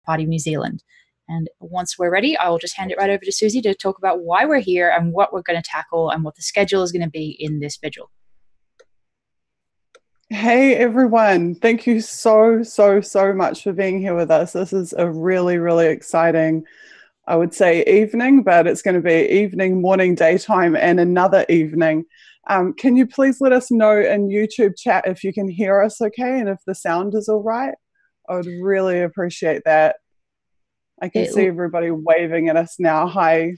Party New Zealand. And once we're ready, I will just hand it right over to Susie to talk about why we're here and what we're going to tackle and what the schedule is going to be in this vigil. Hey everyone, thank you so much for being here with us. This is a really exciting, I would say evening, but it's going to be evening, morning, daytime, and another evening. Can you please let us know in YouTube chat if you can hear us okay and if the sound is all right? I would really appreciate that. I can see everybody waving at us now. Hi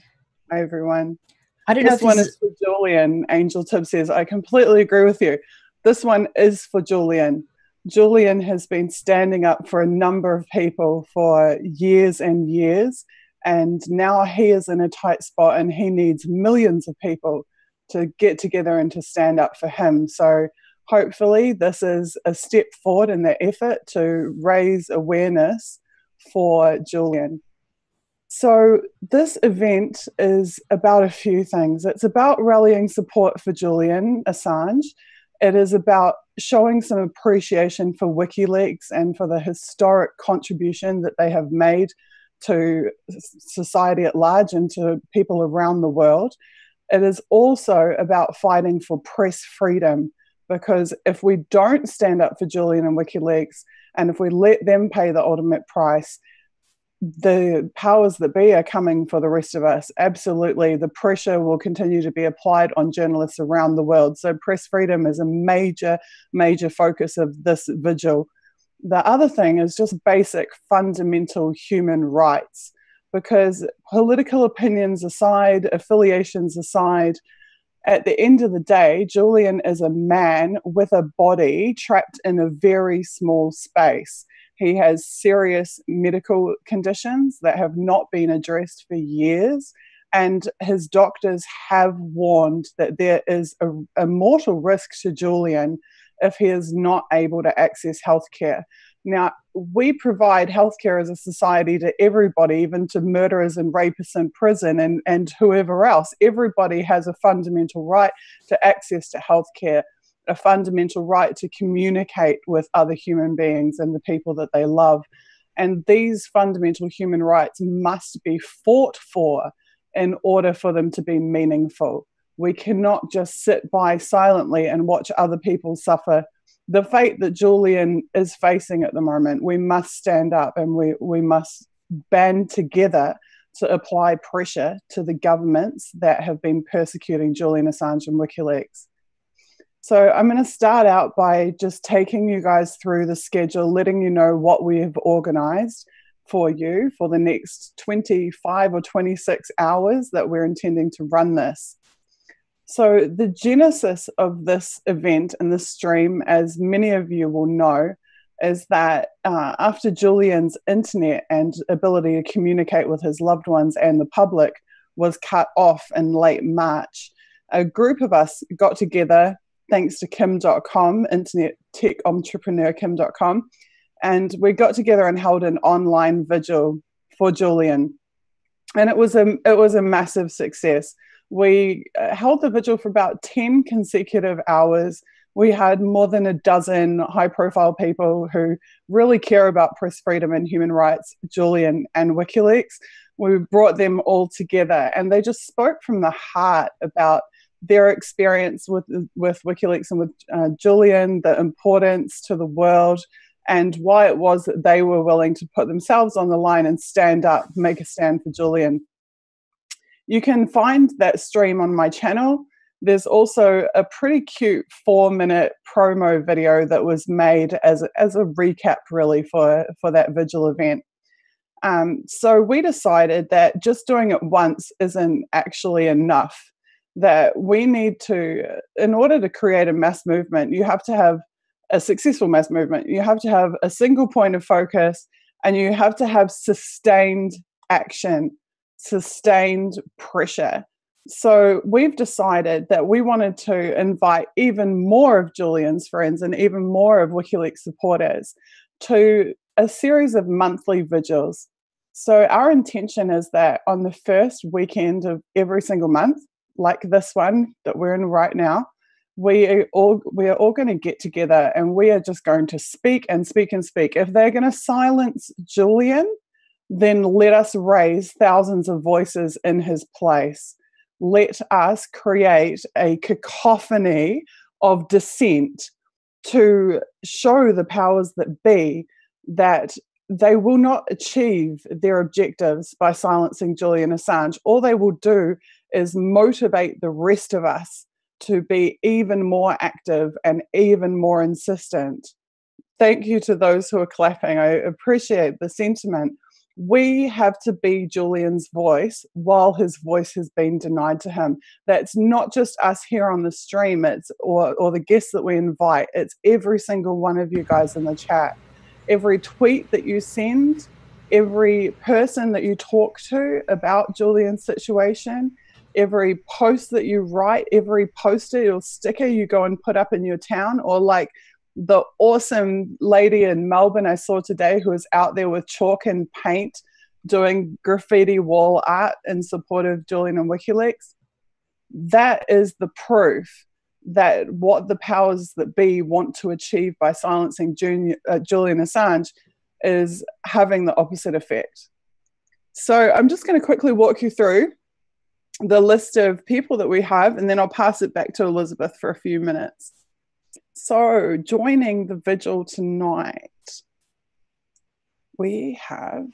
everyone. I don't know if this one is for Julian. Angel Tib says, I completely agree with you. This one is for Julian. Julian has been standing up for a number of people for years and years, and now he is in a tight spot and he needs millions of people to get together and to stand up for him. So hopefully this is a step forward in the effort to raise awareness for Julian. So this event is about a few things. It's about rallying support for Julian Assange. It is about showing some appreciation for WikiLeaks and for the historic contribution that they have made to society at large and to people around the world. It is also about fighting for press freedom, because if we don't stand up for Julian and WikiLeaks, and if we let them pay the ultimate price, the powers that be are coming for the rest of us. Absolutely, the pressure will continue to be applied on journalists around the world. So press freedom is a major focus of this vigil. The other thing is just basic fundamental human rights, because political opinions aside, affiliations aside, at the end of the day, Julian is a man with a body trapped in a very small space. He has serious medical conditions that have not been addressed for years, and his doctors have warned that there is a mortal risk to Julian if he is not able to access healthcare. Now, we provide healthcare as a society to everybody, even to murderers and rapists in prison and whoever else. Everybody has a fundamental right to access to healthcare, a fundamental right to communicate with other human beings and the people that they love. And these fundamental human rights must be fought for in order for them to be meaningful. We cannot just sit by silently and watch other people suffer the fate that Julian is facing at the moment. We must stand up and we must band together to apply pressure to the governments that have been persecuting Julian Assange and WikiLeaks. So I'm going to start out by just taking you guys through the schedule, letting you know what we have organized for you for the next 25 or 26 hours that we're intending to run this. So the genesis of this event and this stream, as many of you will know, is that after Julian's internet and ability to communicate with his loved ones and the public was cut off in late March, a group of us got together, thanks to Kim.com, internet tech entrepreneur Kim.com, and we got together and held an online vigil for Julian. And it was a massive success. We held the vigil for about 10 consecutive hours. We had more than a dozen high-profile people who really care about press freedom and human rights, Julian and WikiLeaks. We brought them all together, and they just spoke from the heart about their experience with WikiLeaks and with Julian, the importance to the world, and why it was that they were willing to put themselves on the line and stand up, make a stand for Julian. You can find that stream on my channel. There's also a pretty cute 4-minute promo video that was made as a recap, really, for that vigil event. So we decided that just doing it once isn't actually enough, that we need to, in order to create a mass movement, you have to have a successful mass movement. You have to have a single point of focus, and you have to have sustained action, sustained pressure. So we've decided that we wanted to invite even more of Julian's friends and even more of WikiLeaks supporters to a series of monthly vigils. So our intention is that on the first weekend of every single month, like this one that we're in right now, we are all going to get together and we are just going to speak and speak and speak. If they're going to silence Julian, then let us raise thousands of voices in his place. Let us create a cacophony of dissent to show the powers that be that they will not achieve their objectives by silencing Julian Assange. All they will do is motivate the rest of us to be even more active and even more insistent. Thank you to those who are clapping. I appreciate the sentiment. We have to be Julian's voice while his voice has been denied to him. That's not just us here on the stream, or the guests that we invite. It's every single one of you guys in the chat. Every tweet that you send, every person that you talk to about Julian's situation, every post that you write, every poster or sticker you go and put up in your town, or like the awesome lady in Melbourne I saw today who was out there with chalk and paint doing graffiti wall art in support of Julian and WikiLeaks. That is the proof that what the powers that be want to achieve by silencing Julian Assange is having the opposite effect. So I'm just going to quickly walk you through the list of people that we have, and then I'll pass it back to Elizabeth for a few minutes. So joining the Vigil tonight, we have,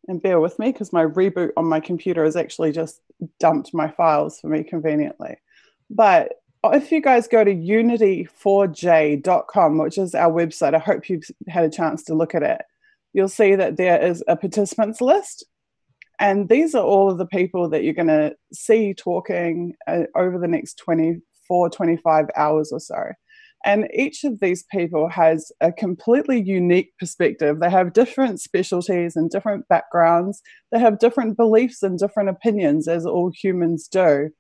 and bear with me because my reboot on my computer has actually just dumped my files for me conveniently. But if you guys go to unity4j.com, which is our website, I hope you've had a chance to look at it, you'll see that there is a participants list. And these are all of the people that you're going to see talking over the next 24, 25 hours or so. And each of these people has a completely unique perspective. They have different specialties and different backgrounds. They have different beliefs and different opinions, as all humans do.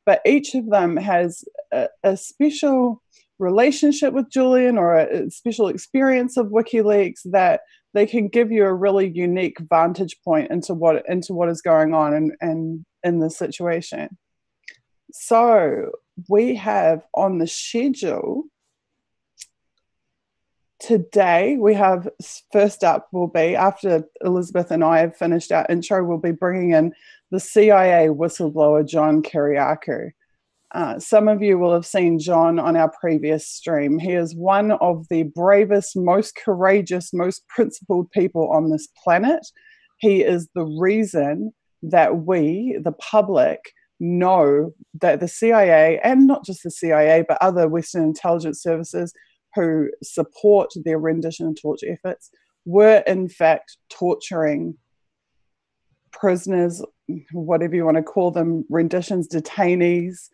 But each of them has a special relationship with Julian, or a special experience of WikiLeaks, that they can give you a really unique vantage point into what is going on and in the situation. So we have on the schedule today, we have, first up will be, after Elizabeth and I have finished our intro, we'll be bringing in the CIA whistleblower, John Kiriakou. Some of you will have seen John on our previous stream. He is one of the bravest, most courageous, most principled people on this planet. He is the reason that we, the public, know that the CIA, and not just the CIA, but other Western intelligence services who support their rendition and torture efforts, were in fact torturing prisoners, whatever you want to call them, renditions, detainees,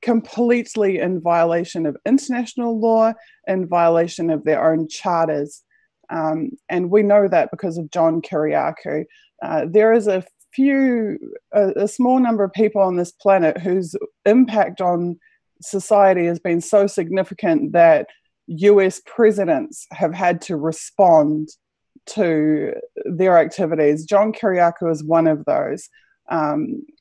completely in violation of international law, in violation of their own charters. And we know that because of John Kiriakou. There is a small number of people on this planet whose impact on society has been so significant that US presidents have had to respond to their activities. John Kiriakou is one of those.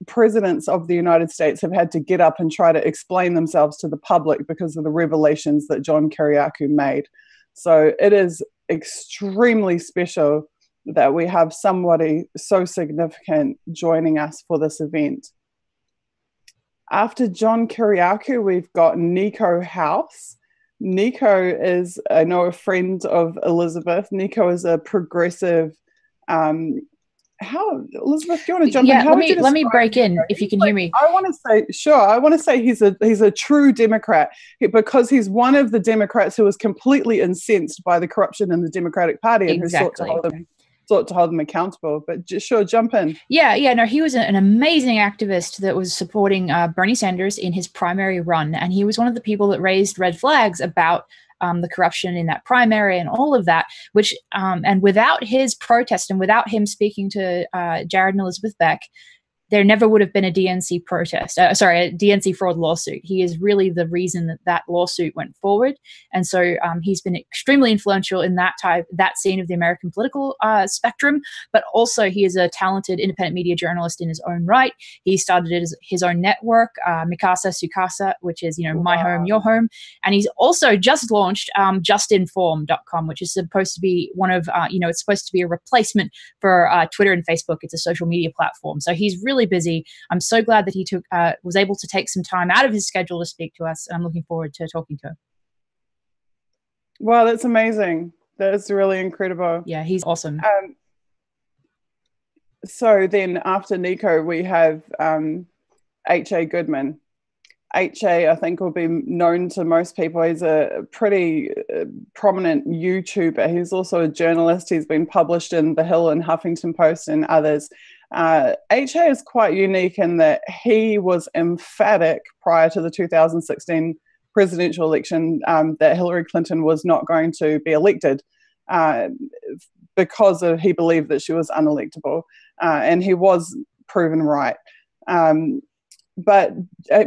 Presidents of the United States have had to get up and try to explain themselves to the public because of the revelations that John Kiriakou made. So it is extremely special that we have somebody so significant joining us for this event. After John Kiriakou, we've got Nico House. Nico is, I know, a friend of Elizabeth. Nico is a progressive. Elizabeth, do you want to jump in? Let me break in if you can hear me. I want to say, sure. I want to say he's a true Democrat, because he's one of the Democrats who was completely incensed by the corruption in the Democratic Party and exactly. who sought to hold them accountable. But sure, jump in. No, he was an amazing activist that was supporting Bernie Sanders in his primary run, and he was one of the people that raised red flags about the corruption in that primary and all of that, which and without his protest and without him speaking to Jared and Elizabeth Beck, there never would have been a DNC protest, a DNC fraud lawsuit. He is really the reason that that lawsuit went forward. And so he's been extremely influential in that scene of the American political spectrum, but also he is a talented independent media journalist in his own right. He started his own network, Mikasa Sukasa, which is, my home, your home. And he's also just launched justinform.com, which is supposed to be one of, it's supposed to be a replacement for Twitter and Facebook. It's a social media platform. So he's really busy. I'm so glad that he was able to take some time out of his schedule to speak to us. And I'm looking forward to talking to him. Wow, that's amazing. That is really incredible. Yeah, he's awesome. So then after Nico, we have H.A. Goodman. H.A., I think, will be known to most people. He's a pretty prominent YouTuber. He's also a journalist. He's been published in The Hill and Huffington Post and others. H.A. is quite unique in that he was emphatic prior to the 2016 presidential election that Hillary Clinton was not going to be elected because he believed that she was unelectable. And he was proven right. But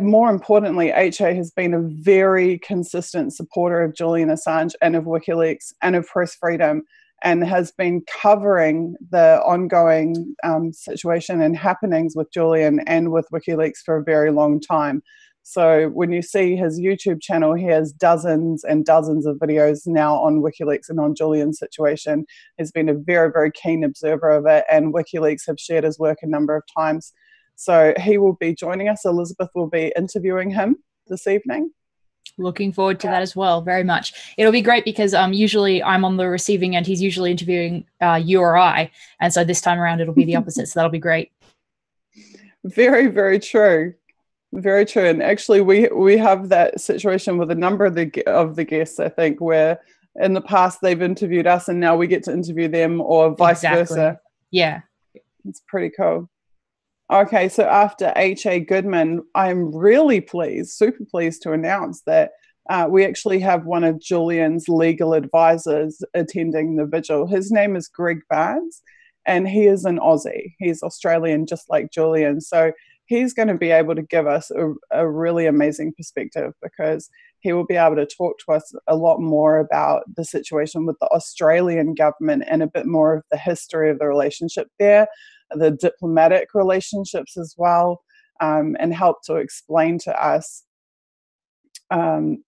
more importantly, H.A. has been a very consistent supporter of Julian Assange and of WikiLeaks and of press freedom, and has been covering the ongoing situation and happenings with Julian and with WikiLeaks for a very long time. So when you see his YouTube channel, he has dozens and dozens of videos now on WikiLeaks and on Julian's situation. He's been a very, very keen observer of it, and WikiLeaks have shared his work a number of times. So he will be joining us. Elizabeth will be interviewing him this evening. Looking forward to that as well, very much. It'll be great because usually I'm on the receiving end. He's usually interviewing you or I. And so this time around, it'll be the opposite. So that'll be great. Very, very true. Very true. And actually, we have that situation with a number of the guests, I think, where in the past they've interviewed us and now we get to interview them, or vice versa. Yeah. It's pretty cool. Okay, so after H.A. Goodman, I'm really pleased, super pleased to announce that we actually have one of Julian's legal advisors attending the vigil. His name is Greg Barnes, and he is an Aussie. He's Australian, just like Julian. So he's going to be able to give us a really amazing perspective, because he will be able to talk to us a lot more about the situation with the Australian government and a bit more of the history of the relationship there, the diplomatic relationships as well, and help to explain to us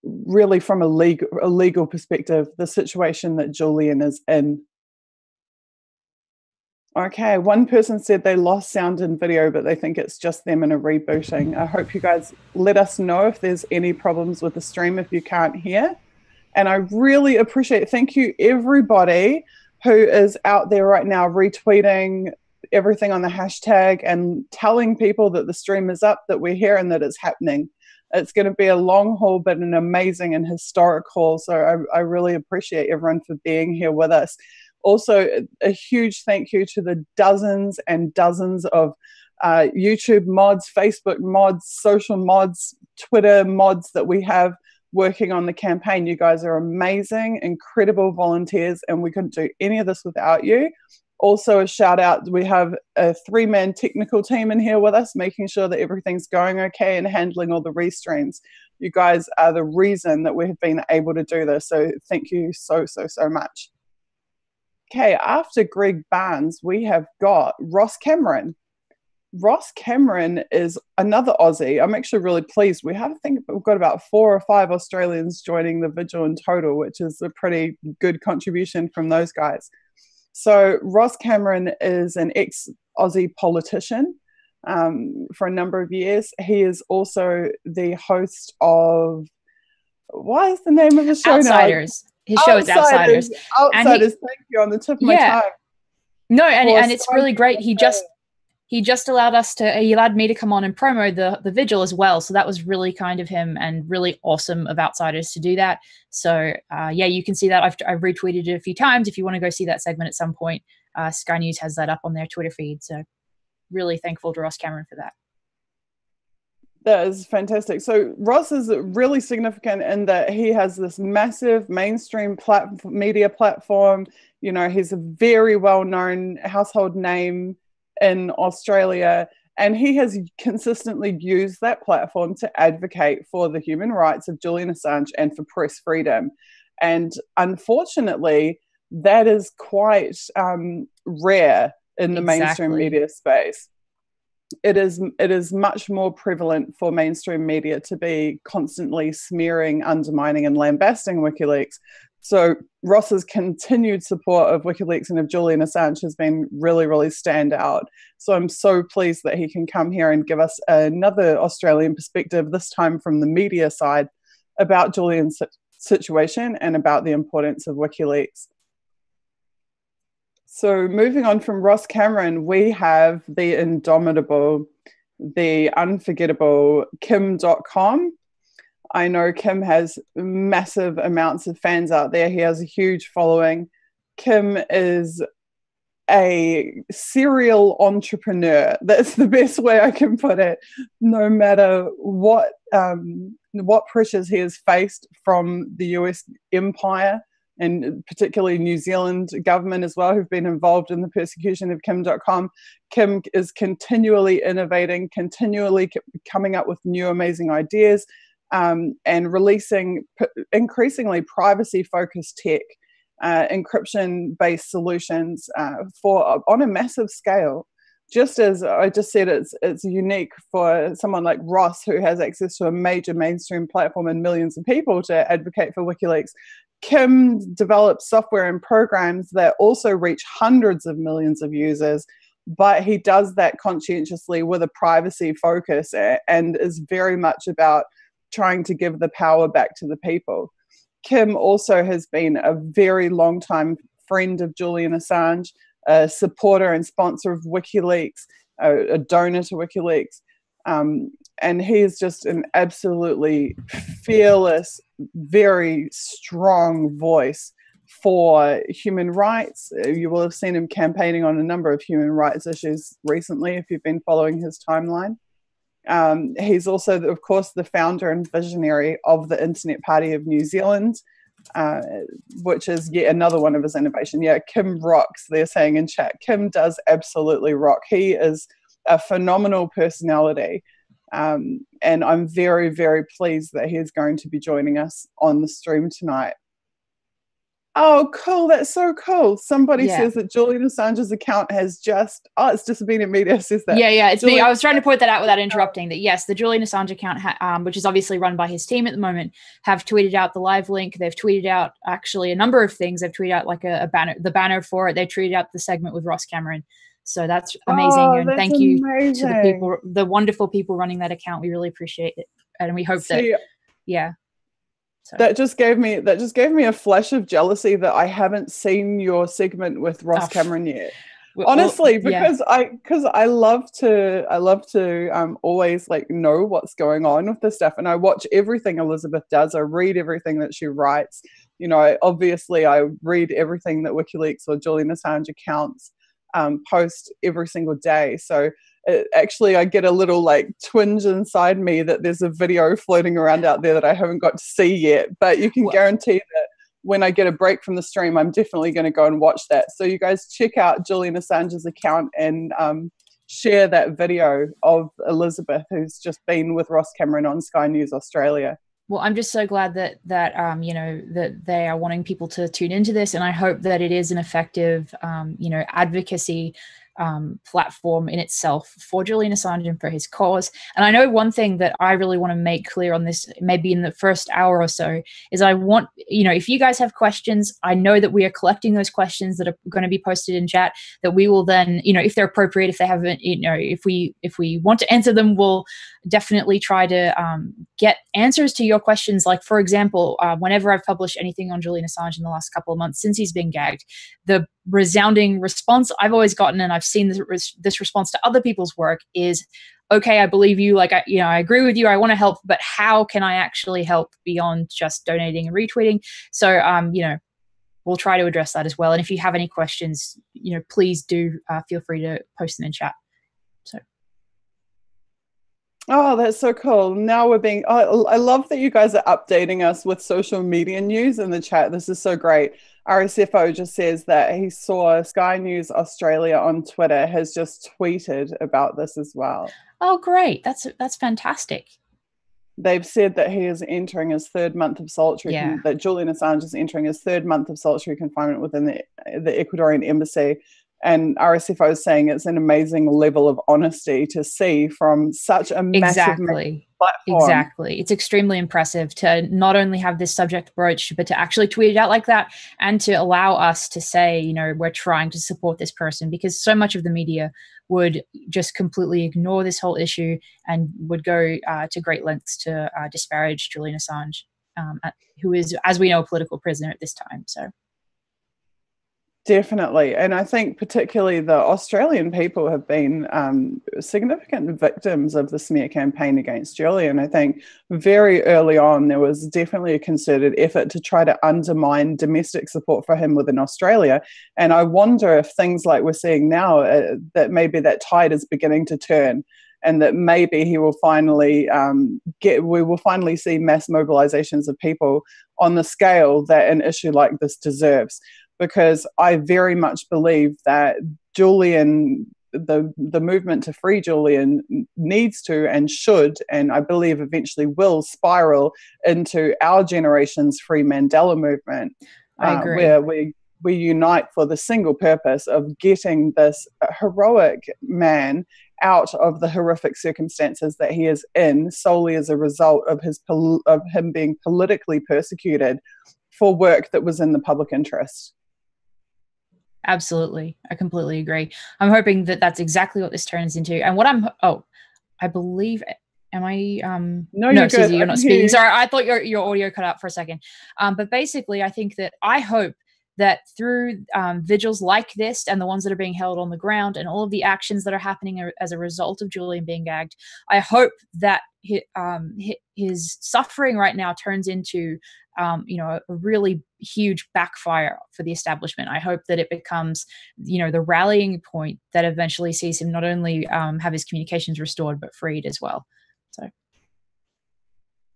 really from a legal perspective the situation that Julian is in. Okay, one person said they lost sound and video, but they think it's just them in a rebooting. I hope you guys let us know if there's any problems with the stream if you can't hear. And I really appreciate, thank you everybody who is out there right now retweeting everything on the hashtag and telling people that the stream is up, that we're here, and that it's happening. It's going to be a long haul, but an amazing and historic haul. So I really appreciate everyone for being here with us. Also, a huge thank you to the dozens and dozens of YouTube mods, Facebook mods, social mods, Twitter mods that we have working on the campaign. You guys are amazing, incredible volunteers, and we couldn't do any of this without you. Also, a shout out, we have a 3-man technical team in here with us, making sure that everything's going okay and handling all the restreams. You guys are the reason that we have been able to do this. So thank you so, so, so much. Okay, after Greg Barnes, we have got Ross Cameron. Ross Cameron is another Aussie. I'm actually really pleased. I think we've got about 4 or 5 Australians joining the vigil in total, which is a pretty good contribution from those guys. So Ross Cameron is an ex-Aussie politician for a number of years. He is also the host of, what is the name of the show Outsiders. now? His show is Outsiders. Outsiders, thank you, on the tip of my tongue. No, and it's really great. He just allowed me to come on and promo the vigil as well. So that was really kind of him and really awesome of Outsiders to do that. So yeah, you can see that. I've retweeted it a few times. If you want to go see that segment at some point, Sky News has that up on their Twitter feed. So really thankful to Ross Cameron for that. That is fantastic. So Ross is really significant in that he has this massive mainstream media platform. You know, he's a very well-known household name in Australia, And he has consistently used that platform to advocate for the human rights of Julian Assange and for press freedom. And unfortunately, that is quite rare in the mainstream media space. It is much more prevalent for mainstream media to be constantly smearing, undermining, and lambasting WikiLeaks. So Ross's continued support of WikiLeaks and of Julian Assange has been really, really standout. So I'm so pleased that he can come here and give us another Australian perspective, this time from the media side, about Julian's situation and about the importance of WikiLeaks. So moving on from Ross Cameron, we have the indomitable, the unforgettable Kim.com. I know Kim has massive amounts of fans out there. He has a huge following. Kim is a serial entrepreneur. That's the best way I can put it. No matter what pressures he has faced from the US empire, and particularly New Zealand government as well, who've been involved in the persecution of Kim.com. Kim is continually innovating, continually coming up with new amazing ideas, and releasing increasingly privacy-focused tech, encryption-based solutions on a massive scale. Just as I just said, it's unique for someone like Ross, who has access to a major mainstream platform and millions of people to advocate for WikiLeaks. Kim develops software and programs that also reach hundreds of millions of users, but he does that conscientiously with a privacy focus and is very much about trying to give the power back to the people. Kim also has been a very long time friend of Julian Assange, a supporter and sponsor of WikiLeaks, a donor to WikiLeaks. And he is just an absolutely fearless, very strong voice for human rights. You will have seen him campaigning on a number of human rights issues recently if you've been following his timeline. He's also, of course, the founder and visionary of the Internet Party of New Zealand, which is yet another one of his innovation. Yeah, Kim rocks, they're saying in chat. Kim does absolutely rock. He is a phenomenal personality. And I'm very, very pleased that he is going to be joining us on the stream tonight. Oh, cool. That's so cool. Somebody says that Julian Assange's account has it's Disobedient Media says that. Yeah, it's me. I was trying to point that out without interrupting, that yes, the Julian Assange account, which is obviously run by his team at the moment, have tweeted out the live link. They've tweeted out actually a number of things. They've tweeted out like a banner, the banner for it. They tweeted out the segment with Ross Cameron. So that's amazing. And thank you to the people, the wonderful people running that account. We really appreciate it. And we hope that, So. That just gave me a flash of jealousy that I haven't seen your segment with Ross Cameron yet. Honestly, because I love to always like know what's going on with this stuff, and I watch everything Elizabeth does. I read everything that she writes. You know, obviously I read everything that WikiLeaks or Julian Assange accounts post every single day. So actually I get a little like twinge inside me that there's a video floating around out there that I haven't got to see yet, but you can guarantee that when I get a break from the stream, I'm definitely going to go and watch that. So you guys check out Julian Assange's account and share that video of Elizabeth, who's just been with Ross Cameron on Sky News Australia. Well, I'm just so glad that that they are wanting people to tune into this, and I hope that it is an effective advocacy platform in itself for Julian Assange and for his cause. And I know one thing that I really want to make clear on this, maybe in the first hour or so, is I want, if you guys have questions, I know that we are collecting those questions that are going to be posted in chat, that we will then, if they're appropriate, if they haven't, if we want to answer them, we'll definitely try to get answers to your questions. Like, for example, whenever I've published anything on Julian Assange in the last couple of months since he's been gagged, the resounding response I've always gotten, and I've seen this response to other people's work, is, okay, I believe you, like, I agree with you, I want to help, but how can I actually help beyond just donating and retweeting? So, we'll try to address that as well. And if you have any questions, please do feel free to post them in chat. So. Oh, that's so cool. Now we're being, oh, I love that you guys are updating us with social media news in the chat. This is so great. RSFO just says that he saw Sky News Australia on Twitter has just tweeted about this as well. Oh, great. That's fantastic. They've said that he is entering his third month of solitary, that Julian Assange is entering his third month of solitary confinement within the Ecuadorean Embassy. And RSFO is saying it's an amazing level of honesty to see from such a massive platform. Exactly. It's extremely impressive to not only have this subject broached, but to actually tweet it out like that, and to allow us to say, you know, we're trying to support this person, because so much of the media would just completely ignore this whole issue and would go to great lengths to disparage Julian Assange, who is, as we know, a political prisoner at this time. So. Definitely. And I think particularly the Australian people have been significant victims of the smear campaign against Julian. I think very early on, there was definitely a concerted effort to try to undermine domestic support for him within Australia. And I wonder if things like we're seeing now, that maybe that tide is beginning to turn, and that maybe he will finally we will finally see mass mobilizations of people on the scale that an issue like this deserves. Because I very much believe that Julian, the movement to free Julian needs to and should, and I believe eventually will, spiral into our generation's Free Mandela movement, where we unite for the single purpose of getting this heroic man out of the horrific circumstances that he is in, solely as a result of him being politically persecuted for work that was in the public interest. Absolutely. I completely agree. I'm hoping that that's exactly what this turns into. And what I believe, am I, no, Susie, you're not speaking. Sorry, I thought your audio cut out for a second. But basically, I think that I hope that through vigils like this and the ones that are being held on the ground and all of the actions that are happening as a result of Julian being gagged, I hope that his suffering right now turns into a really huge backfire for the establishment. I hope that it becomes, the rallying point that eventually sees him not only have his communications restored, but freed as well. So.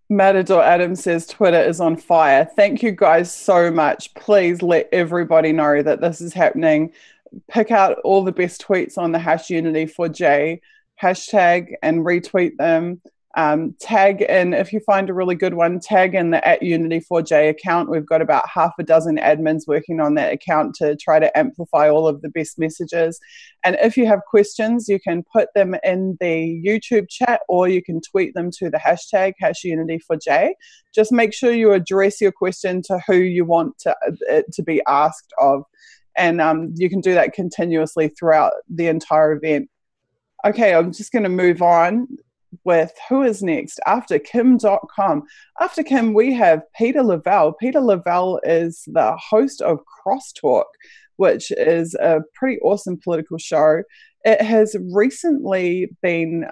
Matador Adam says Twitter is on fire. Thank you guys so much. Please let everybody know that this is happening. Pick out all the best tweets on the #Unity4J hashtag and retweet them. Tag in, if you find a really good one, tag in the @Unity4J account. We've got about half a dozen admins working on that account to try to amplify all of the best messages. And if you have questions, you can put them in the YouTube chat, or you can tweet them to the hashtag #Unity4J. Just make sure you address your question to who you want it to be asked of. And you can do that continuously throughout the entire event. Okay, I'm just going to move on with who is next. After Kim.com. After Kim, we have Peter Lavelle. Peter Lavelle is the host of Crosstalk, which is a pretty awesome political show. It has recently been,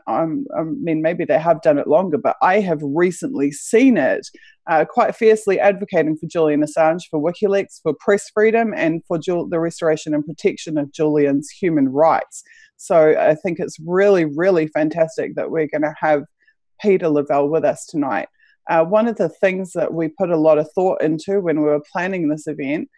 maybe they have done it longer, but I have recently seen it quite fiercely advocating for Julian Assange, for WikiLeaks, for press freedom, and for the restoration and protection of Julian's human rights. So I think it's really, really fantastic that we're going to have Peter Lavelle with us tonight. One of the things that we put a lot of thought into when we were planning this event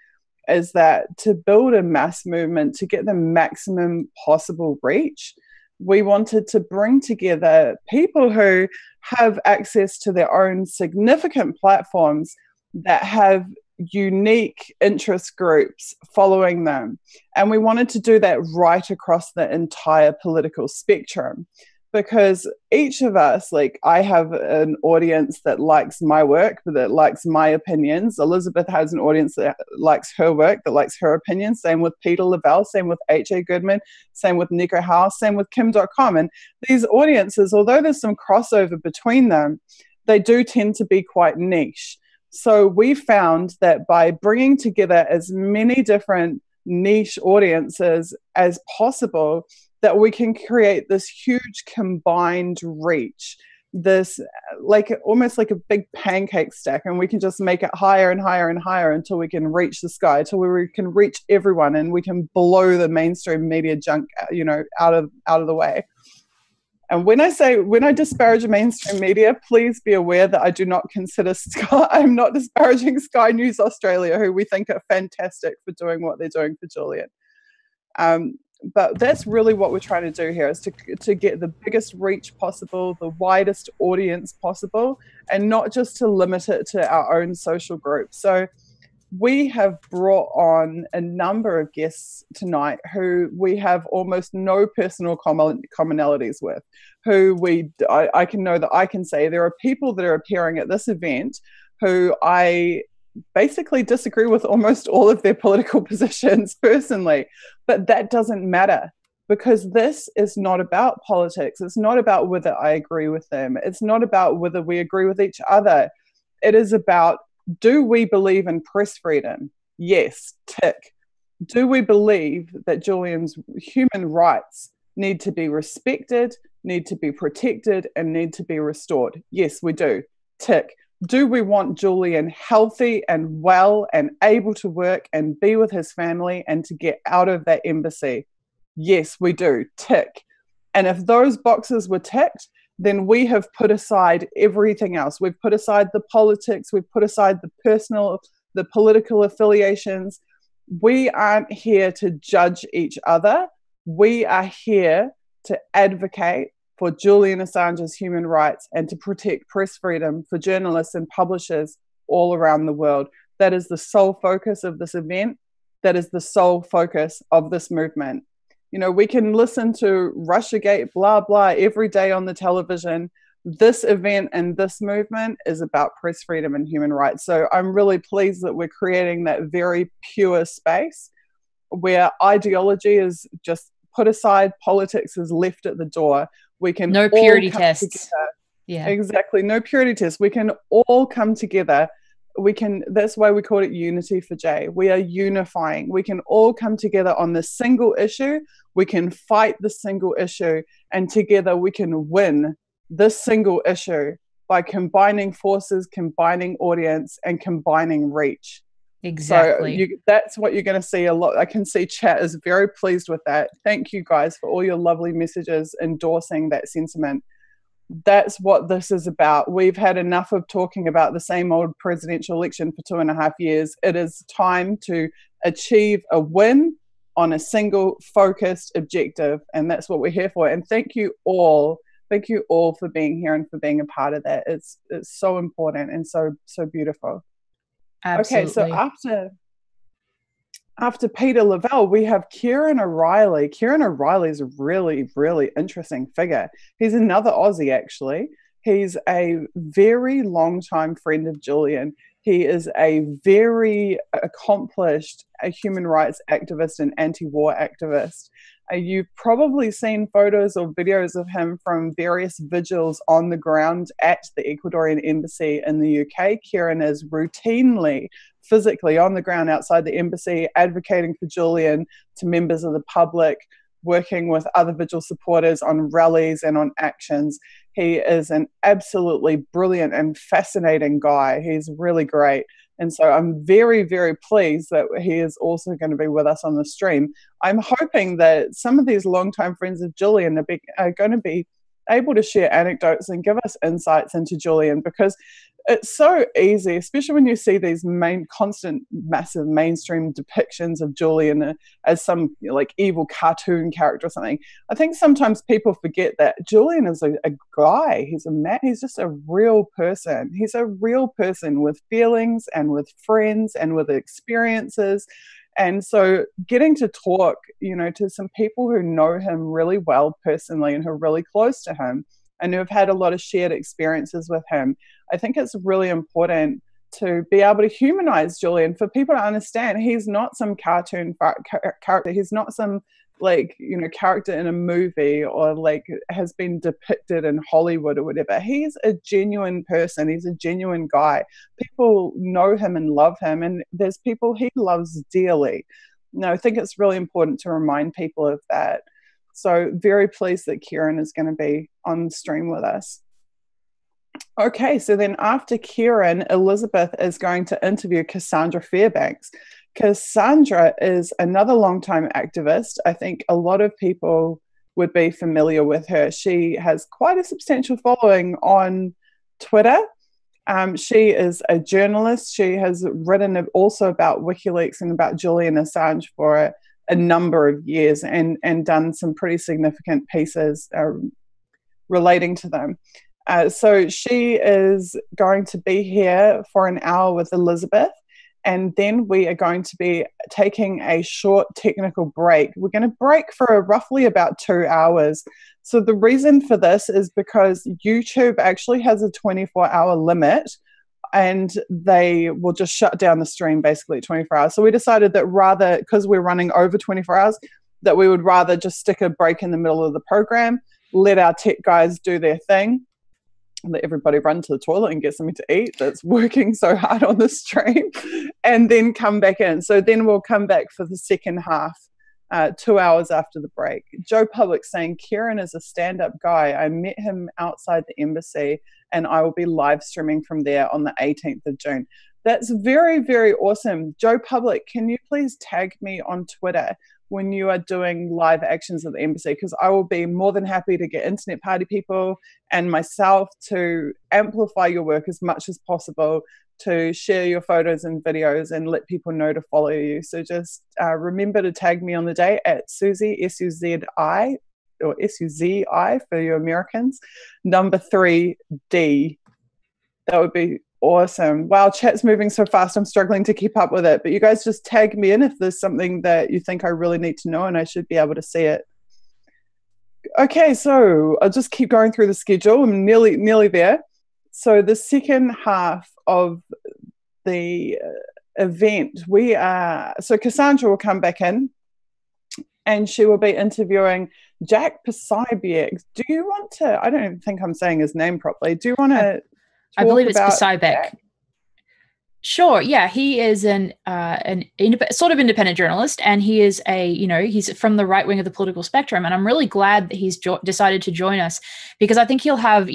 is that to build a mass movement, to get the maximum possible reach, we wanted to bring together people who have access to their own significant platforms that have unique interest groups following them. And we wanted to do that right across the entire political spectrum, because each of us, like, I have an audience that likes my work, that likes my opinions. Elizabeth has an audience that likes her work, that likes her opinions. Same with Peter Lavelle, same with H.A. Goodman, same with Nico House, same with Kim.com. And these audiences, although there's some crossover between them, they do tend to be quite niche. So we found that by bringing together as many different niche audiences as possible, that we can create this huge combined reach, this almost like a big pancake stack, and we can just make it higher and higher and higher until we can reach the sky, until we can reach everyone, and we can blow the mainstream media junk, out of the way. And when I disparage mainstream media, please be aware that I do not consider Sky, I'm not disparaging Sky News Australia, who we think are fantastic for doing what they're doing for Julian. But that's really what we're trying to do here, is to get the biggest reach possible, the widest audience possible, and not just to limit it to our own social group. So we have brought on a number of guests tonight who we have almost no personal commonalities with, who I can say there are people that are appearing at this event who I basically disagree with almost all of their political positions personally, but that doesn't matter, because this is not about politics. It's not about whether I agree with them. It's not about whether we agree with each other. It is about, do we believe in press freedom? Yes, tick. Do we believe that Julian's human rights need to be respected, need to be protected, and need to be restored? Yes, we do. Tick. Do we want Julian healthy and well and able to work and be with his family and to get out of that embassy? Yes, we do. Tick. And if those boxes were ticked, then we have put aside everything else. We've put aside the politics. We've put aside the political affiliations. We aren't here to judge each other. We are here to advocate for Julian Assange's human rights and to protect press freedom for journalists and publishers all around the world. That is the sole focus of this event. That is the sole focus of this movement. You know, we can listen to Russiagate, blah, blah, every day on the television. This event and this movement is about press freedom and human rights. So I'm really pleased that we're creating that very pure space where ideology is just put aside, politics is left at the door. We can no purity tests. Yeah, exactly. No purity tests. We can all come together. That's why we call it Unity for J. We are unifying. We can all come together on this single issue. We can fight the single issue, and together we can win this single issue by combining forces, combining audience, and combining reach. Exactly. So that's what you're going to see a lot. I can see chat is very pleased with that. Thank you guys for all your lovely messages endorsing that sentiment. That's what this is about. We've had enough of talking about the same old presidential election for 2.5 years. It is time to achieve a win on a single focused objective. And that's what we're here for. And thank you all for being here and for being a part of that. It's so important and so beautiful. Absolutely. Okay, so after Peter Lavelle, we have Kieran O'Reilly. Kieran O'Reilly is a really, really interesting figure. He's another Aussie, actually. He's a very long-time friend of Julian. He is a very accomplished human rights activist and anti-war activist. You've probably seen photos or videos of him from various vigils on the ground at the Ecuadorean Embassy in the UK. Kieran is routinely physically on the ground outside the embassy, advocating for Julian to members of the public, working with other Vigil supporters on rallies and on actions. He is an absolutely brilliant and fascinating guy. He's really great. And so I'm very, very pleased that he is also going to be with us on the stream. I'm hoping that some of these longtime friends of Julian are going to be able to share anecdotes and give us insights into Julian, because it's so easy, especially when you see these constant, massive mainstream depictions of Julian as some like evil cartoon character or something. I think sometimes people forget that Julian is a guy. He's a man. He's just a real person. He's a real person with feelings and with friends and with experiences. And so getting to talk, to some people who know him really well personally and who are really close to him and who have had a lot of shared experiences with him, I think it's really important to be able to humanize Julian, for people to understand he's not some cartoon character. He's not some character in a movie or has been depicted in Hollywood or whatever. He's a genuine person. He's a genuine guy. People know him and love him, and there's people he loves dearly. I think it's really important to remind people of that. So very pleased that Kieran is going to be on the stream with us. Okay, so then after Kieran, Elizabeth is going to interview Cassandra Fairbanks. Cassandra is another longtime activist. I think a lot of people would be familiar with her. She has quite a substantial following on Twitter. She is a journalist. She has written also about WikiLeaks and about Julian Assange for a number of years, and done some pretty significant pieces relating to them. So she is going to be here for an hour with Elizabeth, and then we are going to be taking a short technical break. We're going to break for roughly about 2 hours. So the reason for this is because YouTube actually has a 24-hour limit, and they will just shut down the stream basically at 24 hours. So we decided that rather, because we're running over 24 hours, that we would rather just stick a break in the middle of the program, let our tech guys do their thing, let everybody run to the toilet and get something to eat that's working so hard on the stream, and then come back in. So then we'll come back for the second half, 2 hours after the break. Joe Public saying, Kieran is a stand-up guy. I met him outside the embassy, and I will be live streaming from there on the 18th of June. That's very, very awesome. Joe Public, can you please tag me on Twitter when you are doing live actions at the embassy? Because I will be more than happy to get internet party people and myself to amplify your work as much as possible, to share your photos and videos and let people know to follow you. So just remember to tag me on the day at Susie, S-U-Z-I, or S-U-Z-I for you Americans, number 3D. That would be awesome. Wow, chat's moving so fast. I'm struggling to keep up with it. But you guys just tag me in if there's something that you think I really need to know, and I should be able to see it. Okay, so I'll just keep going through the schedule. I'm nearly there. So the second half of the event, so Cassandra will come back in, and she will be interviewing Jack Posobiec. Do you want to, I don't even think I'm saying his name properly. Do you want to I believe it's Posobiec. Sure. Yeah, he is an sort of independent journalist, and he is he's from the right wing of the political spectrum. And I'm really glad that he's decided to join us, because I think he'll have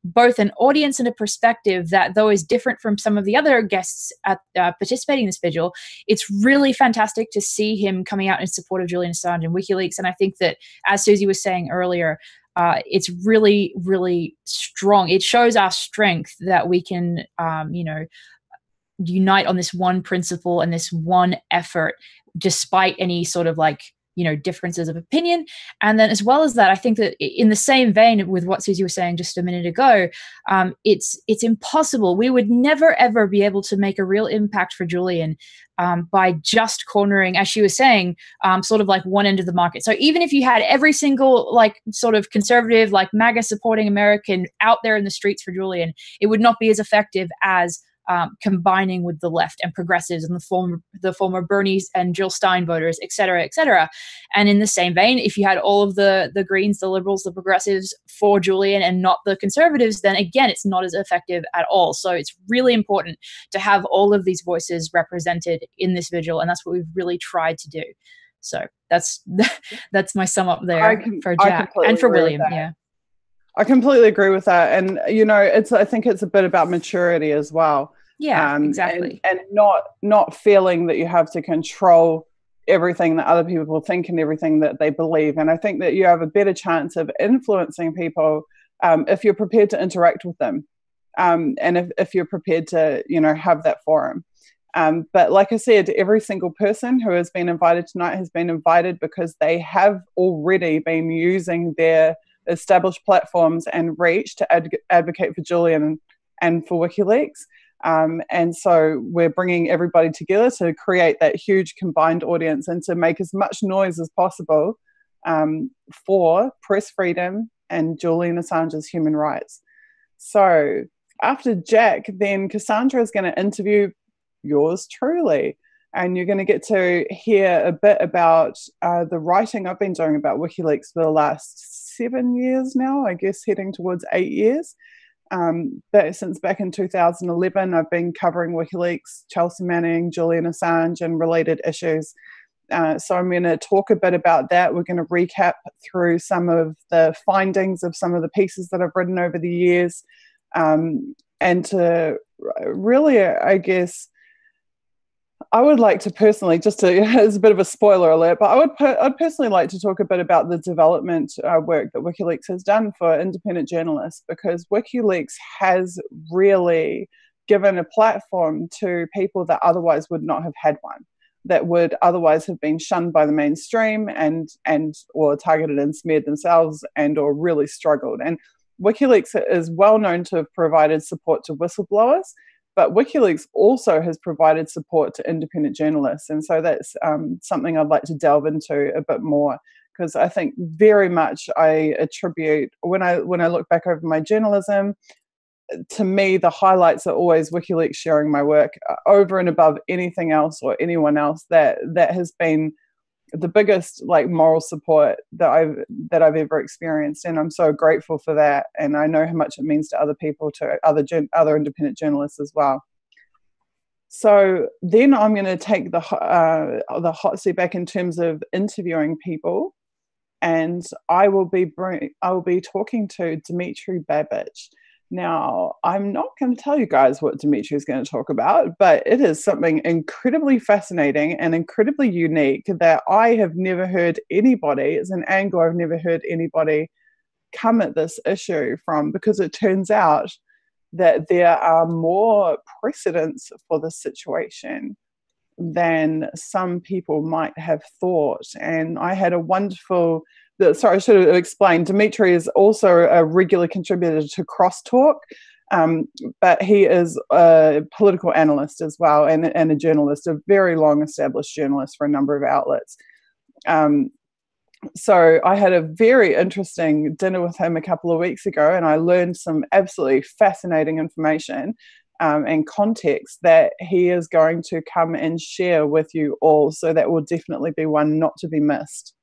both an audience and a perspective that, though is different from some of the other guests at participating in this vigil. It's really fantastic to see him coming out in support of Julian Assange and WikiLeaks. And I think that, as Susie was saying earlier, it's really, really strong. It shows our strength that we can, unite on this one principle and this one effort, despite any sort of differences of opinion. And then, as well as that, I think that in the same vein with what Susie was saying just a minute ago, it's impossible. We would never, ever be able to make a real impact for Julian by just cornering, as she was saying, sort of like one end of the market. So even if you had every single sort of conservative, MAGA supporting American out there in the streets for Julian, it would not be as effective as combining with the left and progressives and the former Bernie and Jill Stein voters, et cetera, et cetera. And in the same vein, if you had all of the Greens, the Liberals, the progressives for Julian and not the conservatives, then again, it's not as effective at all. So it's really important to have all of these voices represented in this vigil, and that's what we've really tried to do. So that's my sum up there for Jack and for William. Yeah. I completely agree with that. And, I think it's a bit about maturity as well. Yeah, exactly. And not feeling that you have to control everything that other people think and everything that they believe. And I think that you have a better chance of influencing people if you're prepared to interact with them. And if you're prepared to, have that forum. But like I said, every single person who has been invited tonight has been invited because they have already been using their established platforms and reach to advocate for Julian and for WikiLeaks. And so we're bringing everybody together to create that huge combined audience and to make as much noise as possible for press freedom and Julian Assange's human rights. So after Jack, then Cassandra is going to interview yours truly. And you're going to get to hear a bit about the writing I've been doing about WikiLeaks for the last 7 years now, I guess heading towards 8 years. But since back in 2011, I've been covering WikiLeaks, Chelsea Manning, Julian Assange, and related issues. So I'm going to talk a bit about that. We're going to recap through some of the findings of some of the pieces that I've written over the years, and to really, I guess, I would like to personally, just to, as a bit of a spoiler alert, but I'd personally like to talk a bit about the development work that WikiLeaks has done for independent journalists, because WikiLeaks has really given a platform to people that otherwise would not have had one, that would otherwise have been shunned by the mainstream and or targeted and smeared themselves and or really struggled. And WikiLeaks is well known to have provided support to whistleblowers, but WikiLeaks also has provided support to independent journalists. And so that's something I'd like to delve into a bit more, because I think very much I attribute, when I look back over my journalism, to me, the highlights are always WikiLeaks sharing my work over and above anything else or anyone else. That has been the biggest moral support that I've ever experienced, and I'm so grateful for that. And I know how much it means to other people, to other independent journalists as well. So then I'm going to take the hot seat back in terms of interviewing people, and I will be talking to Dmitry Babich. Now, I'm not going to tell you guys what Dmitry is going to talk about, but it is something incredibly fascinating and incredibly unique that I have never heard anybody, it's an angle I've never heard anybody come at this issue from, because it turns out that there are more precedents for this situation than some people might have thought. And I had a wonderful... Sorry, I should have explained. Dmitry is also a regular contributor to Crosstalk, but he is a political analyst as well, and a journalist, a very long-established journalist for a number of outlets. So I had a very interesting dinner with him a couple of weeks ago, and I learned some absolutely fascinating information and context that he is going to come and share with you all. So that will definitely be one not to be missed.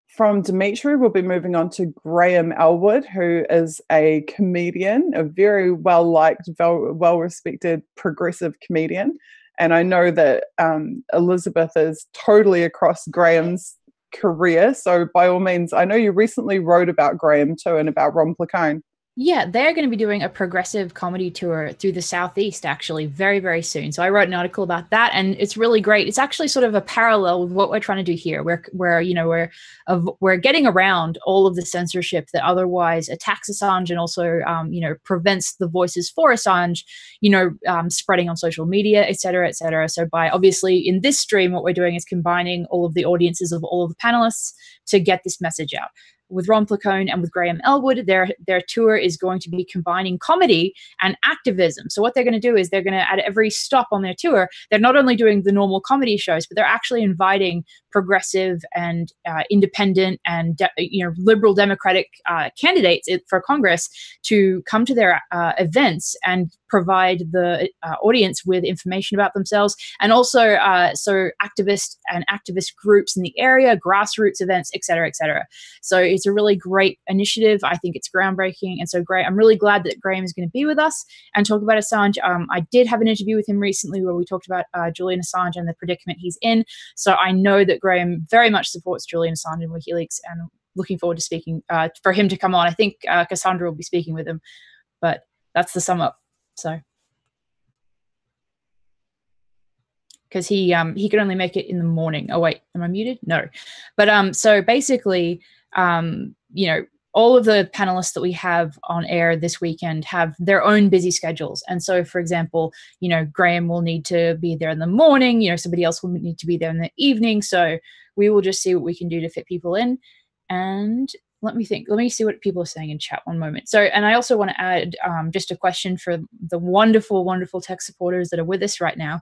From Dmitry, we'll be moving on to Graham Elwood, who is a comedian, a very well-liked, well-respected progressive comedian. And I know that Elizabeth is totally across Graham's career. So by all means, I know you recently wrote about Graham too, and about Ron Placone. Yeah, they're going to be doing a progressive comedy tour through the Southeast, actually, very, very soon. So I wrote an article about that, and it's really great. It's actually sort of a parallel with what we're trying to do here, we're getting around all of the censorship that otherwise attacks Assange and also, prevents the voices for Assange, spreading on social media, et cetera, et cetera. So by obviously in this stream, what we're doing is combining all of the audiences of all of the panelists to get this message out. With Ron Placone and with Graham Elwood, their tour is going to be combining comedy and activism. So what they're going to do is they're going to, at every stop on their tour, they're not only doing the normal comedy shows, but they're actually inviting progressive and independent and liberal democratic candidates for Congress to come to their events and provide the audience with information about themselves, and also so activist groups in the area, grassroots events, et cetera, et cetera. So it's a really great initiative. I think it's groundbreaking, and so great. I'm really glad that Graham is going to be with us and talk about Assange. I did have an interview with him recently where we talked about Julian Assange and the predicament he's in. So I know that Graham very much supports Julian Assange and WikiLeaks, and looking forward to speaking for him to come on. I think Cassandra will be speaking with him, but that's the sum up. So, because he could only make it in the morning. Oh wait, am I muted? No, but so basically, all of the panelists that we have on air this weekend have their own busy schedules. And so, for example, Graham will need to be there in the morning. Somebody else will need to be there in the evening. So we will just see what we can do to fit people in. And let me think. Let me see what people are saying in chat. One moment. So, and I also want to add just a question for the wonderful, wonderful tech supporters that are with us right now.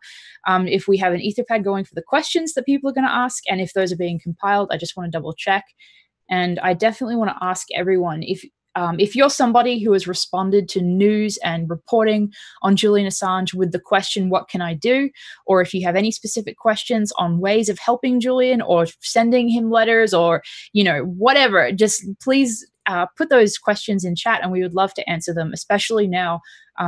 If we have an Etherpad going for the questions that people are going to ask, and if those are being compiled, I just want to double check. And I definitely want to ask everyone, if you're somebody who has responded to news and reporting on Julian Assange with the question, what can I do? Or if you have any specific questions on ways of helping Julian or sending him letters or, whatever, just please put those questions in chat, and we would love to answer them, especially now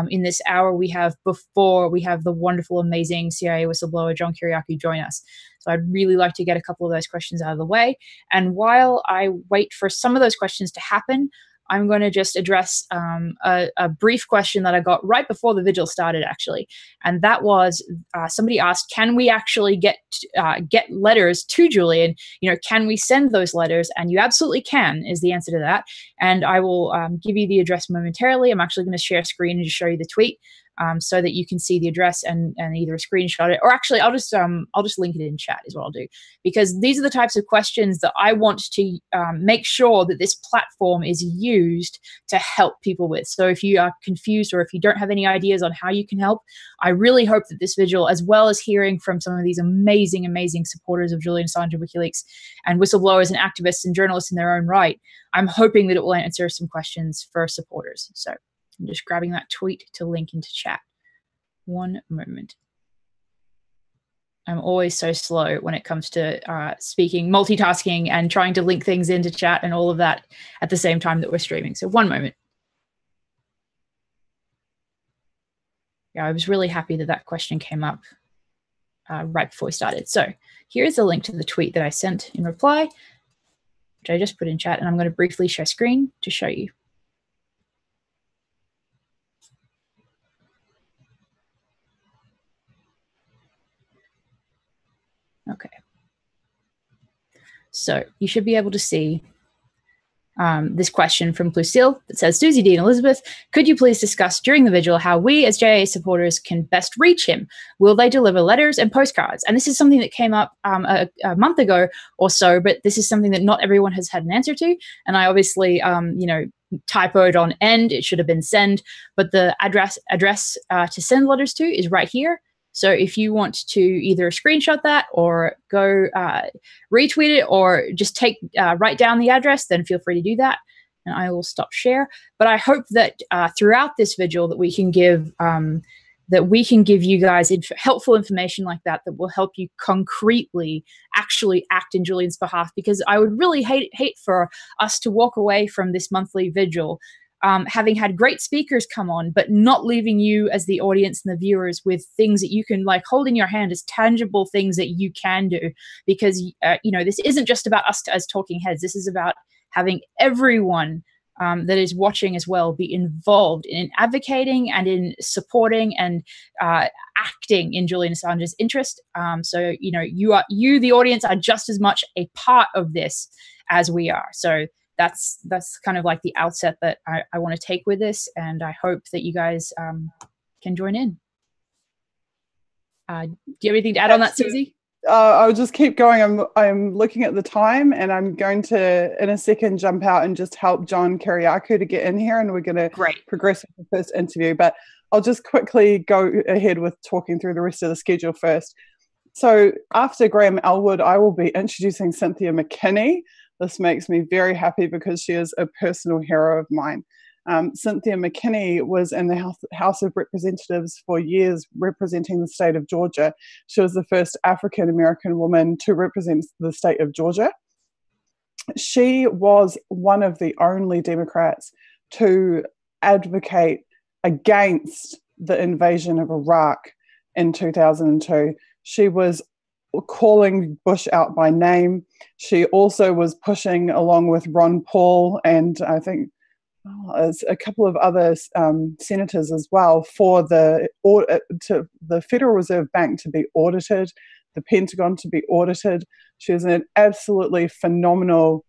in this hour we have before we have the wonderful, amazing CIA whistleblower John Kiriakou join us. So I'd really like to get a couple of those questions out of the way. And while I wait for some of those questions to happen, I'm going to just address a brief question that I got right before the vigil started, actually. And that was somebody asked, can we actually get letters to Julian? You know, can we send those letters? And you absolutely can, is the answer to that. And I will give you the address momentarily. I'm actually going to share a screen and just show you the tweet. So that you can see the address and either screenshot it, or actually I'll just link it in chat is what I'll do, because these are the types of questions that I want to make sure that this platform is used to help people with. So if you are confused or if you don't have any ideas on how you can help, I really hope that this vigil, as well as hearing from some of these amazing supporters of Julian Assange and WikiLeaks and whistleblowers and activists and journalists in their own right, I'm hoping that it will answer some questions for supporters. So I'm just grabbing that tweet to link into chat. One moment. I'm always so slow when it comes to speaking, multitasking, and trying to link things into chat and all of that at the same time that we're streaming. So one moment. Yeah, I was really happy that that question came up right before we started. So here's a link to the tweet that I sent in reply, which I just put in chat, and I'm going to briefly share screen to show you. Okay. So you should be able to see this question from Lucille that says, Susie, D, and Elizabeth, could you please discuss during the vigil how we as JA supporters can best reach him? Will they deliver letters and postcards? And this is something that came up a month ago or so, but this is something that not everyone has had an answer to. And I obviously, typoed on end. It should have been send, but the address to send letters to is right here. So if you want to either screenshot that or go retweet it or just write down the address, then feel free to do that. And I will stop share. But I hope that throughout this vigil that we can give you guys helpful information like that will help you concretely actually act in Julian's behalf. Because I would really hate for us to walk away from this monthly vigil having had great speakers come on, but not leaving you as the audience and the viewers with things that you can hold in your hand as tangible things that you can do. Because, this isn't just about us as talking heads. This is about having everyone that is watching as well be involved in advocating and in supporting and acting in Julian Assange's interest. So, you, the audience, are just as much a part of this as we are. So that's kind of like the outset that I want to take with this, and I hope that you guys can join in. Do you have anything to add on that, Susie? I'll just keep going. I'm looking at the time, and I'm going to, in a second, jump out and just help John Kiriakou to get in here, and we're going to progress with the first interview. But I'll just quickly go ahead with talking through the rest of the schedule first. So after Graham Elwood, I will be introducing Cynthia McKinney. This makes me very happy because she is a personal hero of mine. Cynthia McKinney was in the House of Representatives for years, representing the state of Georgia. She was the first African-American woman to represent the state of Georgia. She was one of the only Democrats to advocate against the invasion of Iraq in 2002. She was calling Bush out by name. She also was pushing, along with Ron Paul and I think a couple of other senators as well, for the Federal Reserve Bank to be audited, the Pentagon to be audited. She is an absolutely phenomenal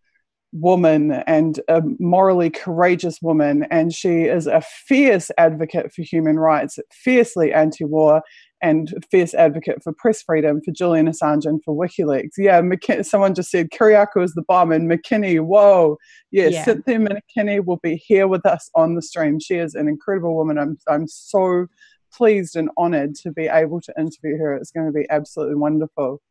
woman and a morally courageous woman, and she is a fierce advocate for human rights, fiercely anti-war, and fierce advocate for press freedom, for Julian Assange and for WikiLeaks. Yeah, someone just said Kiriakou is the bomb, and McKinney, whoa. Yes, yeah. Cynthia McKinney will be here with us on the stream. She is an incredible woman. I'm so pleased and honoured to be able to interview her. It's going to be absolutely wonderful.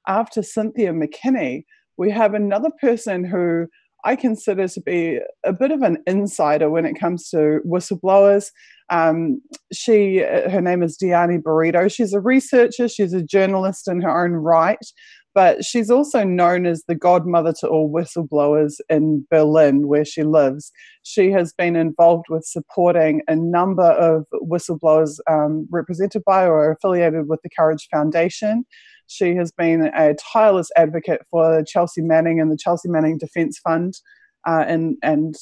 After Cynthia McKinney, we have another person who I consider to be a bit of an insider when it comes to whistleblowers. Her name is Diani Burrito. She's a researcher. She's a journalist in her own right, but she's also known as the godmother to all whistleblowers in Berlin, where she lives. She has been involved with supporting a number of whistleblowers represented by or affiliated with the Courage Foundation. She has been a tireless advocate for Chelsea Manning and the Chelsea Manning Defence Fund. and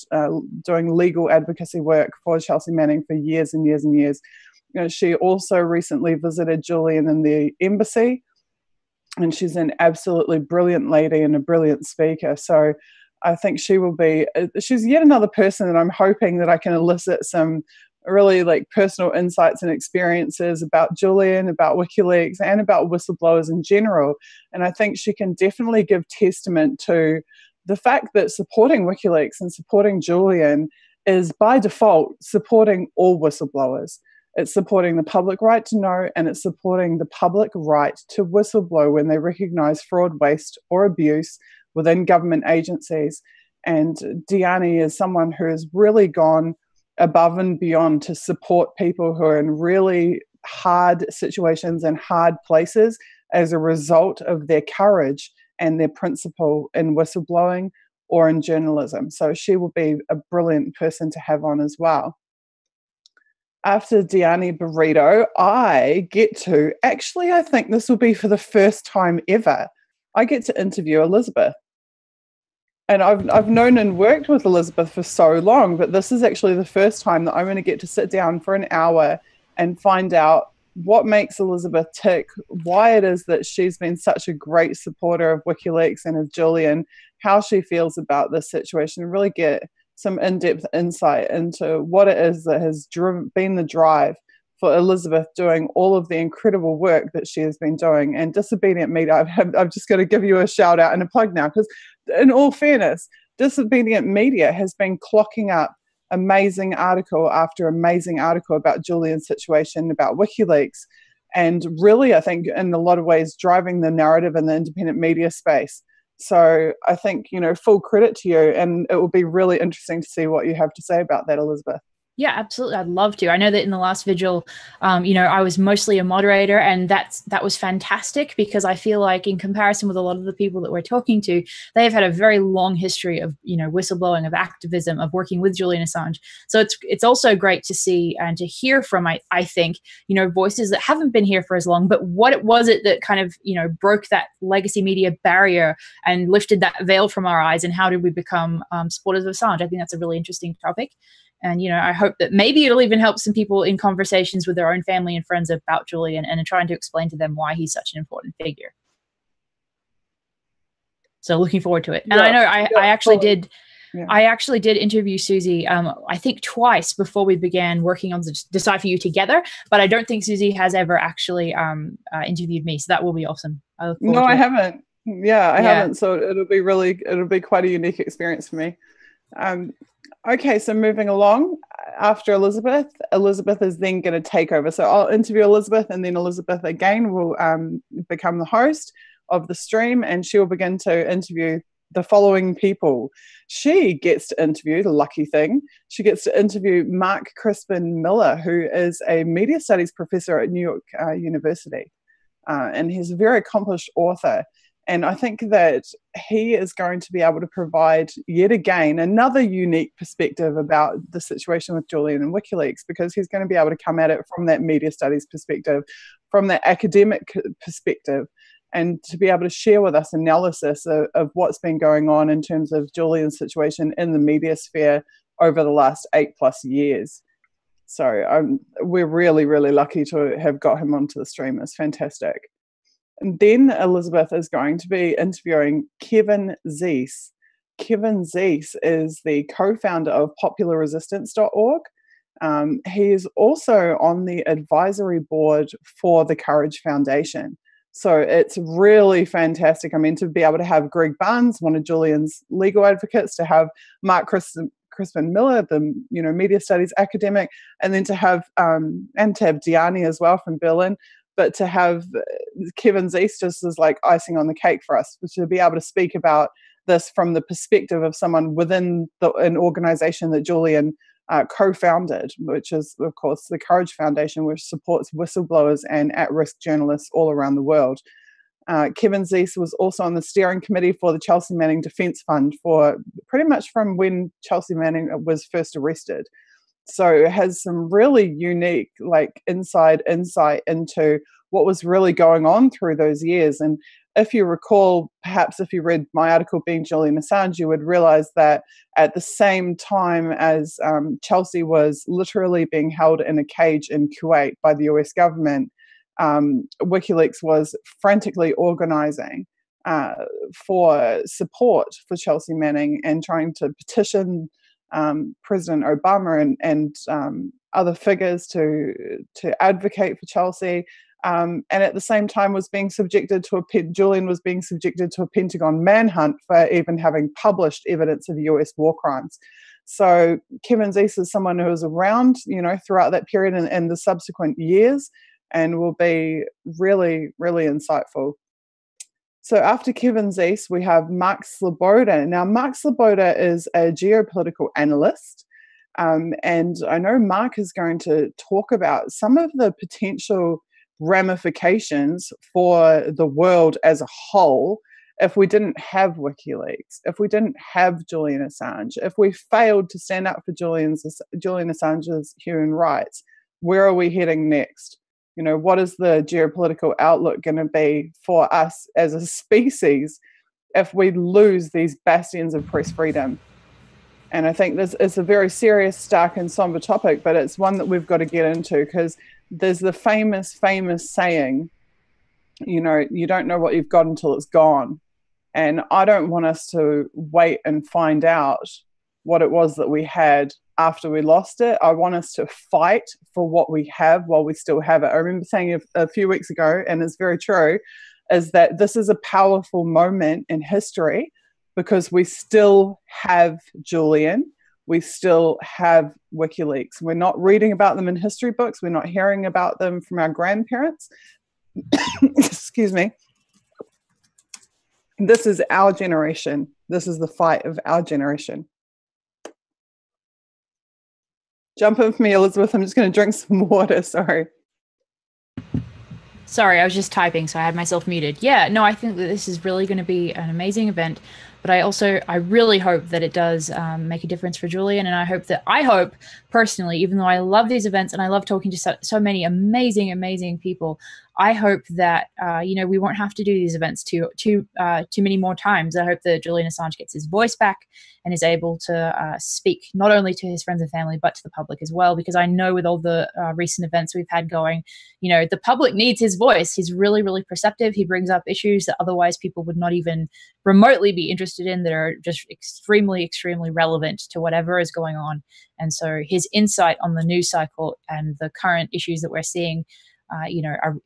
doing legal advocacy work for Chelsea Manning for years and years and years. She also recently visited Julian in the embassy, and she's an absolutely brilliant lady and a brilliant speaker. So I think she's yet another person that I'm hoping that I can elicit some really personal insights and experiences about Julian, about WikiLeaks, and about whistleblowers in general. And I think she can definitely give testament to the fact that supporting WikiLeaks and supporting Julian is by default supporting all whistleblowers. It's supporting the public right to know, and it's supporting the public right to whistleblow when they recognise fraud, waste, or abuse within government agencies. And Diani is someone who has really gone above and beyond to support people who are in really hard situations and hard places as a result of their courage and their principle in whistleblowing or in journalism. So she will be a brilliant person to have on as well. After Diani Burrito, I think this will be for the first time ever, I get to interview Elizabeth. And I've known and worked with Elizabeth for so long, but this is actually the first time that I'm going to get to sit down for an hour and find out what makes Elizabeth tick, why it is that she's been such a great supporter of WikiLeaks and of Julian, how she feels about this situation, and really get some in-depth insight into what it is that has been the drive for Elizabeth doing all of the incredible work that she has been doing. And Disobedient Media, I've just got to give you a shout out and a plug now, because in all fairness, Disobedient Media has been clocking up amazing article after amazing article about Julian's situation, about WikiLeaks, and really, I think, in a lot of ways, driving the narrative in the independent media space. So I think, full credit to you, and it will be really interesting to see what you have to say about that, Elizabeth. Yeah, absolutely. I'd love to. I know that in the last Vigil, I was mostly a moderator, and that was fantastic, because I feel like in comparison with a lot of the people that we're talking to, they have had a very long history of, whistleblowing, of activism, of working with Julian Assange. So it's also great to see and to hear from, I think, voices that haven't been here for as long, but what was it that kind of, broke that legacy media barrier and lifted that veil from our eyes, and how did we become supporters of Assange? I think that's a really interesting topic. And, I hope that maybe it'll even help some people in conversations with their own family and friends about Julian, and trying to explain to them why he's such an important figure. So looking forward to it. And I know I actually did. Yeah. I actually did interview Susie, I think twice before we began working on Decipher You together, but I don't think Susie has ever actually interviewed me. So that will be awesome. I haven't. Yeah, I haven't. So it'll be quite a unique experience for me. Okay, so moving along, after Elizabeth is then going to take over. So I'll interview Elizabeth, and then Elizabeth again will become the host of the stream, and she'll begin to interview the following people. She gets to interview, the lucky thing, she gets to interview Mark Crispin Miller, who is a media studies professor at New York University, and he's a very accomplished author. And I think that he is going to be able to provide, yet again, another unique perspective about the situation with Julian and WikiLeaks, because he's going to be able to come at it from that media studies perspective, from that academic perspective, and to be able to share with us analysis of what's been going on in terms of Julian's situation in the media sphere over the last 8+ years. So we're really, really lucky to have got him onto the stream. It's fantastic. And then Elizabeth is going to be interviewing Kevin Zeese. Kevin Zeese is the co-founder of popularresistance.org. He is also on the advisory board for the Courage Foundation. So it's really fantastic. I mean, to be able to have Greg Barnes, one of Julian's legal advocates, to have Mark Crispin Miller, the media studies academic, and then to have Diani as well from Berlin. But to have Kevin Zeese just is like icing on the cake for us, to be able to speak about this from the perspective of someone within an organization that Julian co-founded, which is, of course, the Courage Foundation, which supports whistleblowers and at-risk journalists all around the world. Kevin Zeese was also on the steering committee for the Chelsea Manning Defence Fund for pretty much from when Chelsea Manning was first arrested. So it has some really unique, inside insight into what was really going on through those years. And if you recall, perhaps if you read my article, Being Julian Assange, you would realize that at the same time as Chelsea was literally being held in a cage in Kuwait by the US government, WikiLeaks was frantically organizing for support for Chelsea Manning and trying to petition President Obama and other figures to advocate for Chelsea. And at the same time was being subjected to Julian was being subjected to a Pentagon manhunt for even having published evidence of US war crimes. So Kevin Zeese is someone who was around, throughout that period and the subsequent years, and will be really, really insightful. So after Kevin Zeese, we have Mark Sloboda. Now, Mark Sloboda is a geopolitical analyst. And I know Mark is going to talk about some of the potential ramifications for the world as a whole if we didn't have WikiLeaks, if we didn't have Julian Assange, if we failed to stand up for Julian Assange's human rights. Where are we heading next? What is the geopolitical outlook going to be for us as a species if we lose these bastions of press freedom? And I think this is a very serious, stark, and somber topic, but it's one that we've got to get into because there's the famous saying, you don't know what you've got until it's gone. And I don't want us to wait and find out what it was that we had after we lost it. I want us to fight for what we have while we still have it. I remember saying a few weeks ago, and it's very true, is that this is a powerful moment in history because we still have Julian. We still have WikiLeaks. We're not reading about them in history books. We're not hearing about them from our grandparents. Excuse me. This is our generation. This is the fight of our generation. Jump in for me, Elizabeth. I'm just going to drink some water. Sorry. Sorry, I was just typing, so I had myself muted. Yeah, no, I think that this is really going to be an amazing event. But I really hope that it does make a difference for Julian. And I hope personally, even though I love these events and I love talking to so many amazing, amazing people, I hope that, we won't have to do these events too many more times. I hope that Julian Assange gets his voice back and is able to speak not only to his friends and family, but to the public as well. Because I know with all the recent events we've had going, the public needs his voice. He's really, really perceptive. He brings up issues that otherwise people would not even remotely be interested in, that are just extremely, extremely relevant to whatever is going on. And so his insight on the news cycle and the current issues that we're seeing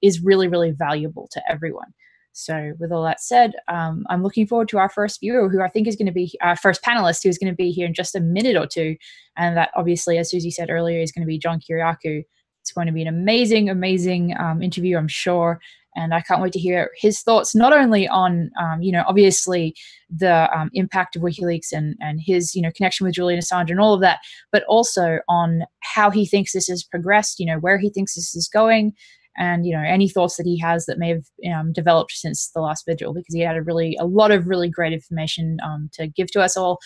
is really, really valuable to everyone. So with all that said, I'm looking forward to our first viewer, who I think is going to be our first panelist, who is going to be here in just a minute or two. And that obviously, as Susie said earlier, is going to be John Kiriakou. It's going to be an amazing, amazing interview, I'm sure. And I can't wait to hear his thoughts, not only on, obviously the impact of WikiLeaks and his, connection with Julian Assange and all of that, but also on how he thinks this has progressed, where he thinks this is going, and, any thoughts that he has that may have developed since the last vigil, because he had a lot of really great information to give to us all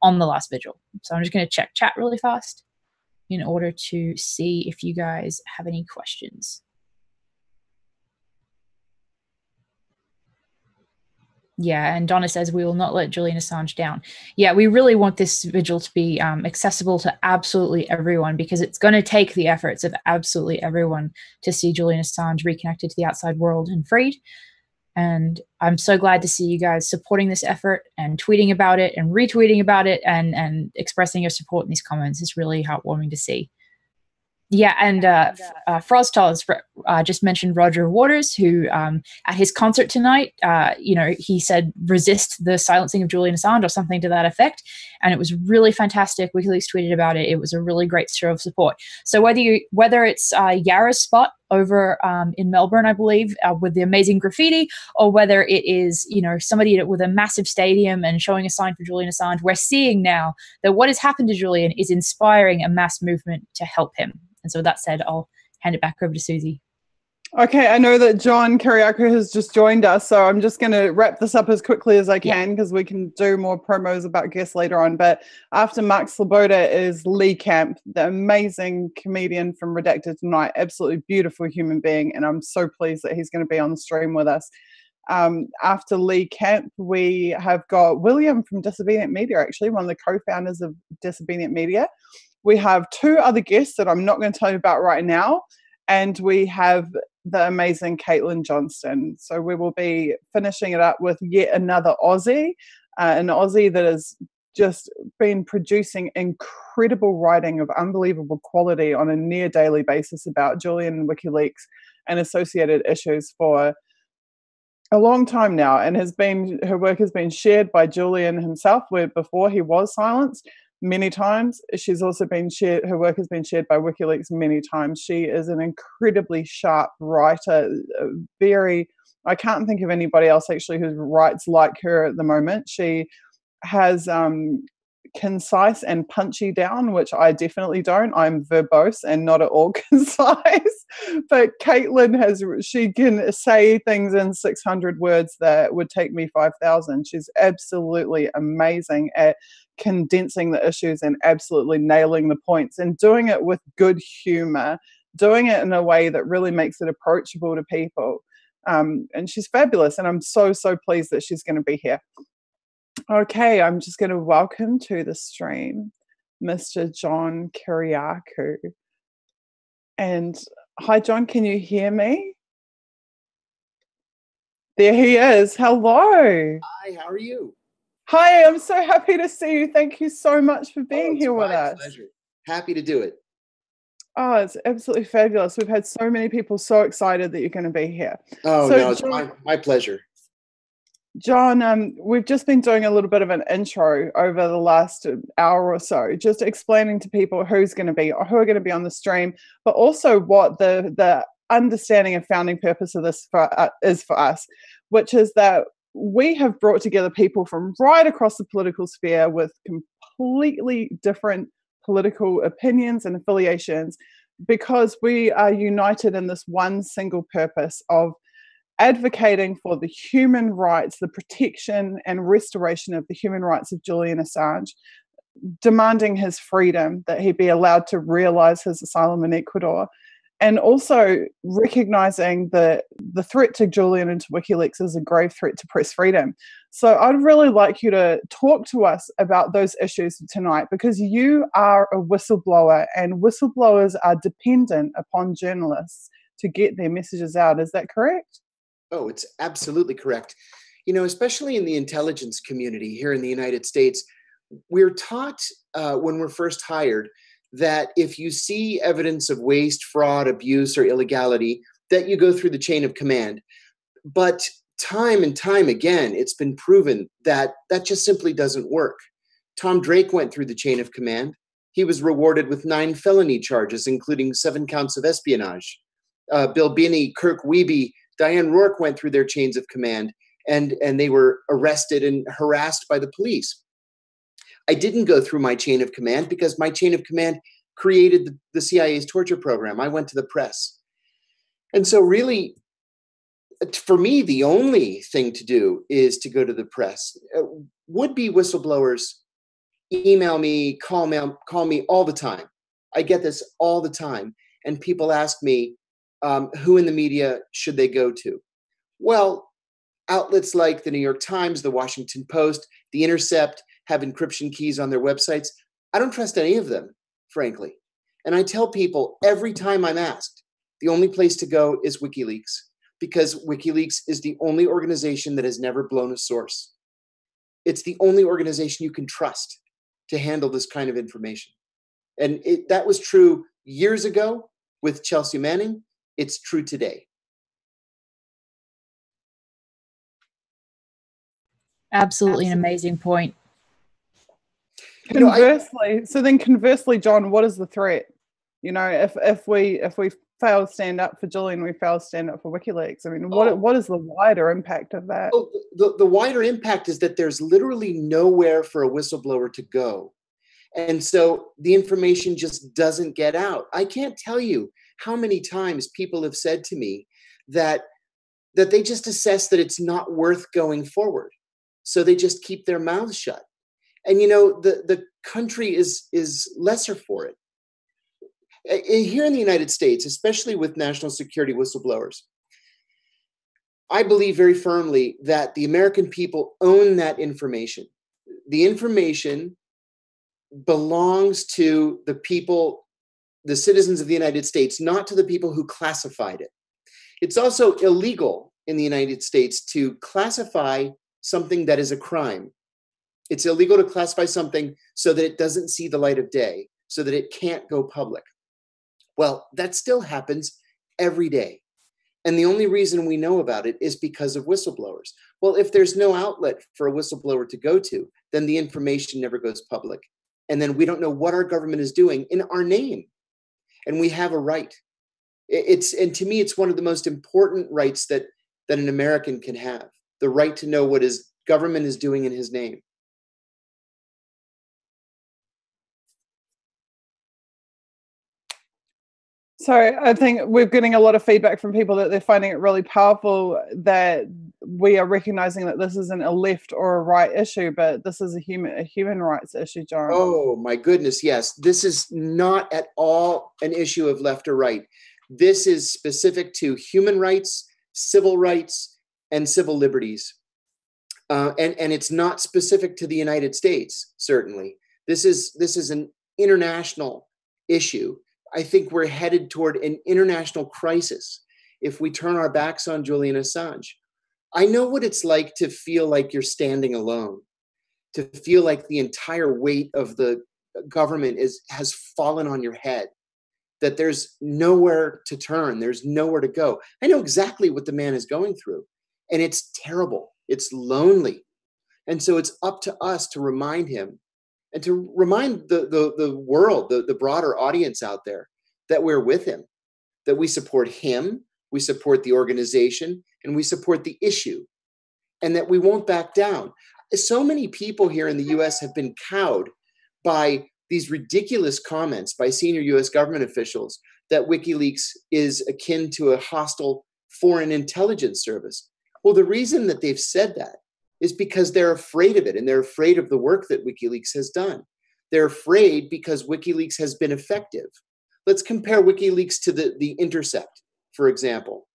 on the last vigil. So I'm just going to check chat really fast in order to see if you guys have any questions. Yeah, and Donna says, we will not let Julian Assange down. Yeah, we really want this vigil to be accessible to absolutely everyone, because it's going to take the efforts of absolutely everyone to see Julian Assange reconnected to the outside world and freed. And I'm so glad to see you guys supporting this effort and tweeting about it and retweeting about it and expressing your support in these comments. It's really heartwarming to see. Yeah, and Frostal just mentioned Roger Waters, who at his concert tonight, he said, resist the silencing of Julian Assange or something to that effect. And it was really fantastic. WikiLeaks tweeted about it. It was a really great show of support. So whether it's Yara's spot over in Melbourne, I believe, with the amazing graffiti, or whether it is, somebody with a massive stadium and showing a sign for Julian Assange, we're seeing now that what has happened to Julian is inspiring a mass movement to help him. And so that said, I'll hand it back over to Susie. Okay, I know that John Kiriakou has just joined us, so I'm just going to wrap this up as quickly as I can, because we can do more promos about guests later on. But after Mark Sloboda is Lee Camp, the amazing comedian from Redacted Tonight, absolutely beautiful human being, and I'm so pleased that he's going to be on the stream with us. After Lee Camp, we have got William from Disobedient Media, actually, one of the co-founders of Disobedient Media. We have two other guests that I'm not going to tell you about right now. And we have the amazing Caitlin Johnston. So we will be finishing it up with yet another Aussie, an Aussie that has just been producing incredible writing of unbelievable quality on a near daily basis about Julian and WikiLeaks and associated issues for a long time now, and her work has been shared by Julian himself, where before he was silenced many times. She's also been shared, her work has been shared by WikiLeaks many times. She is an incredibly sharp writer, I can't think of anybody else actually who writes like her at the moment. She has concise and punchy down, which I definitely don't. I'm verbose and not at all concise. But Caitlin she can say things in 600 words that would take me 5,000. She's absolutely amazing at condensing the issues and absolutely nailing the points and doing it with good humor, doing it in a way that really makes it approachable to people. And she's fabulous, and I'm so pleased that she's going to be here. Okay, I'm just going to welcome to the stream Mr. John Kiriakou. And hi, John, can you hear me? There he is. Hello. Hi, how are you? Hi, I'm so happy to see you. Thank you so much for being here with us. Pleasure. Happy to do it. Oh, it's absolutely fabulous. We've had so many people so excited that you're going to be here. Oh, so, no, it's John, my pleasure. John, we've just been doing a little bit of an intro over the last hour or so, just explaining to people who are going to be on the stream, but also what the understanding and founding purpose of this is for us, which is that we have brought together people from right across the political sphere with completely different political opinions and affiliations, because we are united in this one single purpose of advocating for the human rights, the protection and restoration of the human rights of Julian Assange, demanding his freedom, that he be allowed to realize his asylum in Ecuador, and also recognizing the threat to Julian and to WikiLeaks as a grave threat to press freedom. So I'd really like you to talk to us about those issues tonight, because you are a whistleblower, and whistleblowers are dependent upon journalists to get their messages out. Is that correct? Oh, it's absolutely correct. You know, especially in the intelligence community here in the United States, we're taught when we're first hired that if you see evidence of waste, fraud, abuse, or illegality, that you go through the chain of command. But time and time again, it's been proven that that just simply doesn't work. Tom Drake went through the chain of command. He was rewarded with 9 felony charges, including 7 counts of espionage. Bill Binney, Kirk Wiebe, Diane Rourke went through their chains of command, and they were arrested and harassed by the police. I didn't go through my chain of command because my chain of command created the CIA's torture program. I went to the press. And so really, for me, the only thing to do is to go to the press. Would-be whistleblowers email me, call me all the time. I get this all the time. And people ask me, who in the media should they go to? Well, outlets like the New York Times, the Washington Post, The Intercept have encryption keys on their websites. I don't trust any of them, frankly. And I tell people every time I'm asked, the only place to go is WikiLeaks, because WikiLeaks is the only organization that has never blown a source. It's the only organization you can trust to handle this kind of information. And that was true years ago with Chelsea Manning. It's true today. Absolutely an amazing point. Conversely, John, what is the threat? You know, if we fail to stand up for Julian, we fail to stand up for WikiLeaks. I mean, what is the wider impact of that? Oh, the wider impact is that there's literally nowhere for a whistleblower to go. And so the information just doesn't get out. I can't tell you how many times people have said to me that they just assess that it's not worth going forward. So they just keep their mouths shut. And, you know, the country is lesser for it. Here in the United States, especially with national security whistleblowers, I believe very firmly that the American people own that information. The information belongs to the people, the citizens of the United States, not to the people who classified it. It's also illegal in the United States to classify something that is a crime. It's illegal to classify something so that it doesn't see the light of day, so that it can't go public. Well, that still happens every day. And the only reason we know about it is because of whistleblowers. Well, if there's no outlet for a whistleblower to go to, then the information never goes public. And then we don't know what our government is doing in our name. And we have a right. And to me, it's one of the most important rights that an American can have, the right to know what his government is doing in his name. So I think we're getting a lot of feedback from people that they're finding it really powerful that we are recognizing that this isn't a left or a right issue, but this is a human rights issue, John. Oh, my goodness, yes. This is not at all an issue of left or right. This is specific to human rights, civil rights, and civil liberties. And it's not specific to the United States, certainly. This is an international issue. I think we're headed toward an international crisis if we turn our backs on Julian Assange. I know what it's like to feel like you're standing alone, to feel like the entire weight of the government has fallen on your head, that there's nowhere to turn, there's nowhere to go. I know exactly what the man is going through, and it's terrible. It's lonely. And so it's up to us to remind him and to remind the world, the broader audience out there, that we're with him, that we support him, we support the organization, and we support the issue, and that we won't back down. So many people here in the US have been cowed by these ridiculous comments by senior US government officials that WikiLeaks is akin to a hostile foreign intelligence service. Well, the reason that they've said that is because they're afraid of it, and they're afraid of the work that WikiLeaks has done. They're afraid because WikiLeaks has been effective. Let's compare WikiLeaks to the Intercept, for example.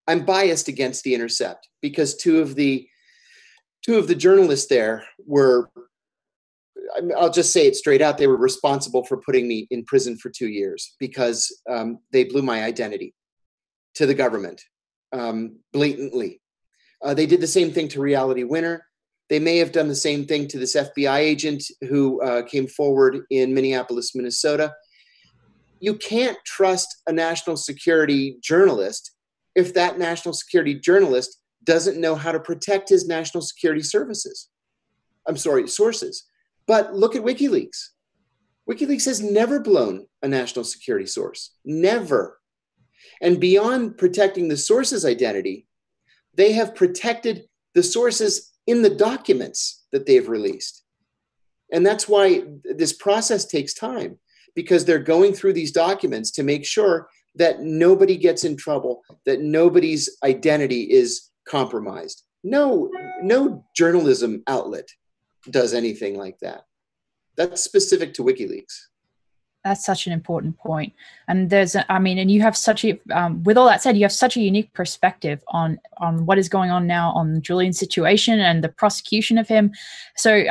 I'm biased against the Intercept because two of the journalists there were, I'll just say it straight out, they were responsible for putting me in prison for 2 years because they blew my identity to the government blatantly. They did the same thing to Reality Winner. They may have done the same thing to this FBI agent who came forward in Minneapolis, Minnesota. You can't trust a national security journalist if that national security journalist doesn't know how to protect his national security sources. But look at WikiLeaks. WikiLeaks has never blown a national security source, never. And beyond protecting the source's identity, they have protected the sources in the documents that they've released. And that's why this process takes time, because they're going through these documents to make sure that nobody gets in trouble, that nobody's identity is compromised. No journalism outlet does anything like that. That's specific to WikiLeaks. That's such an important point. And and you have such a, with all that said, you have such a unique perspective on what is going on now on Julian's situation and the prosecution of him. So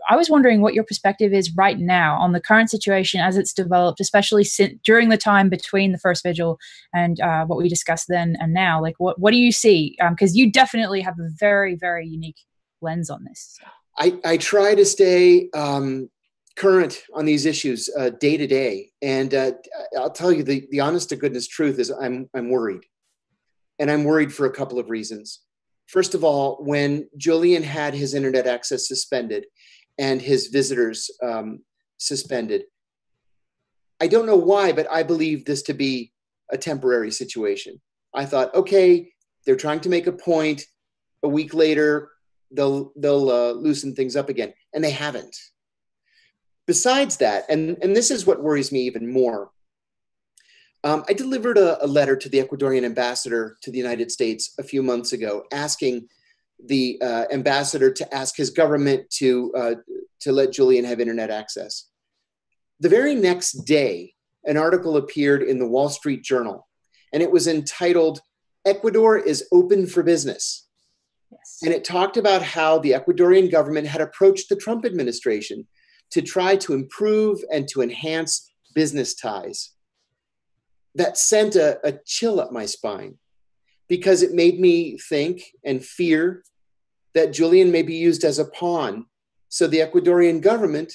I was wondering what your perspective is right now on the current situation as it's developed, especially during the time between the first vigil and what we discussed then and now. Like, what do you see? Because you definitely have a very, very unique lens on this. I try to stay current on these issues day to day. And I'll tell you the honest to goodness truth is I'm worried. And I'm worried for a couple of reasons. First of all, when Julian had his internet access suspended and his visitors suspended, I don't know why, but I believe this to be a temporary situation. I thought, okay, they're trying to make a point. A week later, they'll loosen things up again. And they haven't. Besides that, and this is what worries me even more, I delivered a letter to the Ecuadorean ambassador to the United States a few months ago, asking the ambassador to ask his government to let Julian have internet access. The very next day, an article appeared in the Wall Street Journal, and it was entitled, Ecuador is open for business. Yes. And it talked about how the Ecuadorian government had approached the Trump administration to try to improve and to enhance business ties. That sent a chill up my spine, because it made me think and fear that Julian may be used as a pawn so the Ecuadorian government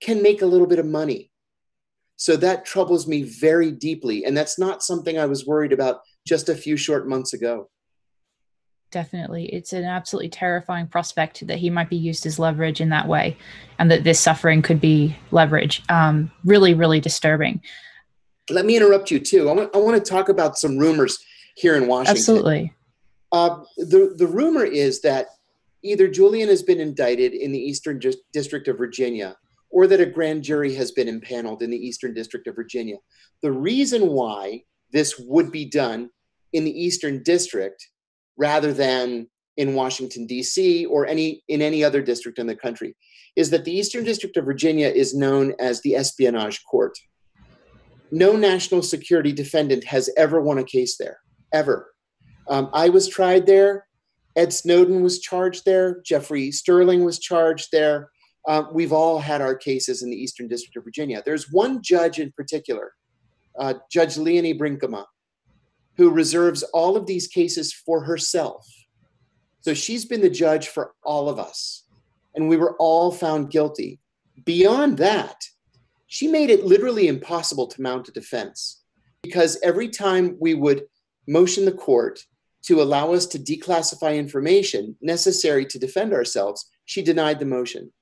can make a little bit of money. So that troubles me very deeply. And that's not something I was worried about just a few short months ago. Definitely. It's an absolutely terrifying prospect that he might be used as leverage in that way, and that this suffering could be leverage. Really, really disturbing. Let me interrupt you too. I want to talk about some rumors here in Washington. Absolutely. The rumor is that either Julian has been indicted in the Eastern District of Virginia, or that a grand jury has been impaneled in the Eastern District of Virginia. The reason why this would be done in the Eastern District rather than in Washington, D.C., or in any other district in the country is that the Eastern District of Virginia is known as the espionage court. No national security defendant has ever won a case there, ever. I was tried there. Ed Snowden was charged there. Jeffrey Sterling was charged there. We've all had our cases in the Eastern District of Virginia. There's one judge in particular, Judge Leonie Brinkema, who reserves all of these cases for herself. So she's been the judge for all of us, and we were all found guilty. Beyond that, she made it literally impossible to mount a defense, because every time we would motion the court to allow us to declassify information necessary to defend ourselves, she denied the motion.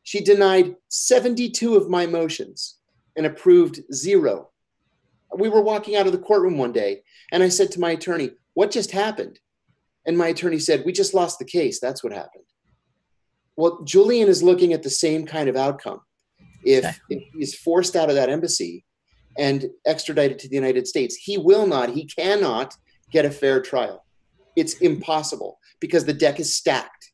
She denied 72 of my motions and approved 0. We were walking out of the courtroom one day, and I said to my attorney, "What just happened?" And my attorney said, "We just lost the case. That's what happened." Well, Julian is looking at the same kind of outcome. If he's forced out of that embassy and extradited to the United States, he cannot get a fair trial. It's impossible, because the deck is stacked,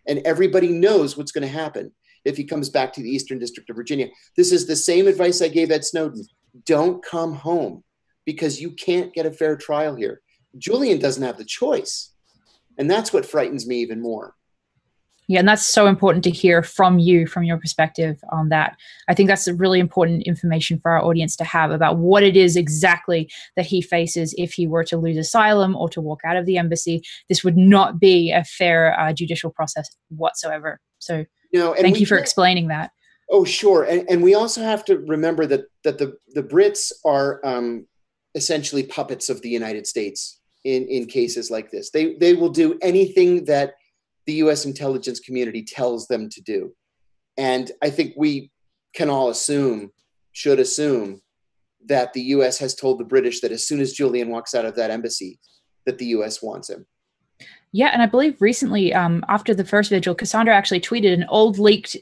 and everybody knows what's going to happen if he comes back to the Eastern District of Virginia. This is the same advice I gave Ed Snowden. Don't come home, because you can't get a fair trial here. Julian doesn't have the choice. And that's what frightens me even more. Yeah, and that's so important to hear from you, from your perspective on that. I think that's a really important information for our audience to have about what it is exactly that he faces if he were to lose asylum or to walk out of the embassy. This would not be a fair judicial process whatsoever. So thank you for explaining that. Oh, sure. And we also have to remember that the Brits are essentially puppets of the United States in cases like this. They will do anything that the U.S. intelligence community tells them to do. And I think we can all should assume that the U.S. has told the British that as soon as Julian walks out of that embassy, that the U.S. wants him. Yeah, and I believe recently, after the first vigil, Cassandra actually tweeted an old leaked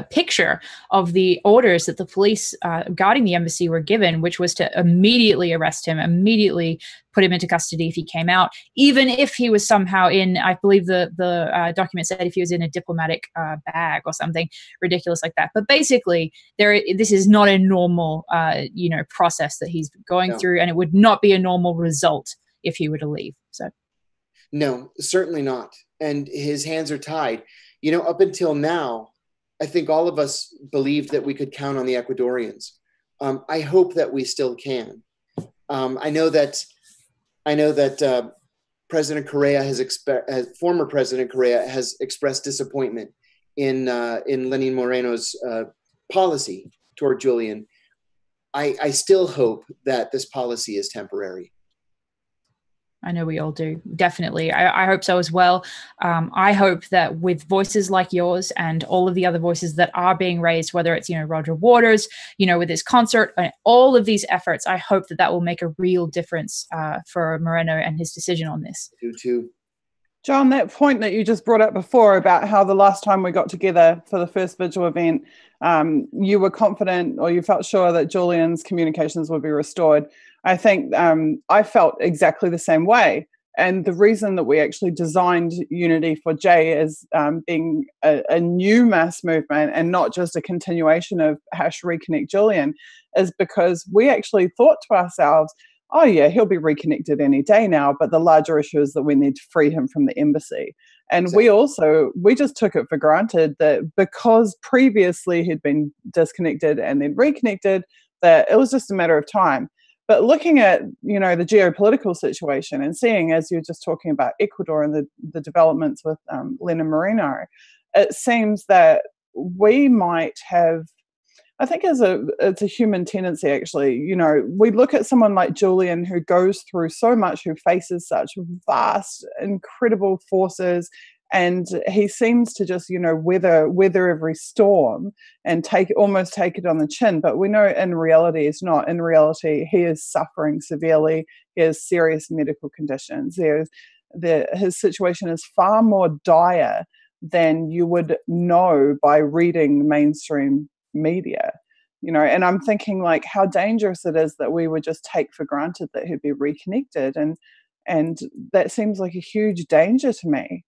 picture of the orders that the police guarding the embassy were given, which was to immediately arrest him, immediately put him into custody if he came out, even if he was somehow in, I believe the document said if he was in a diplomatic bag or something ridiculous like that. But basically, this is not a normal process that he's going through, and it would not be a normal result if he were to leave. So. No, certainly not. And his hands are tied. Up until now, I think all of us believed that we could count on the Ecuadorians. I hope that we still can. I know that President Correa former President Correa has expressed disappointment in Lenin Moreno's policy toward Julian. I still hope that this policy is temporary. I know we all do. Definitely. I hope so as well. I hope that with voices like yours and all of the other voices that are being raised, whether it's, Roger Waters, with his concert, and all of these efforts, I hope that will make a real difference for Moreno and his decision on this. You too. John, that point that you just brought up before about how the last time we got together for the first Vigil event, you were confident, or you felt sure that Julian's communications would be restored. I think I felt exactly the same way. And the reason that we actually designed Unity for J as being a new mass movement and not just a continuation of #Reconnect Julian is because we actually thought to ourselves, oh yeah, he'll be reconnected any day now. But the larger issue is that we need to free him from the embassy. And Exactly. we just took it for granted that because previously he'd been disconnected and then reconnected, that it was just a matter of time. But looking at, the geopolitical situation and seeing, as you're just talking about Ecuador and the developments with Lena Moreno, it seems that we might have, I think it's a human tendency, actually. We look at someone like Julian who goes through so much, who faces such vast, incredible forces, and he seems to just, weather every storm and almost take it on the chin. But we know in reality it's not. In reality, he is suffering severely. He has serious medical conditions. His situation is far more dire than you would know by reading mainstream media, and I'm thinking, like, how dangerous it is that we would just take for granted that he'd be reconnected, and that seems like a huge danger to me.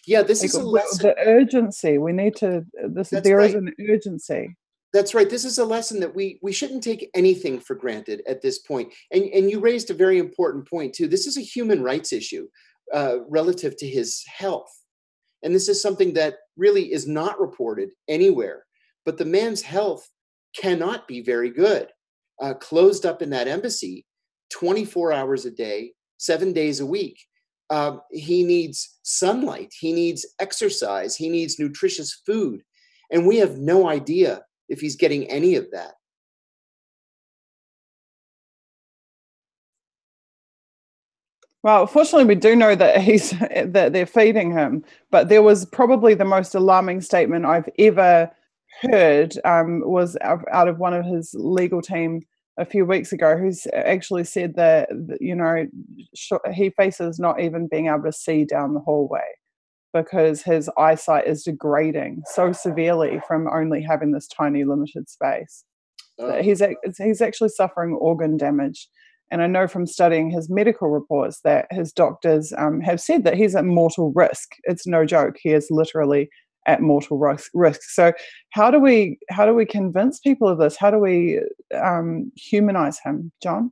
Yeah, this Like, is a lesson. the urgency we need to. There is an urgency. That's right. This is a lesson that we shouldn't take anything for granted at this point. And you raised a very important point too. This is a human rights issue relative to his health, and this is something that really is not reported anywhere. But the man's health cannot be very good. Closed up in that embassy, 24 hours a day, 7 days a week. He needs sunlight. He needs exercise. He needs nutritious food. And we have no idea if he's getting any of that. Well, fortunately, we do know that that they're feeding him. But there was probably the most alarming statement I've ever heard, was out of one of his legal team a few weeks ago, who's actually said that he faces not even being able to see down the hallway because his eyesight is degrading so severely from only having this tiny limited space. That he's actually suffering organ damage. And I know from studying his medical reports that his doctors have said that he's at mortal risk. It's no joke. He is literally at mortal risk. So how do we convince people of this? How do we humanize him, John?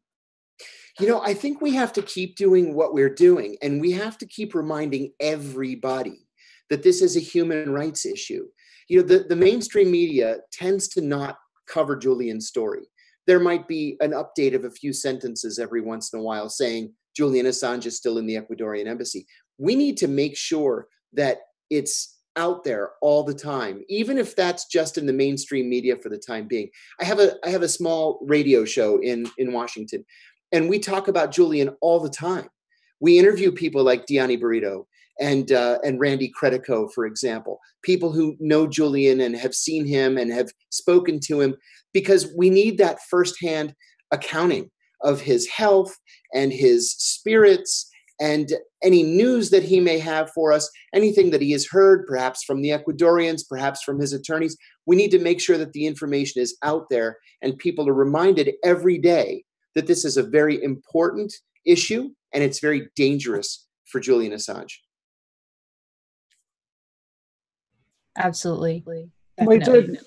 I think we have to keep doing what we're doing, and we have to keep reminding everybody that this is a human rights issue. The mainstream media tends to not cover Julian's story. There might be an update of a few sentences every once in a while saying Julian Assange is still in the Ecuadorian Embassy. We need to make sure that it's out there all the time, even if that's just in the mainstream media for the time being. I have a small radio show in Washington, and we talk about Julian all the time. We interview people like Diani Burrito and Randy Credico, for example, people who know Julian and have seen him and have spoken to him, because we need that firsthand accounting of his health and his spirits and any news that he may have for us, anything that he has heard, perhaps from the Ecuadorians, perhaps from his attorneys. We need to make sure that the information is out there and people are reminded every day that this is a very important issue and it's very dangerous for Julian Assange. Absolutely. Definitely.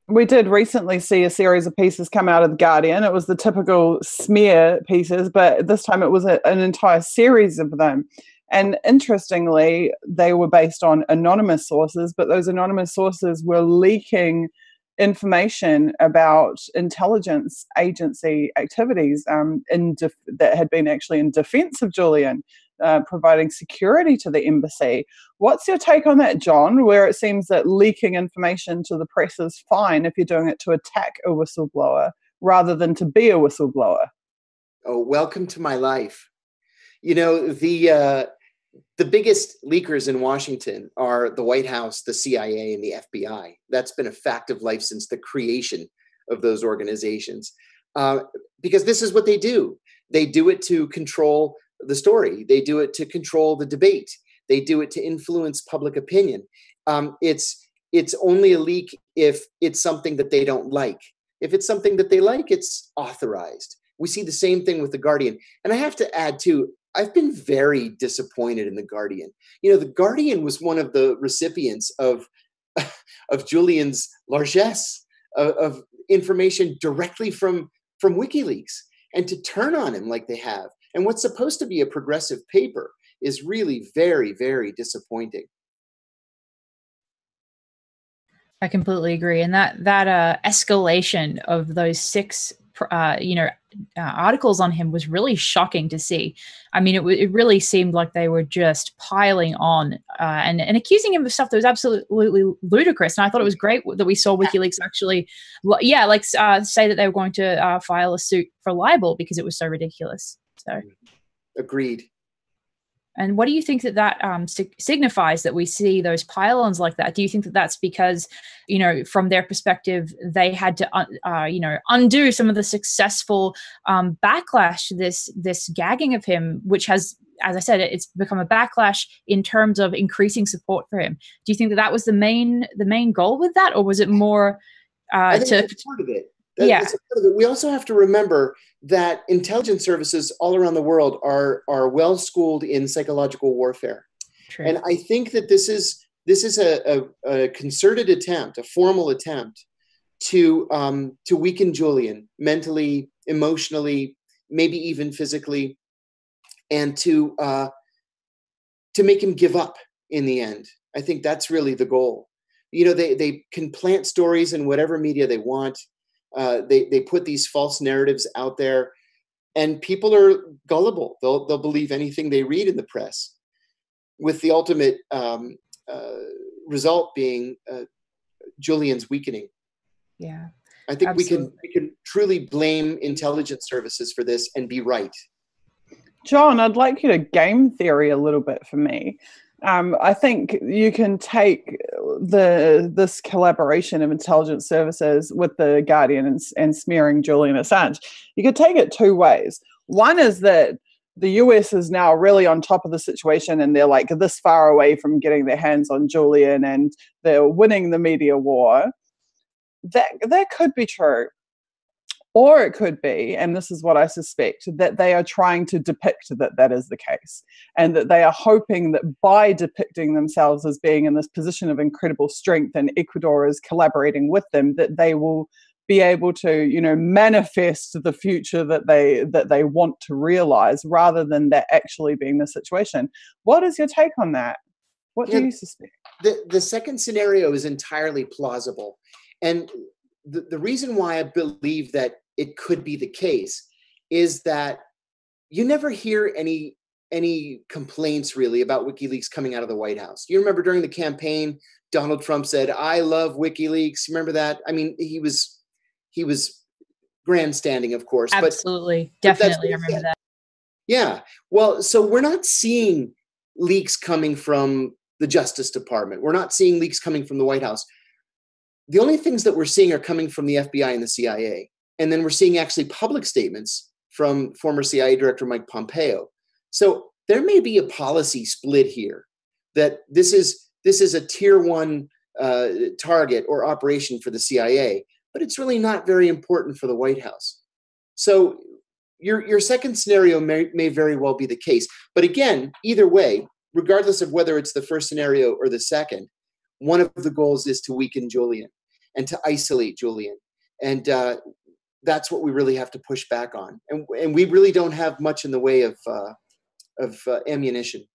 We did recently see a series of pieces come out of The Guardian. It was the typical smear pieces, but this time it was an entire series of them. And interestingly, they were based on anonymous sources, but those anonymous sources were leaking information about intelligence agency activities that had been actually in defense of Julian, providing security to the embassy. What's your take on that, John, where it seems that leaking information to the press is fine if you're doing it to attack a whistleblower rather than to be a whistleblower? Oh, welcome to my life. The biggest leakers in Washington are the White House, the CIA, and the FBI. That's been a fact of life since the creation of those organizations, because this is what they do. They do it to control the story. They do it to control the debate. They do it to influence public opinion. It's only a leak if it's something that they don't like. If it's something that they like, it's authorized. We see the same thing with The Guardian. And I have to add, too, I've been very disappointed in The Guardian. The Guardian was one of the recipients of Julian's largesse of information directly from WikiLeaks. and to turn on him like they have. And what's supposed to be a progressive paper is really very, very disappointing. I completely agree. And that escalation of those 6, articles on him was really shocking to see. I mean, it really seemed like they were just piling on and accusing him of stuff that was absolutely ludicrous. And I thought it was great that we saw WikiLeaks actually, say that they were going to file a suit for libel because it was so ridiculous. So, agreed. And what do you think that signifies that we see those pile-ons like that? Do you think that that's because, from their perspective, they had to, undo some of the successful backlash to this gagging of him, which has, as I said, it's become a backlash in terms of increasing support for him. Do you think that was the main goal with that, or was it more I think that's part of it. That's part of it. We also have to remember that intelligence services all around the world are well schooled in psychological warfare. True. And I think that this is a concerted attempt, a formal attempt to weaken Julian mentally, emotionally, maybe even physically, and to make him give up in the end. I think that's really the goal. They can plant stories in whatever media they want. They put these false narratives out there, and people are gullible. They'll believe anything they read in the press, with the ultimate result being Julian's weakening. Yeah, I think absolutely. we can truly blame intelligence services for this and be right. John, I'd like you to game theory a little bit for me. I think you can take this collaboration of intelligence services with the Guardian and smearing Julian Assange. You could take it 2 ways. One is that the US is now really on top of the situation, and they're like this far away from getting their hands on Julian, and they're winning the media war. That could be true. Or it could be, and this is what I suspect, that they are trying to depict that is the case, and that they are hoping that by depicting themselves as being in this position of incredible strength and Ecuador is collaborating with them, that they will be able to, manifest the future that they want to realize, rather than that actually being the situation. What is your take on that? What do you suspect? The second scenario is entirely plausible. And the reason why I believe that it could be the case is that you never hear any complaints really about WikiLeaks coming out of the White House. You remember during the campaign, Donald Trump said, "I love WikiLeaks." Remember that? I mean, he was grandstanding, of course. Absolutely. But Definitely. I remember that. Yeah. Well, so we're not seeing leaks coming from the Justice Department. We're not seeing leaks coming from the White House. The only things that we're seeing are coming from the FBI and the CIA. And then we're seeing actually public statements from former CIA Director Mike Pompeo. So there may be a policy split here, that this is a tier 1 target or operation for the CIA, but it's really not very important for the White House. So your second scenario may very well be the case. But again, either way, regardless of whether it's the first scenario or the second, one of the goals is to weaken Julian and to isolate Julian. And that's what we really have to push back on. And we really don't have much in the way of ammunition.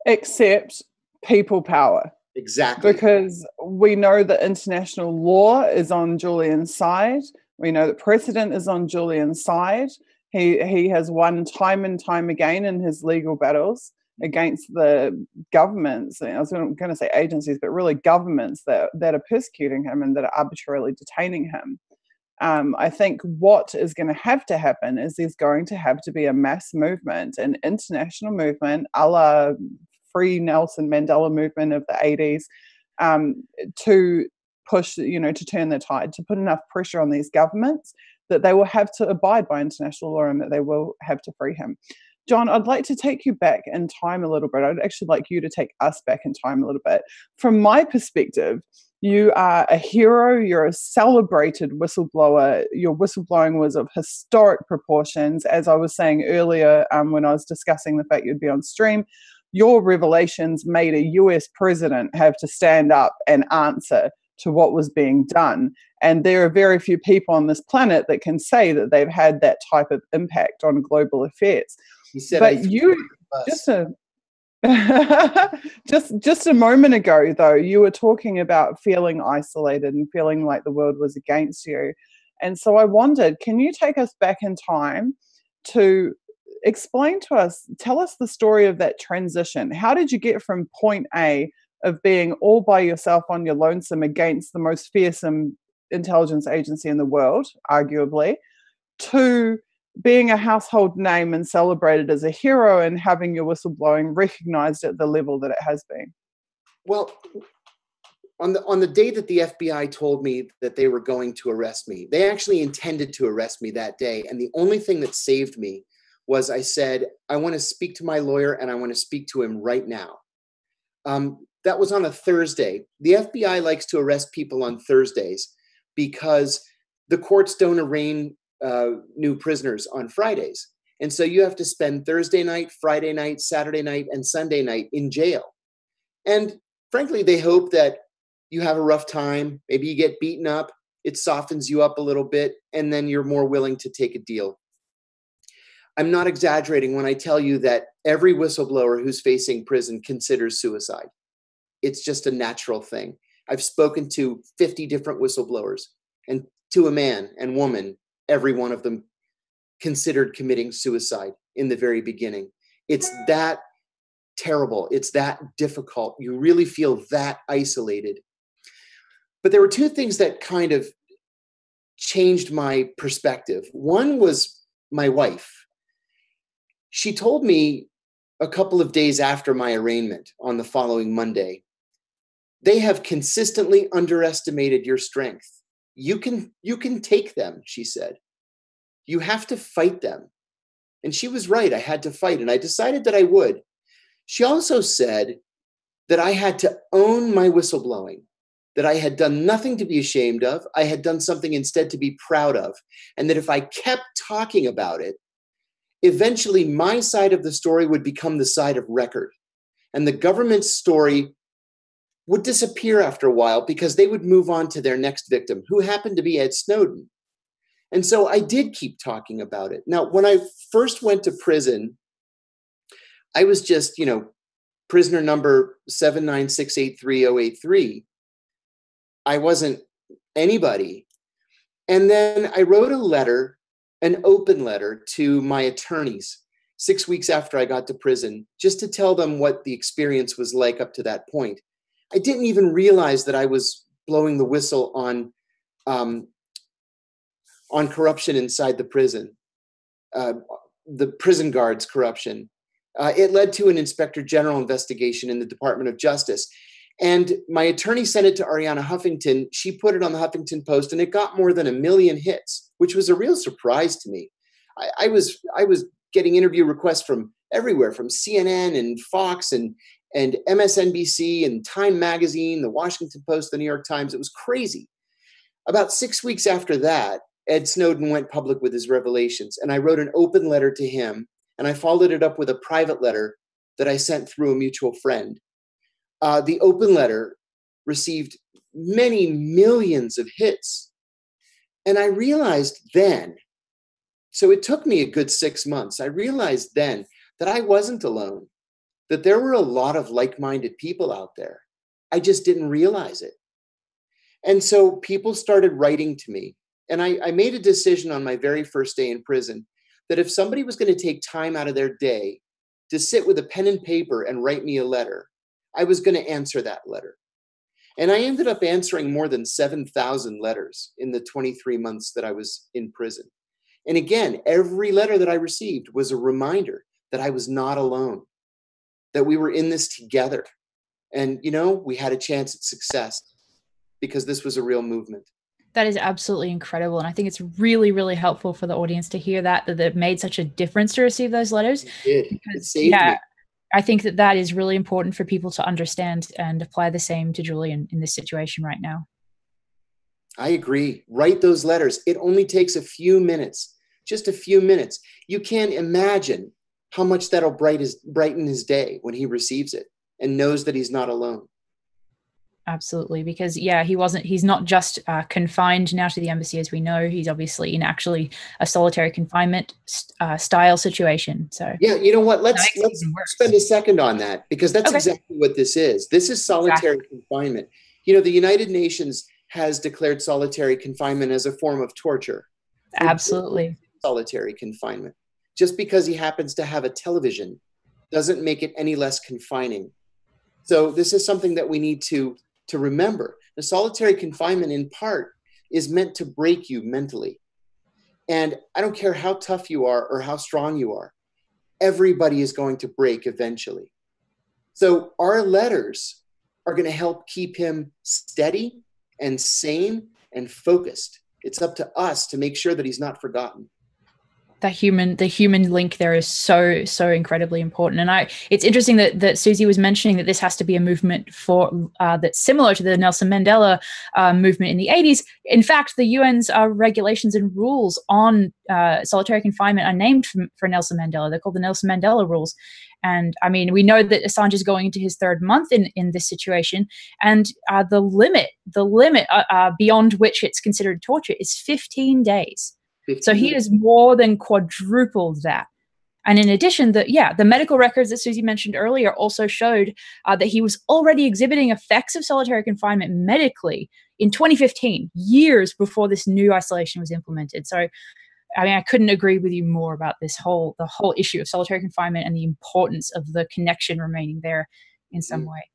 Except people power. Exactly. Because we know that international law is on Julian's side. We know that precedent is on Julian's side. He has won time and time again in his legal battles against the governments, I was going to say agencies, but really governments that are persecuting him and that are arbitrarily detaining him. I think what is going to have to happen is there's going to have to be a mass movement, an international movement, a la Free Nelson Mandela movement of the 80s, to push, to turn the tide, to put enough pressure on these governments that they will have to abide by international law and that they will have to free him. John, I'd like to take you back in time a little bit. I'd actually like you to take us back in time a little bit. From my perspective, you are a hero. You're a celebrated whistleblower. Your whistleblowing was of historic proportions. As I was saying earlier, when I was discussing the fact you'd be on stream, your revelations made a US president have to stand up and answer to what was being done. And there are very few people on this planet that can say that they've had that type of impact on global affairs. He said, but you, just a moment ago, though, you were talking about feeling isolated and feeling like the world was against you. And so I wondered, can you take us back in time to explain to us, tell us the story of that transition? How did you get from point A of being all by yourself on your lonesome against the most fearsome intelligence agency in the world, arguably, to being a household name and celebrated as a hero and having your whistleblowing recognized at the level that it has been? Well, on the day that the FBI told me that they were going to arrest me, they actually intended to arrest me that day. And the only thing that saved me was I said, I want to speak to my lawyer and I want to speak to him right now. That was on a Thursday. The FBI likes to arrest people on Thursdays because the courts don't arraign new prisoners on Fridays. And so you have to spend Thursday night, Friday night, Saturday night, and Sunday night in jail. And frankly, they hope that you have a rough time. Maybe you get beaten up. It softens you up a little bit, and then you're more willing to take a deal. I'm not exaggerating when I tell you that every whistleblower who's facing prison considers suicide. It's just a natural thing. I've spoken to 50 different whistleblowers, and to a man and woman, every one of them considered committing suicide in the very beginning. It's that terrible. It's that difficult. You really feel that isolated. But there were two things that kind of changed my perspective. One was my wife. She told me a couple of days after my arraignment on the following Monday, they have consistently underestimated your strength. You can take them, she said. You have to fight them. And she was right. I had to fight, and I decided that I would. She also said that I had to own my whistleblowing, that I had done nothing to be ashamed of. I had done something instead to be proud of. And that if I kept talking about it, eventually my side of the story would become the side of record. And the government's story would disappear after a while because they would move on to their next victim, who happened to be Ed Snowden. And so I did keep talking about it. Now, when I first went to prison, I was just, prisoner number 79683-083. I wasn't anybody. And then I wrote a letter, an open letter to my attorneys 6 weeks after I got to prison, just to tell them what the experience was like up to that point. I didn't even realize that I was blowing the whistle on corruption inside the prison, the prison guards' corruption. It led to an Inspector General investigation in the Department of Justice. And my attorney sent it to Arianna Huffington. She put it on the Huffington Post, and it got more than 1 million hits, which was a real surprise to me. I was getting interview requests from everywhere, from CNN and Fox and MSNBC and Time Magazine, the Washington Post, the New York Times. It was crazy. About 6 weeks after that, Ed Snowden went public with his revelations, and I wrote an open letter to him, and I followed it up with a private letter that I sent through a mutual friend. The open letter received many millions of hits. And I realized then, so it took me a good 6 months, I realized then that I wasn't alone, that there were a lot of like-minded people out there. I just didn't realize it. And so people started writing to me. And I made a decision on my very first day in prison that if somebody was going to take time out of their day to sit with a pen and paper and write me a letter, I was going to answer that letter. And I ended up answering more than 7,000 letters in the 23 months that I was in prison. And again, every letter that I received was a reminder that I was not alone, that we were in this together. And, we had a chance at success because this was a real movement. That is absolutely incredible. And I think it's really, really helpful for the audience to hear that it made such a difference to receive those letters. It did. Because, it saved me. I think that is really important for people to understand and apply the same to Julian in this situation right now. I agree. Write those letters. It only takes a few minutes, just a few minutes. You can't imagine how much that'll brighten his day when he receives it and knows that he's not alone. Absolutely, because he's not just confined now to the embassy, as we know. He's obviously in actually a solitary confinement style situation. So yeah, you know what? Let's spend a second on that, because that's exactly what this is. This is solitary confinement. You know, the United Nations has declared solitary confinement as a form of torture. Absolutely. Solitary confinement. Just because he happens to have a television doesn't make it any less confining. So this is something that we need to remember. The solitary confinement, in part, is meant to break you mentally. And I don't care how tough you are or how strong you are, everybody is going to break eventually. So our letters are going to help keep him steady and sane and focused. It's up to us to make sure that he's not forgotten. The human link there is so incredibly important. And it's interesting that Susie was mentioning that this has to be a movement for that's similar to the Nelson Mandela movement in the 80s. In fact, the UN's regulations and rules on solitary confinement are named for Nelson Mandela. They're called the Nelson Mandela rules. And I mean, we know that Assange is going into his third month in this situation, and the limit beyond which it's considered torture is 15 days. So he has more than quadrupled that. And in addition, the medical records that Susie mentioned earlier also showed that he was already exhibiting effects of solitary confinement medically in 2015, years before this new isolation was implemented. So, I mean, I couldn't agree with you more about the whole issue of solitary confinement and the importance of the connection remaining there in some way.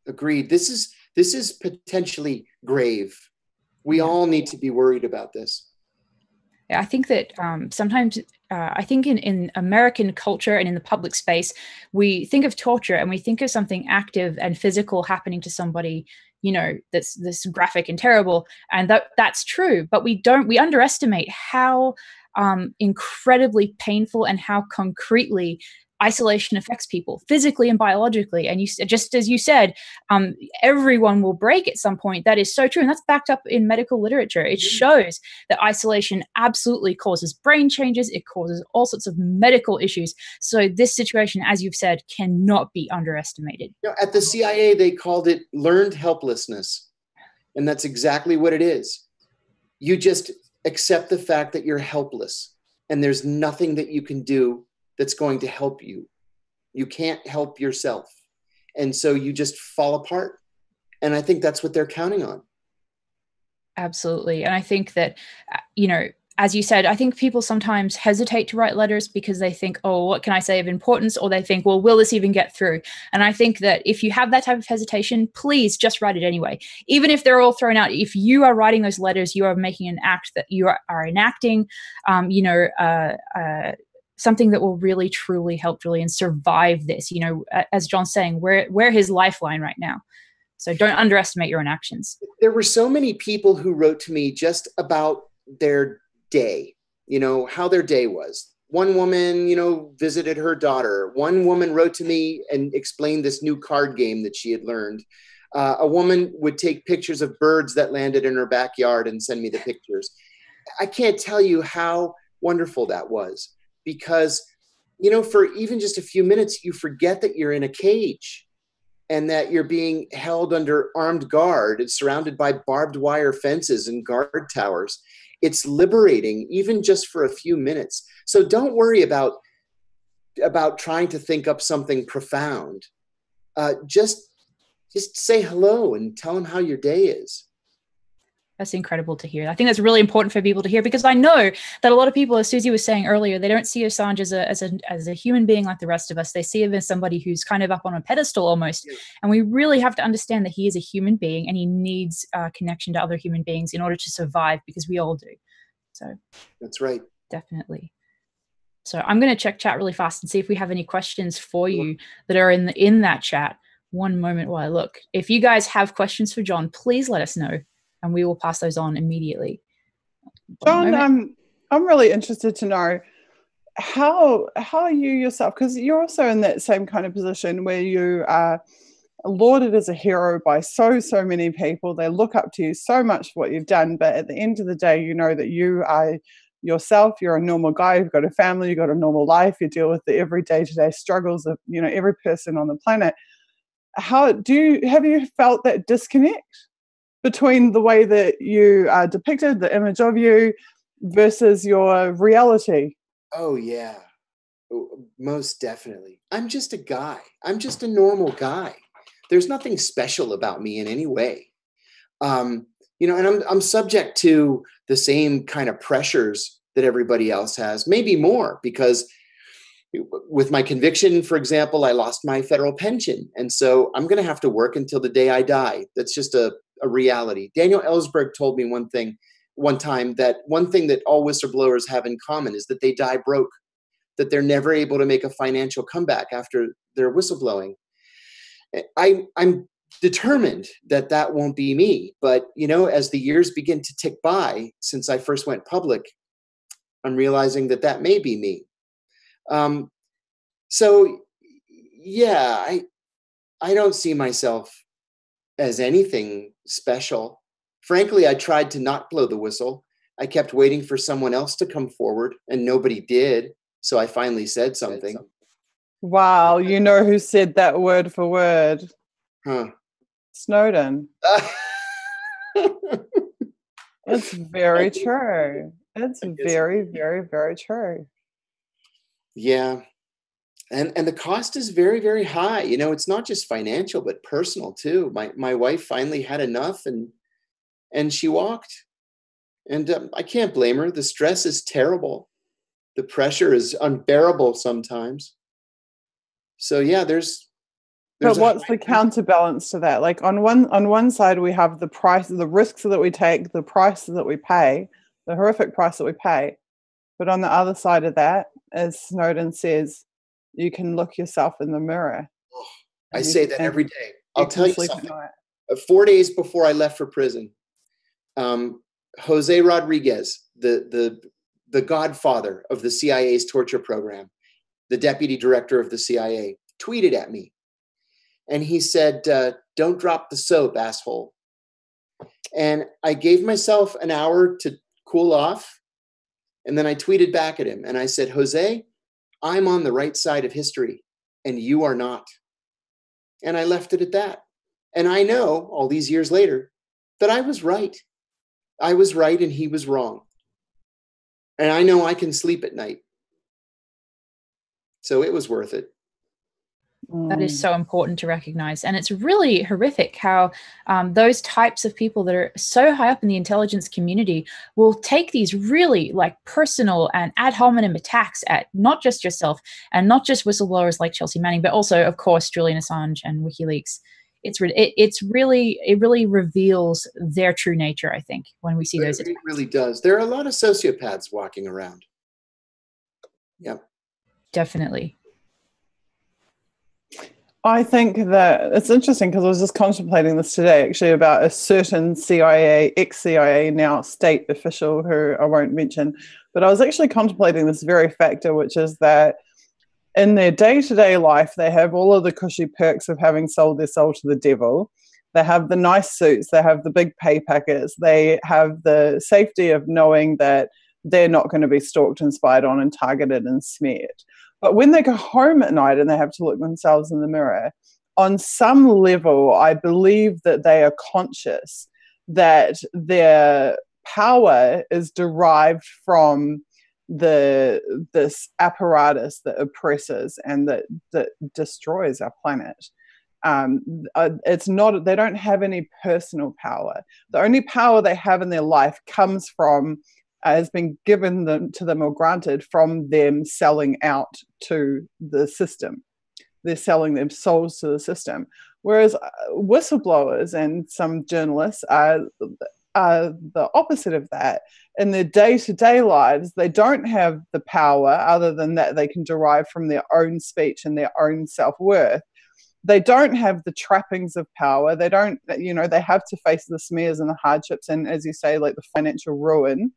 Agreed. This is potentially grave. We all need to be worried about this. I think that sometimes I think in American culture and in the public space, we think of torture and we think of something active and physical happening to somebody, you know, that's graphic and terrible. And that's true. But we underestimate how incredibly painful and how concretely isolation affects people physically and biologically. And just as you said, everyone will break at some point. That is so true. And that's backed up in medical literature. It shows that isolation absolutely causes brain changes. It causes all sorts of medical issues. So this situation, as you've said, cannot be underestimated. You know, at the CIA, they called it learned helplessness. And that's exactly what it is. You just accept the fact that you're helpless and there's nothing that you can do that's going to help you. You can't help yourself. And so you just fall apart. And I think that's what they're counting on. Absolutely. And I think that, you know, as you said, I think people sometimes hesitate to write letters because they think, oh, what can I say of importance? Or they think, well, will this even get through? And I think that if you have that type of hesitation, please just write it anyway. Even if they're all thrown out, if you are writing those letters, you are making an act that you are enacting, something that will really, truly help Julian survive this. You know, as John's saying, we're his lifeline right now. So don't underestimate your own actions. There were so many people who wrote to me just about their day, you know, how their day was. One woman, you know, visited her daughter. One woman wrote to me and explained this new card game that she had learned. A woman would take pictures of birds that landed in her backyard and send me the pictures. I can't tell you how wonderful that was. Because, you know, for even just a few minutes, you forget that you're in a cage and that you're being held under armed guard and surrounded by barbed wire fences and guard towers. It's liberating, even just for a few minutes. So don't worry about trying to think up something profound. Just say hello and tell them how your day is. That's incredible to hear. I think that's really important for people to hear, because I know that a lot of people, as Susie was saying earlier, they don't see Assange as a human being like the rest of us. They see him as somebody who's kind of up on a pedestal almost. Yeah. And we really have to understand that he is a human being and he needs connection to other human beings in order to survive, because we all do. So that's right. Definitely. So I'm going to check chat really fast and see if we have any questions for you that are in that chat. One moment while I look. If you guys have questions for John, please let us know, and we will pass those on immediately. John, I'm really interested to know how you yourself, because you're also in that same kind of position where you are lauded as a hero by so many people. They look up to you so much for what you've done, but at the end of the day, you know that you are yourself. You're a normal guy. You've got a family. You've got a normal life. You deal with the everyday struggles of, you know, every person on the planet. have you felt that disconnect between the way that you are depicted, the image of you, versus your reality? Oh, yeah. Most definitely. I'm just a guy. I'm just a normal guy. There's nothing special about me in any way. And I'm subject to the same kind of pressures that everybody else has, maybe more, because with my conviction, for example, I lost my federal pension. And so I'm going to have to work until the day I die. That's just a reality. Daniel Ellsberg told me one time that one thing that all whistleblowers have in common is that they die broke, that they're never able to make a financial comeback after their whistleblowing. I'm determined that won't be me. But, as the years begin to tick by since I first went public, I'm realizing that may be me. So, yeah, I don't see myself as anything special. Frankly, I tried to not blow the whistle. I kept waiting for someone else to come forward, and nobody did. So I finally said something. Wow, you know who said that word for word? Huh. Snowden. It's very true. It's very, very, very true. Yeah. And the cost is very, very high. It's not just financial, but personal too. My wife finally had enough and she walked. And I can't blame her. The stress is terrible. The pressure is unbearable sometimes. So yeah, there's but what's the counterbalance to that? Like on one side we have the price, the risks that we take, the price that we pay, the horrific price that we pay. But on the other side of that, as Snowden says, you can look yourself in the mirror. Oh, I say that every day. I'll tell you something. 4 days before I left for prison, Jose Rodriguez, the godfather of the CIA's torture program, the deputy director of the CIA, tweeted at me. And he said, don't drop the soap, asshole. And I gave myself an hour to cool off. And then I tweeted back at him and I said, Jose, I'm on the right side of history and you are not. And I left it at that. And I know all these years later that I was right. I was right and he was wrong. And I know I can sleep at night. So it was worth it. That is so important to recognize. And it's really horrific how those types of people that are so high up in the intelligence community will take these really personal and ad hominem attacks at not just yourself and not just whistleblowers like Chelsea Manning, but also, of course, Julian Assange and WikiLeaks. It really reveals their true nature, I think, when we see those attacks. It really does. There are a lot of sociopaths walking around. Yep. Definitely. I think that it's interesting because I was just contemplating this today, actually, about a certain CIA, ex-CIA, now state official who I won't mention, but I was actually contemplating this very factor, which is that in their day-to-day life, they have all of the cushy perks of having sold their soul to the devil. They have the nice suits, they have the big pay packets, they have the safety of knowing that they're not going to be stalked and spied on and targeted and smeared. But when they go home at night and they have to look themselves in the mirror, on some level, I believe that they are conscious that their power is derived from this apparatus that oppresses and that destroys our planet. It's not, they don't have any personal power. The only power they have in their life comes from has been given to them or granted from them selling out to the system. They're selling their souls to the system. Whereas whistleblowers and some journalists are the opposite of that. In their day-to-day lives, they don't have the power other than that they can derive from their own speech and their own self-worth. They don't have the trappings of power. They don't, they have to face the smears and the hardships and, as you say, the financial ruin.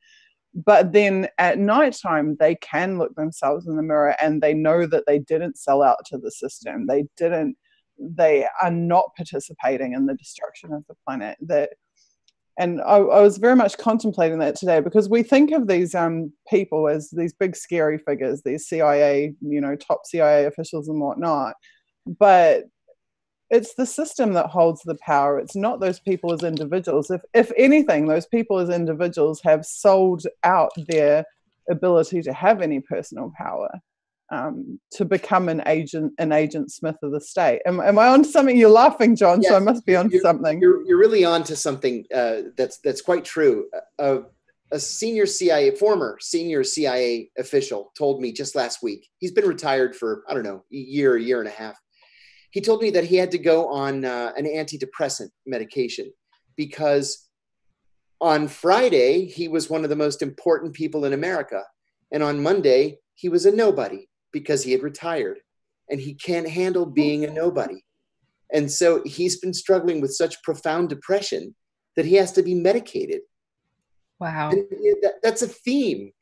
But then at nighttime, they can look themselves in the mirror and they know that they didn't sell out to the system. They are not participating in the destruction of the planet. And I was very much contemplating that today because we think of these people as these big scary figures, these CIA, top CIA officials and whatnot. But it's the system that holds the power. It's not those people as individuals. If anything, those people as individuals have sold out their ability to have any personal power, to become an agent Smith of the state. Am I on something? You're laughing, John, yes, so I must be on something. You're really on to something that's quite true. A former senior CIA official told me just last week, he's been retired for, I don't know, a year and a half. He told me that he had to go on an antidepressant medication because on Friday, he was one of the most important people in America. And on Monday, he was a nobody because he had retired and he can't handle being a nobody. And so he's been struggling with such profound depression that he has to be medicated. Wow. And that's a theme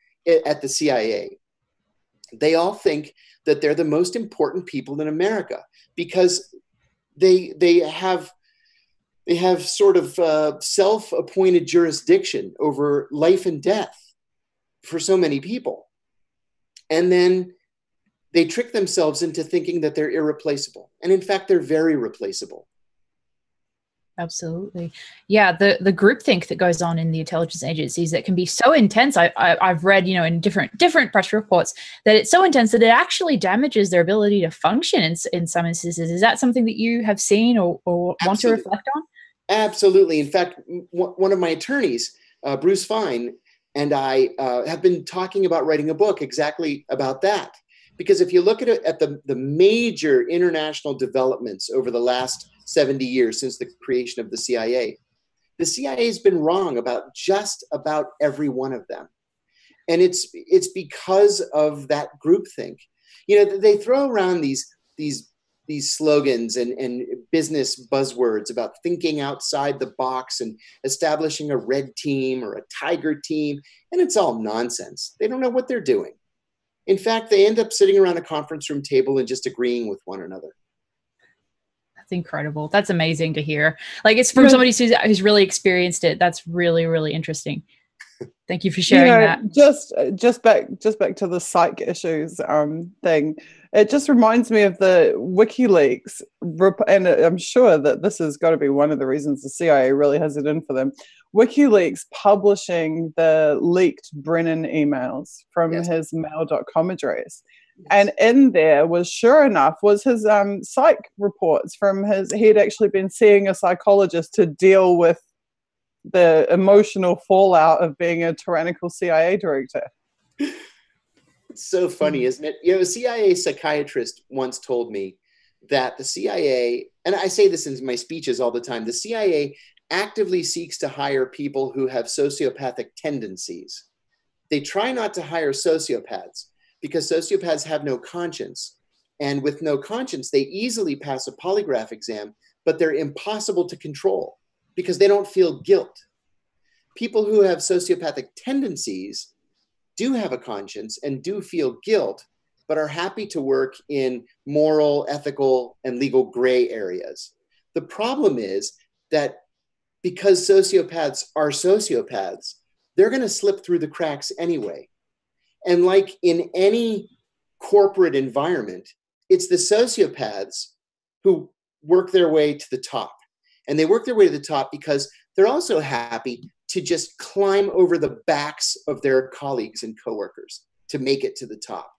at the CIA. They all think that they're the most important people in America because they have sort of self-appointed jurisdiction over life and death for so many people. And then they trick themselves into thinking that they're irreplaceable. And in fact, they're very replaceable. Absolutely. Yeah, the groupthink that goes on in the intelligence agencies that can be so intense. I've read, in different press reports that it's so intense that it actually damages their ability to function in some instances. Is that something that you have seen or want to reflect on? Absolutely. In fact, one of my attorneys, Bruce Fine, and I have been talking about writing a book exactly about that. Because if you look at it, at the major international developments over the last 70 years since the creation of the CIA has been wrong about just about every one of them. And it's because of that groupthink. They throw around these slogans and business buzzwords about thinking outside the box and establishing a red team or a tiger team, and it's all nonsense. They don't know what they're doing. In fact, they end up sitting around a conference room table and just agreeing with one another. That's incredible. That's amazing to hear. Like, it's from somebody who's really experienced it. That's really, really interesting. Thank you for sharing that. Just back to the psych issues thing. It just reminds me of the WikiLeaks, and I'm sure that this has got to be one of the reasons the CIA really has it in for them. WikiLeaks publishing the leaked Brennan emails from his mail.com address. Yes. And in there was, sure enough, was his psych reports from he'd actually been seeing a psychologist to deal with the emotional fallout of being a tyrannical CIA director. It's so funny, isn't it? A CIA psychiatrist once told me that the CIA, and I say this in my speeches all the time, the CIA actively seeks to hire people who have sociopathic tendencies. They try not to hire sociopaths because sociopaths have no conscience. And with no conscience, they easily pass a polygraph exam, but they're impossible to control because they don't feel guilt. People who have sociopathic tendencies do have a conscience and do feel guilt, but are happy to work in moral, ethical, and legal gray areas. The problem is that because sociopaths are sociopaths, they're going to slip through the cracks anyway. And like in any corporate environment, it's the sociopaths who work their way to the top. And they work their way to the top because they're also happy to just climb over the backs of their colleagues and coworkers to make it to the top.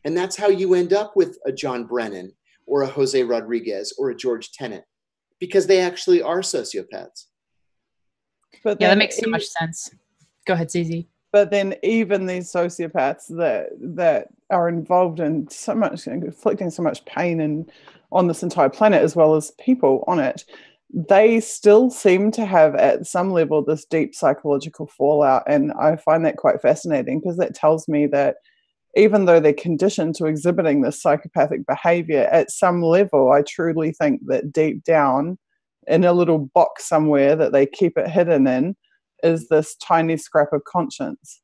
And that's how you end up with a John Brennan or a Jose Rodriguez or a George Tenet, because they actually are sociopaths. But yeah, that makes so much sense. Go ahead, Susie. But then even these sociopaths that are involved in so much, inflicting so much pain on this entire planet as well as people on it, they still seem to have at some level this deep psychological fallout. And I find that quite fascinating because that tells me that even though they're conditioned to exhibiting this psychopathic behavior, at some level, I truly think that deep down in a little box somewhere that they keep it hidden in is this tiny scrap of conscience.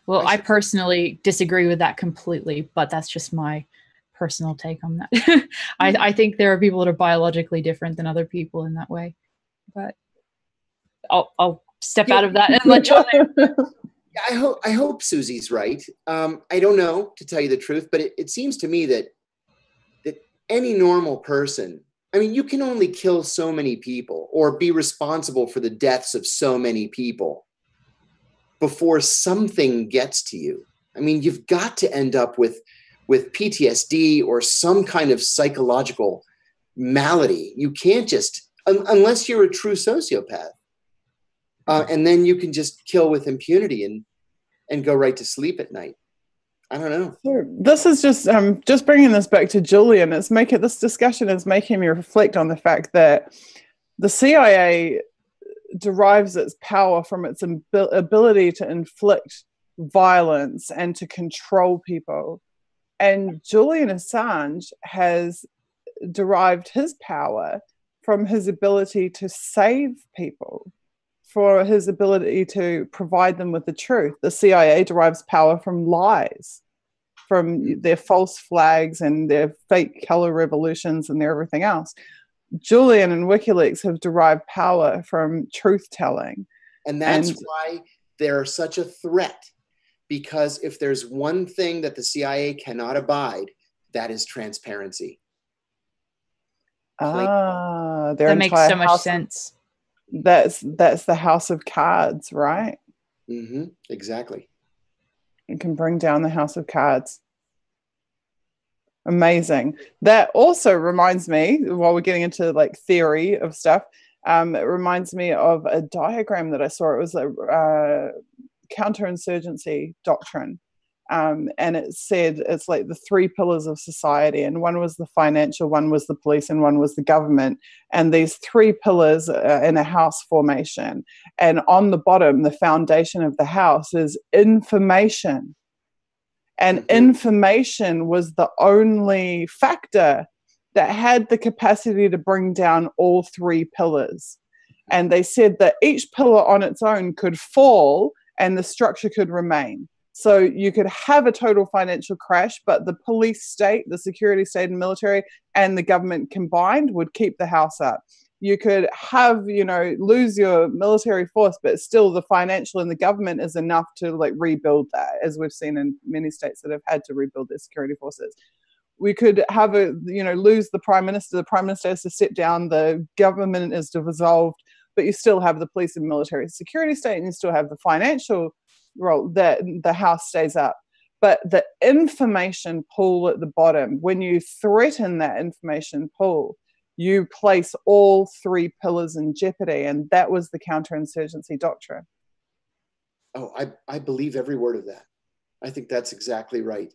Well, I personally disagree with that completely, but that's just my personal take on that. I think there are people that are biologically different than other people in that way, but I'll step out of that and let John. I hope Susie's right. I don't know, to tell you the truth, but it seems to me that any normal person I mean, you can only kill so many people or be responsible for the deaths of so many people before something gets to you. I mean, you've got to end up with PTSD or some kind of psychological malady. You can't just, unless you're a true sociopath. And then you can just kill with impunity and go right to sleep at night. I don't know. So this is just bringing this back to Julian. This discussion is making me reflect on the fact that the CIA derives its power from its ability to inflict violence and to control people. And Julian Assange has derived his power from his ability to save people, for his ability to provide them with the truth. The CIA derives power from lies, from their false flags and their fake color revolutions and their everything else. Julian and WikiLeaks have derived power from truth-telling. And that's why they're such a threat, because if there's one thing that the CIA cannot abide, that is transparency. That makes so much sense. That's the house of cards, right? Mm-hmm, exactly. It can bring down the house of cards. Amazing. That also reminds me, while we're getting into like theory of stuff, it reminds me of a diagram that I saw. It was a counterinsurgency doctrine. And it said it's like the three pillars of society, and one was the financial, one was the police, and one was the government. And these three pillars are in a house formation. And on the bottom, the foundation of the house is information. And information was the only factor that had the capacity to bring down all three pillars. And they said that each pillar on its own could fall and the structure could remain. So you could have a total financial crash, but the police state, the security state and military, and the government combined would keep the house up. You could have, lose your military force, but still the financial and the government is enough to like rebuild that, as we've seen in many states that have had to rebuild their security forces. We could have lose the prime minister has to step down, the government is dissolved, but you still have the police and military security state, and you still have the financial role that the house stays up. But the information pool at the bottom, when you threaten that information pool, you place all three pillars in jeopardy. And that was the counterinsurgency doctrine. Oh, I believe every word of that. I think that's exactly right.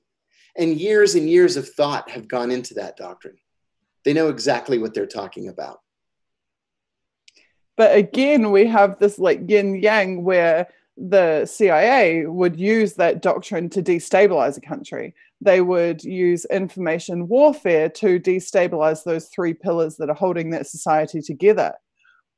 And years of thought have gone into that doctrine. They know exactly what they're talking about. But again, we have this like yin yang where the CIA would use that doctrine to destabilize a country. They would use information warfare to destabilize those three pillars that are holding that society together.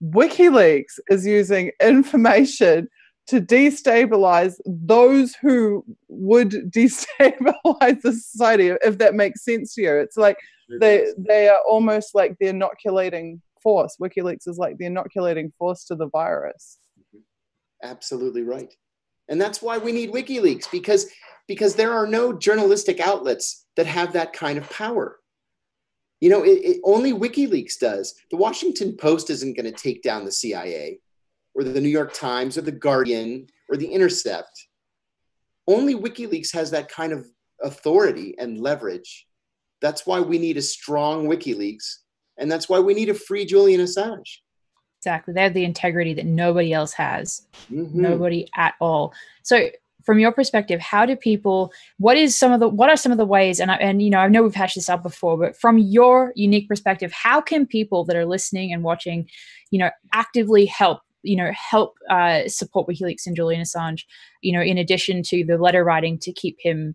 WikiLeaks is using information to destabilize those who would destabilize the society, if that makes sense to you. It's like they are almost like the inoculating force. WikiLeaks is like the inoculating force to the virus. Absolutely right. And that's why we need WikiLeaks, because there are no journalistic outlets that have that kind of power. Only WikiLeaks does. The Washington Post isn't going to take down the CIA or the New York Times or the Guardian or the Intercept. Only WikiLeaks has that kind of authority and leverage. That's why we need a strong WikiLeaks. And that's why we need a free Julian Assange. Exactly. They have the integrity that nobody else has. Mm-hmm. Nobody at all. So from your perspective, how do people, what are some of the ways, and I know we've hashed this up before, but from your unique perspective, how can people that are listening and watching, actively help support WikiLeaks and Julian Assange, in addition to the letter writing to keep him,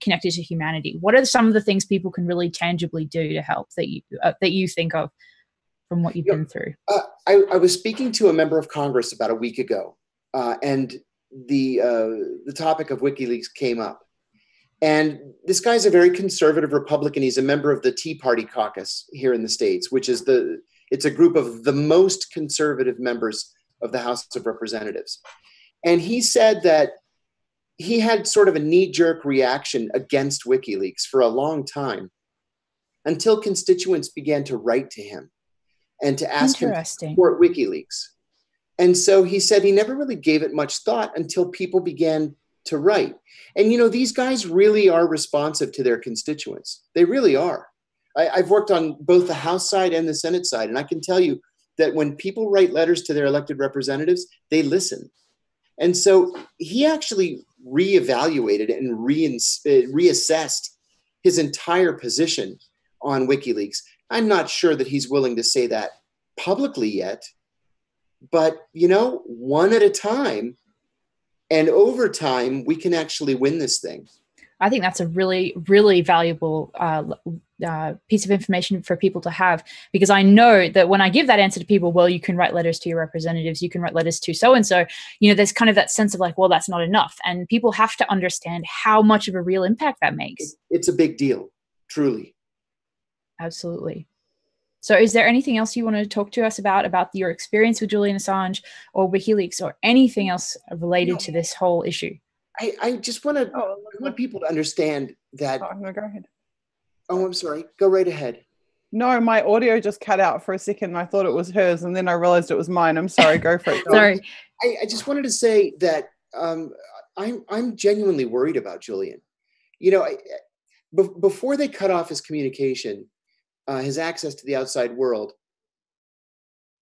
connected to humanity? What are some of the things people can really tangibly do to help that you think of from what you've been through? I was speaking to a member of Congress about a week ago, and the topic of WikiLeaks came up. And this guy's a very conservative Republican. He's a member of the Tea Party caucus here in the States, which is it's a group of the most conservative members of the House of Representatives. And he said that he had sort of a knee-jerk reaction against WikiLeaks for a long time. until constituents began to write to him and to ask him to support WikiLeaks. And so he said he never really gave it much thought until people began to write. And, you know, these guys really are responsive to their constituents. They really are. I've worked on both the House side and the Senate side, and I can tell you that when people write letters to their elected representatives, they listen. And so he actually reevaluated and reassessed his entire position on WikiLeaks. I'm not sure that he's willing to say that publicly yet, but, you know, one at a time and over time, we can actually win this thing. I think that's a really, really valuable piece of information for people to have, because I know that when I give that answer to people, well, you can write letters to your representatives, you can write letters to so-and-so, you know, there's kind of that sense of like, well, that's not enough. And people have to understand how much of a real impact that makes. It's a big deal, truly. Absolutely. So is there anything else you want to talk to us about your experience with Julian Assange or WikiLeaks or anything else related to this whole issue? I just want to, I want people to understand that. Oh, no, go ahead. Oh, I'm sorry. Go right ahead. No, my audio just cut out for a second. I thought it was hers, and then I realized it was mine. I'm sorry. Go for it. Sorry. I just wanted to say that I'm genuinely worried about Julian. You know, before they cut off his communication, his access to the outside world,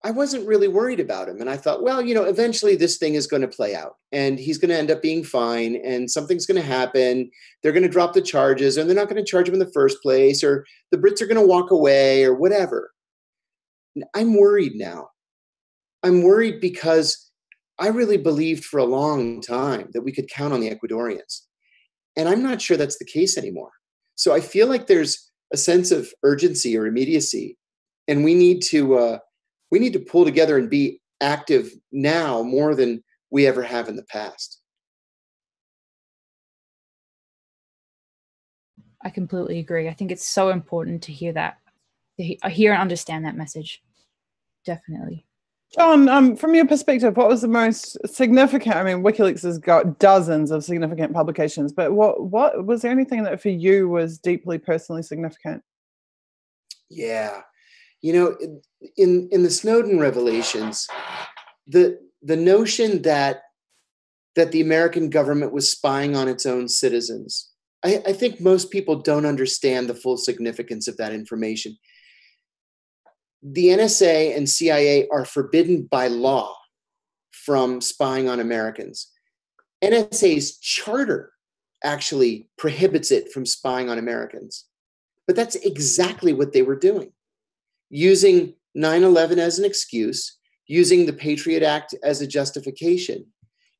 I wasn't really worried about him. And I thought, well, you know, eventually this thing is going to play out and he's going to end up being fine and something's going to happen. They're going to drop the charges and they're not going to charge him in the first place, or the Brits are going to walk away or whatever. I'm worried now. I'm worried because I really believed for a long time that we could count on the Ecuadorians. And I'm not sure that's the case anymore. So I feel like there's a sense of urgency or immediacy, and we need to pull together and be active now more than we ever have in the past. I completely agree. I think it's so important to hear that, to hear and understand that message. Definitely. John, from your perspective, what was the most significant? I mean, WikiLeaks has got dozens of significant publications, but what was there anything that for you was deeply personally significant? Yeah. You know, in the Snowden revelations, the notion that the American government was spying on its own citizens, I think most people don't understand the full significance of that information. The NSA and CIA are forbidden by law from spying on Americans. NSA's charter actually prohibits it from spying on Americans. But that's exactly what they were doing. Using 9/11 as an excuse, using the Patriot Act as a justification.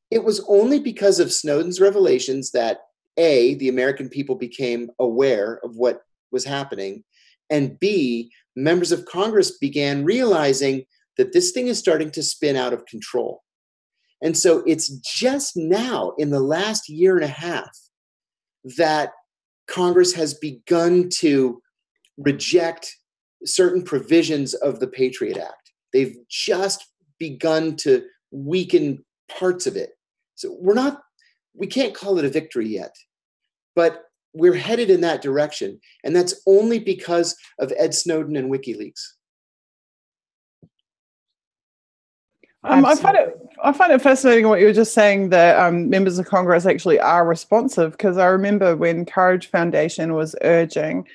It was only because of Snowden's revelations that A, the American people became aware of what was happening, and B, members of Congress began realizing that this thing is starting to spin out of control. And so it's just now in the last year and a half that Congress has begun to reject certain provisions of the Patriot Act. They've just begun to weaken parts of it. So we can't call it a victory yet, but we're headed in that direction. And that's only because of Ed Snowden and WikiLeaks. I find it fascinating what you were just saying, that members of Congress actually are responsive, because I remember when Courage Foundation was urging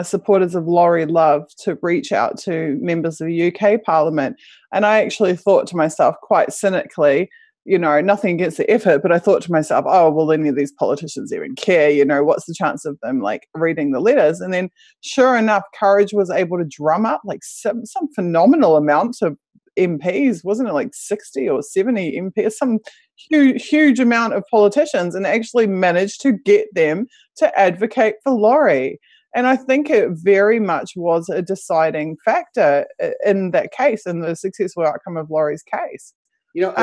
supporters of Laurie Love to reach out to members of the UK Parliament. And I actually thought to myself quite cynically, you know, nothing against the effort, but I thought to myself, oh, will any of these politicians even care? You know, what's the chance of them like reading the letters? And then sure enough, Courage was able to drum up like some phenomenal amount of MPs, wasn't it like 60 or 70 MPs, some huge amount of politicians, and actually managed to get them to advocate for Laurie. And I think it very much was a deciding factor in that case, in the successful outcome of Laurie's case. You know,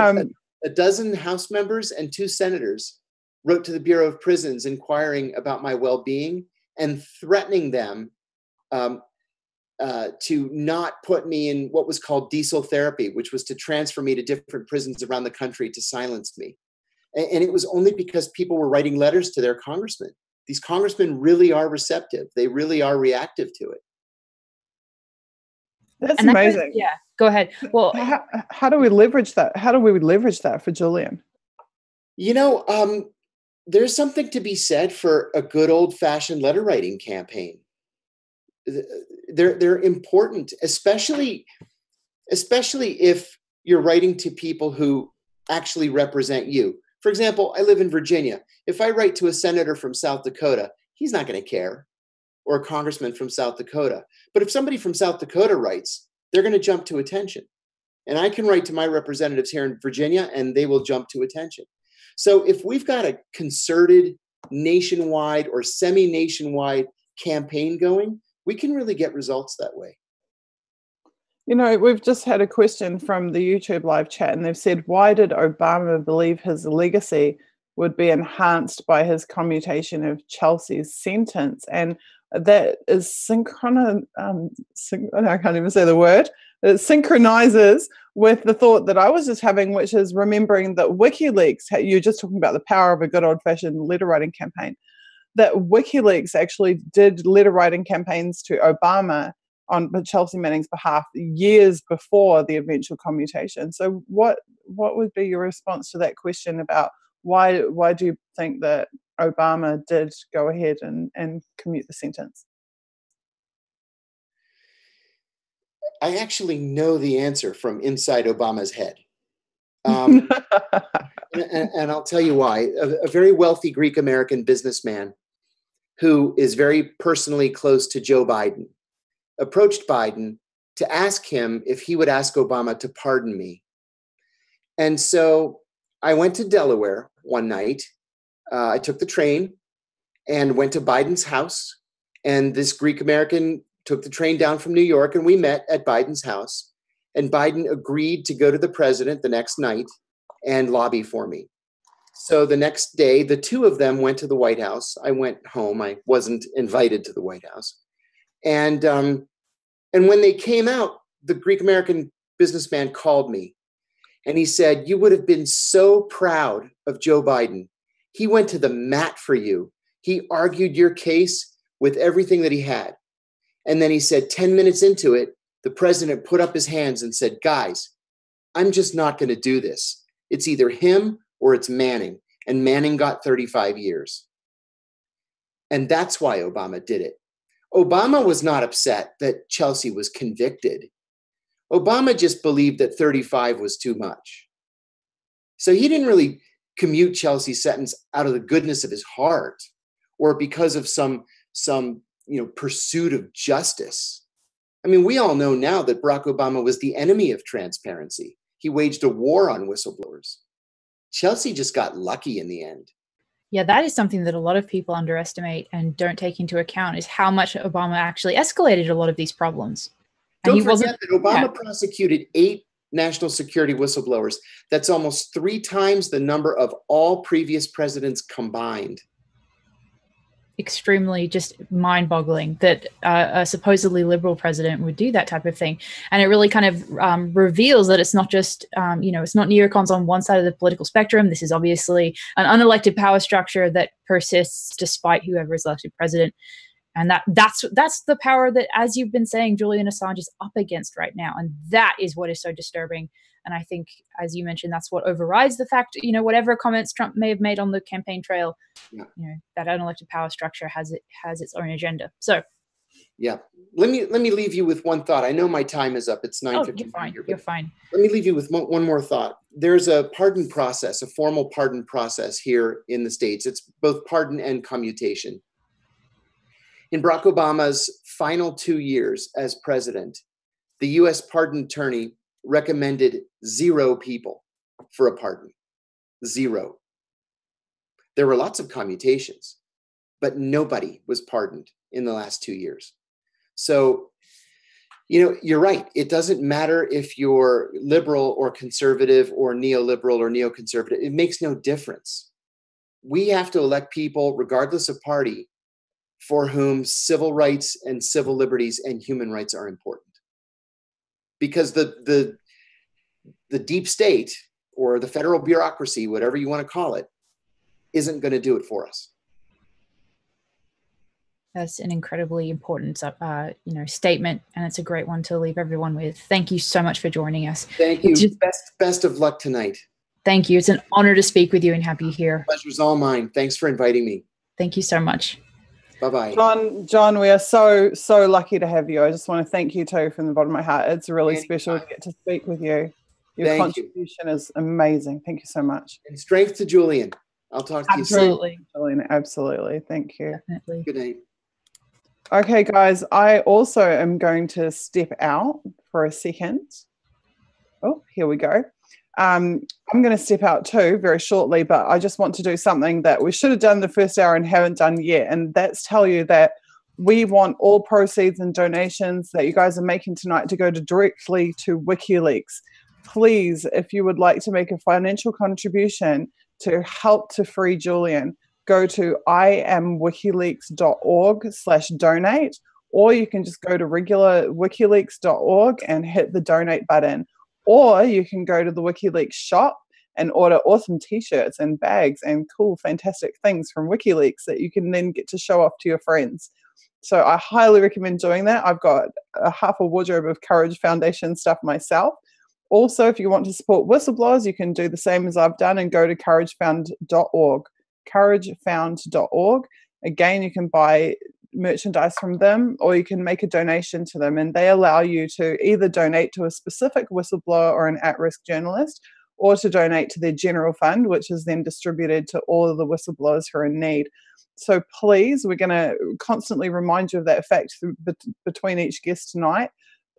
a dozen House members and 2 senators wrote to the Bureau of Prisons inquiring about my well-being and threatening them to not put me in what was called diesel therapy, which was to transfer me to different prisons around the country to silence me. And it was only because people were writing letters to their congressmen. These congressmen really are receptive. They really are reactive to it. That's And that goes, amazing. yeah, go ahead. Well, How do we leverage that? How do we leverage that for Julian? You know, there's something to be said for a good old-fashioned letter writing campaign. They're important, especially if you're writing to people who actually represent you. For example, I live in Virginia. If I write to a senator from South Dakota, he's not going to care, or a congressman from South Dakota. But if somebody from South Dakota writes, they're going to jump to attention. And I can write to my representatives here in Virginia, and they will jump to attention. So if we've got a concerted nationwide or semi-nationwide campaign going, we can really get results that way. You know, we've just had a question from the YouTube live chat, and they've said, why did Obama believe his legacy would be enhanced by his commutation of Chelsea's sentence? And that is I can't even say the word. It synchronizes with the thought that I was just having, which is remembering that WikiLeaks, you're just talking about the power of a good old-fashioned letter writing campaign, that WikiLeaks actually did letter writing campaigns to Obama on Chelsea Manning's behalf years before the eventual commutation. So what would be your response to that question about why do you think that Obama did go ahead and commute the sentence? I actually know the answer from inside Obama's head. And I'll tell you why. A very wealthy Greek-American businessman who is very personally close to Joe Biden approached Biden to ask him if he would ask Obama to pardon me. And so I went to Delaware one night. I took the train and went to Biden's house. And this Greek-American took the train down from New York, and we met at Biden's house. And Biden agreed to go to the president the next night and lobby for me. So the next day, the two of them went to the White House. I went home. I wasn't invited to the White House. And when they came out, the Greek-American businessman called me, and he said, "You would have been so proud of Joe Biden. He went to the mat for you. He argued your case with everything that he had." And then he said, 10 minutes into it, the president put up his hands and said, "Guys, I'm just not going to do this. It's either him or it's Manning." And Manning got 35 years. And that's why Obama did it. Obama was not upset that Chelsea was convicted. Obama just believed that 35 was too much. So he didn't really commute Chelsea's sentence out of the goodness of his heart or because of some pursuit of justice. I mean, we all know now that Barack Obama was the enemy of transparency. He waged a war on whistleblowers. Chelsea just got lucky in the end. Yeah, that is something that a lot of people underestimate and don't take into account, is how much Obama actually escalated a lot of these problems. And don't forget that Obama prosecuted 8 national security whistleblowers. That's almost 3 times the number of all previous presidents combined. Extremely just mind-boggling that a supposedly liberal president would do that type of thing. And it really kind of reveals that it's not just, it's not neocons on one side of the political spectrum. This is obviously an unelected power structure that persists despite whoever is elected president. And that's the power that, as you've been saying, Julian Assange is up against right now. And that is what is so disturbing. And I think, as you mentioned, that's what overrides the fact, whatever comments Trump may have made on the campaign trail, that unelected power structure has its own agenda. So, yeah, let me leave you with one thought. I know my time is up. It's 9:59. Oh, you're fine. Let me leave you with one more thought. There's a pardon process, a formal pardon process here in the States. It's both pardon and commutation. In Barack Obama's final 2 years as president, the U.S. pardon attorney recommended 0 people for a pardon. 0. There were lots of commutations, but nobody was pardoned in the last 2 years. So, you're right. It doesn't matter if you're liberal or conservative or neoliberal or neoconservative. It makes no difference. We have to elect people, regardless of party, for whom civil rights and civil liberties and human rights are important. Because the deep state or the federal bureaucracy, whatever you want to call it, isn't going to do it for us. That's an incredibly important, statement, and it's a great one to leave everyone with. Thank you so much for joining us. Thank you. Best of luck tonight. Thank you. It's an honor to speak with you and have you here. Pleasure's all mine. Thanks for inviting me. Thank you so much. Bye-bye. John, we are so lucky to have you. I just want to thank you too from the bottom of my heart. It's really special to get to speak with you. Your contribution is amazing. Thank you so much. And strength to Julian. I'll talk to you soon. Absolutely. Julian, absolutely. Thank you. Definitely. Good night. Okay, guys, I also am going to step out for a second. Oh, here we go. I'm going to step out too very shortly, but I just want to do something that we should have done the first hour and haven't done yet, and that's tell you that we want all proceeds and donations that you guys are making tonight to go directly to WikiLeaks. Please, if you would like to make a financial contribution to help to free Julian, go to imwikileaks.org/donate, or you can just go to regular wikileaks.org and hit the donate button. Or you can go to the WikiLeaks shop and order awesome t-shirts and bags and cool, fantastic things from WikiLeaks that you can then get to show off to your friends. So I highly recommend doing that. I've got half a wardrobe of Courage Foundation stuff myself. Also, if you want to support whistleblowers, you can do the same as I've done and go to couragefound.org. couragefound.org. Again, you can buy merchandise from them, or you can make a donation to them, and they allow you to either donate to a specific whistleblower or an at-risk journalist, or to donate to their general fund, which is then distributed to all of the whistleblowers who are in need. So please, we're going to constantly remind you of that fact between each guest tonight.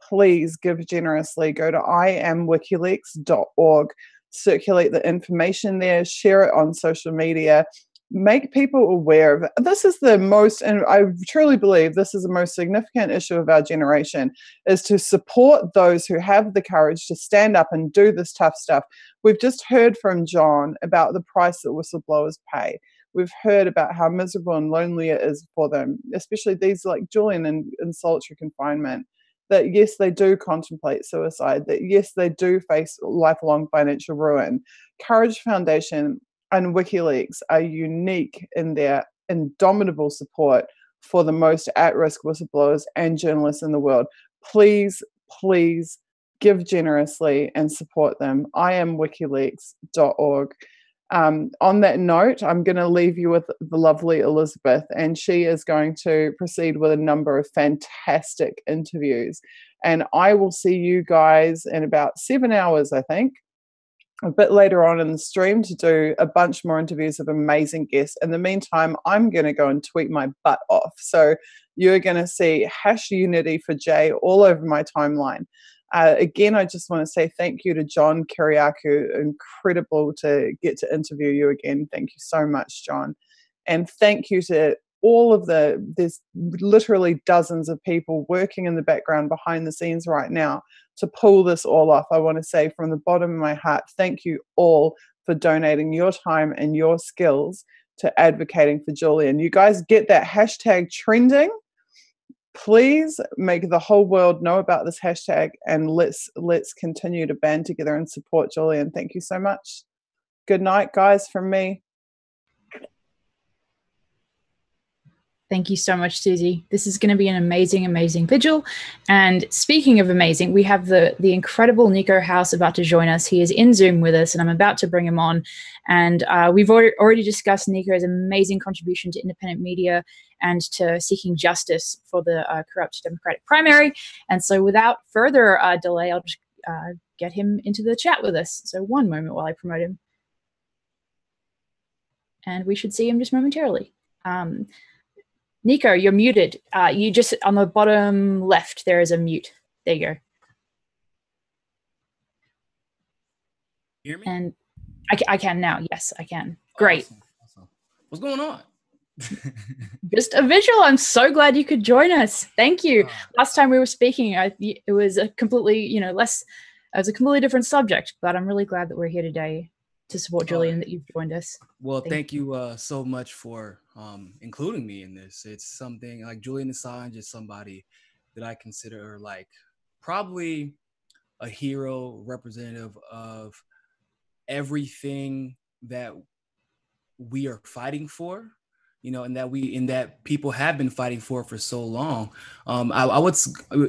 Please give generously. Go to imwikileaks.org, circulate the information there, share it on social media, make people aware of it. This is the most, and I truly believe this is the most significant issue of our generation, is to support those who have the courage to stand up and do this tough stuff. We've just heard from John about the price that whistleblowers pay. We've heard about how miserable and lonely it is for them, especially these like Julian in solitary confinement, that yes, they do contemplate suicide, that yes, they do face lifelong financial ruin. Courage Foundation and WikiLeaks are unique in their indomitable support for the most at-risk whistleblowers and journalists in the world. Please, please give generously and support them. imwikileaks.org. On that note, I'm going to leave you with the lovely Elizabeth, and she is going to proceed with a number of fantastic interviews. And I will see you guys in about 7 hours, I think, a bit later on in the stream, to do a bunch more interviews of amazing guests. In the meantime, I'm going to go and tweet my butt off. So you're going to see #Unity for Jay all over my timeline. Again, I just want to say thank you to John Kiriakou. Incredible to get to interview you again. Thank you so much, John. And thank you to all of there's literally dozens of people working in the background behind the scenes right now to pull this all off. I want to say from the bottom of my heart, thank you all for donating your time and your skills to advocating for Julian. You guys get that hashtag trending. Please make the whole world know about this hashtag, and let's continue to band together and support Julian. Thank you so much. Good night, guys, from me. Thank you so much, Susie. This is going to be an amazing, amazing vigil. And speaking of amazing, we have the incredible Nico House about to join us. He is in Zoom with us, and I'm about to bring him on. And we've already discussed Nico's amazing contribution to independent media and to seeking justice for the corrupt Democratic primary. And so without further delay, I'll just get him into the chat with us. So one moment while I promote him. And we should see him just momentarily. Nico, you're muted. You just, on the bottom left, there is a mute. There you go. Hear me? And I can now. Yes, I can. Great. Awesome. What's going on? Just a visual. I'm so glad you could join us. Thank you. Last time we were speaking, it was a completely, it was a completely different subject, but I'm really glad that we're here today to support Julian, that you've joined us. Well, thank you so much for including me in this. It's something like Julian Assange is somebody that I consider like probably a hero, representative of everything that we are fighting for. and that people have been fighting for so long. I would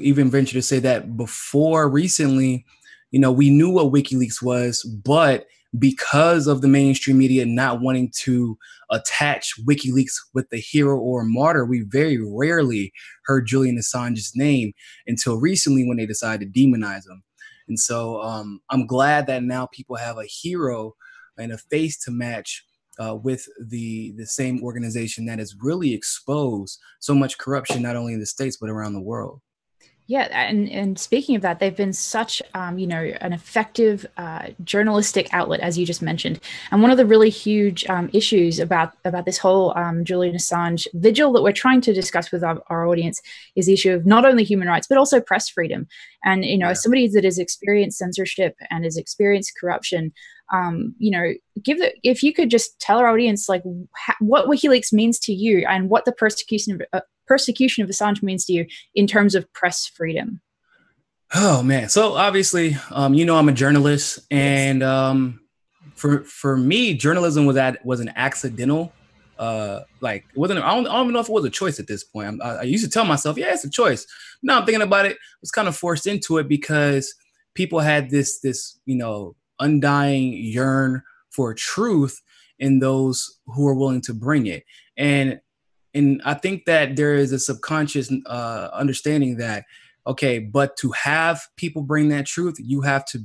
even venture to say that before recently, we knew what WikiLeaks was, but because of the mainstream media not wanting to attach WikiLeaks with the hero or martyr, we very rarely heard Julian Assange's name until recently when they decided to demonize him. And so I'm glad that now people have a hero and a face to match with the same organization that has really exposed so much corruption, not only in the States, but around the world. Yeah, and speaking of that, they've been such, an effective journalistic outlet, as you just mentioned. And one of the really huge issues about this whole Julian Assange vigil that we're trying to discuss with our audience is the issue of not only human rights, but also press freedom. And, as somebody that has experienced censorship and has experienced corruption, if you could just tell our audience, like, what WikiLeaks means to you and what the persecution of Assange means to you in terms of press freedom. Oh man. So obviously, I'm a journalist, and for me, journalism was an accidental, it wasn't, I don't even know if it was a choice at this point. I used to tell myself, yeah, it's a choice. Now I'm thinking about it, I was kind of forced into it because people had this, undying yearn for truth in those who are willing to bring it. And I think that there is a subconscious understanding that, okay, but to have people bring that truth, you have to,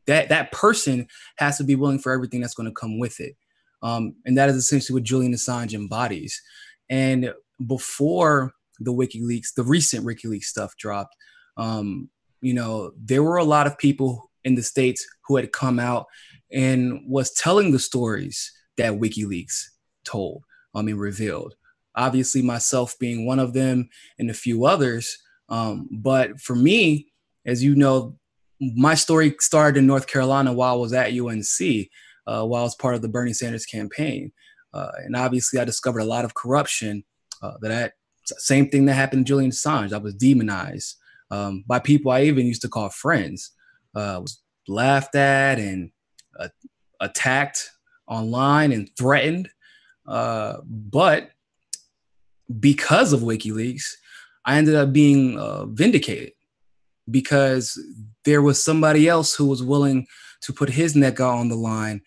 that person has to be willing for everything that's going to come with it. And that is essentially what Julian Assange embodies. And before the recent WikiLeaks stuff dropped, there were a lot of people in the States who had come out and was telling the stories that WikiLeaks told, and revealed. Obviously, myself being one of them and a few others. But for me, as you know, my story started in North Carolina while I was at UNC, while I was part of the Bernie Sanders campaign. And obviously, I discovered a lot of corruption. That same thing that happened to Julian Assange. I was demonized by people I even used to call friends. Was laughed at and attacked online and threatened. But because of WikiLeaks, I ended up being vindicated because there was somebody else who was willing to put his neck out on the line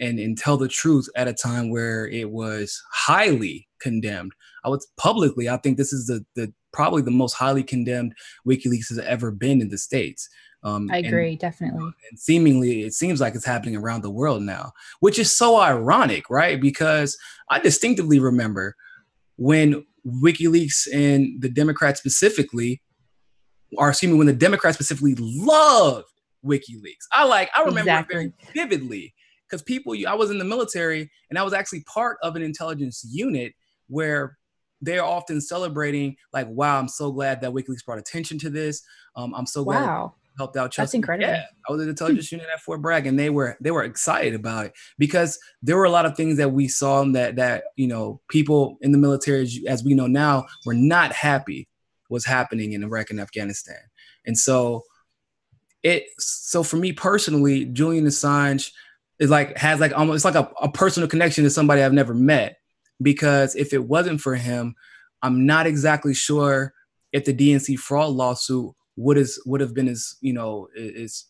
and tell the truth at a time where it was highly condemned. I think this is the probably the most highly condemned WikiLeaks has ever been in the States. I agree, definitely. And seemingly, it seems like it's happening around the world now, which is so ironic, right? Because I distinctively remember when WikiLeaks and the Democrats specifically, when the Democrats specifically loved WikiLeaks. I remember it very vividly because I was in the military and I was actually part of an intelligence unit where they're often celebrating, like, wow, I'm so glad that WikiLeaks brought attention to this. I'm so glad. Wow. Helped out Chelsea. That's incredible. Yeah, I was in the intelligence unit at Fort Bragg, and they were excited about it because there were a lot of things that we saw that people in the military, as we know now, were not happy was happening in Iraq and Afghanistan. And so for me personally, Julian Assange is has almost like a personal connection to somebody I've never met, because if it wasn't for him, I'm not exactly sure if the DNC fraud lawsuit would have been as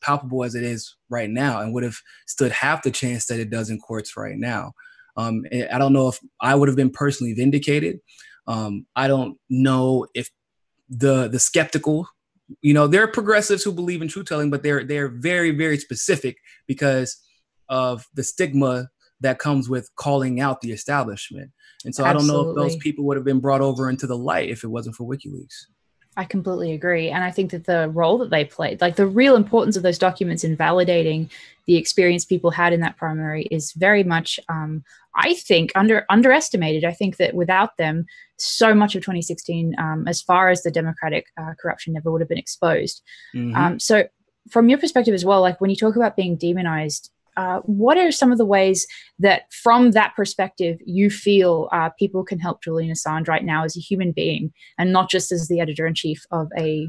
palpable as it is right now, and would have stood half the chance that it does in courts right now. I don't know if I would have been personally vindicated. I don't know if the skeptical, there are progressives who believe in truth telling, but they're very, very specific because of the stigma that comes with calling out the establishment. And so Absolutely. I don't know if those people would have been brought over into the light if it wasn't for WikiLeaks. I completely agree. And I think that the role that they played, like the real importance of those documents in validating the experience people had in that primary is very much, I think, underestimated. I think that without them, so much of 2016, as far as the Democratic corruption, never would have been exposed. Mm-hmm. So from your perspective as well, like when you talk about being demonized, what are some of the ways that from that perspective you feel people can help Julian Assange right now as a human being and not just as the editor-in-chief of a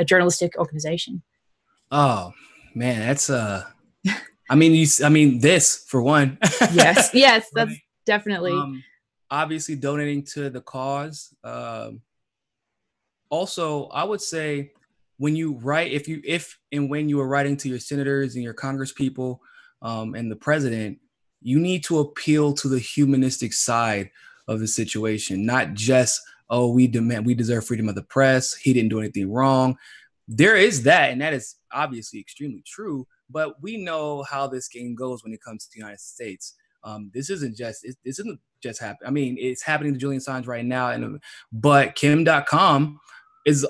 journalistic organization? Oh man, that's this for one. yes, that's definitely. obviously donating to the cause. Also, I would say when you write, if and when you are writing to your senators and your congresspeople and the president, you need to appeal to the humanistic side of the situation, not just, oh, we deserve freedom of the press. He didn't do anything wrong. There is that, and that is obviously extremely true. But we know how this game goes when it comes to the United States. This isn't just happening. I mean, it's happening to Julian Assange right now, but Kim.com is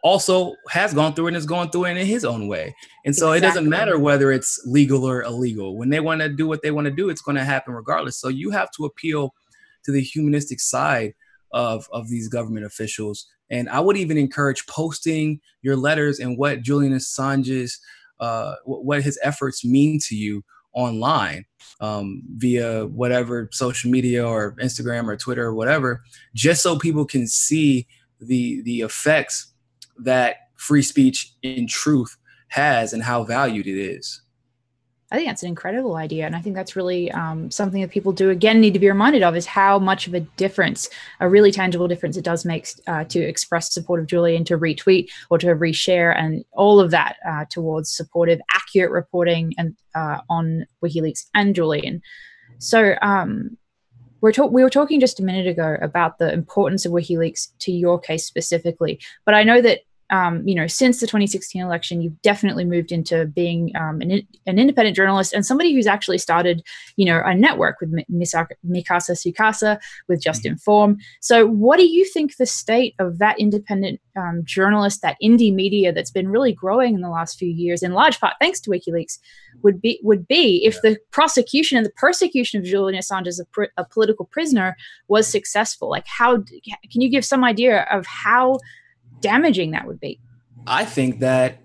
also has gone through and is going through it in his own way. And so It doesn't matter whether it's legal or illegal. When they want to do what they want to do, it's going to happen regardless. So you have to appeal to the humanistic side of these government officials. And I would even encourage posting your letters and what Julian Assange's, what his efforts mean to you online via whatever social media or Instagram or Twitter or whatever, just so people can see the effects that free speech in truth has and how valued it is. I think that's an incredible idea. And I think that's really something that people do, again, need to be reminded of, is how much of a difference, a really tangible difference it does make to express support of Julian, to retweet or to reshare, and all of that towards supportive, accurate reporting and on WikiLeaks and Julian. So we were talking just a minute ago about the importance of WikiLeaks to your case specifically, but I know that since the 2016 election, you've definitely moved into being an independent journalist and somebody who's actually started, a network with Mikasa Sukasa, with Just Inform. So what do you think the state of that independent journalist, that indie media that's been really growing in the last few years, in large part thanks to WikiLeaks, would be if the prosecution and the persecution of Julian Assange as a political prisoner was successful? Like, how can you give some idea of how damaging that would be? I think that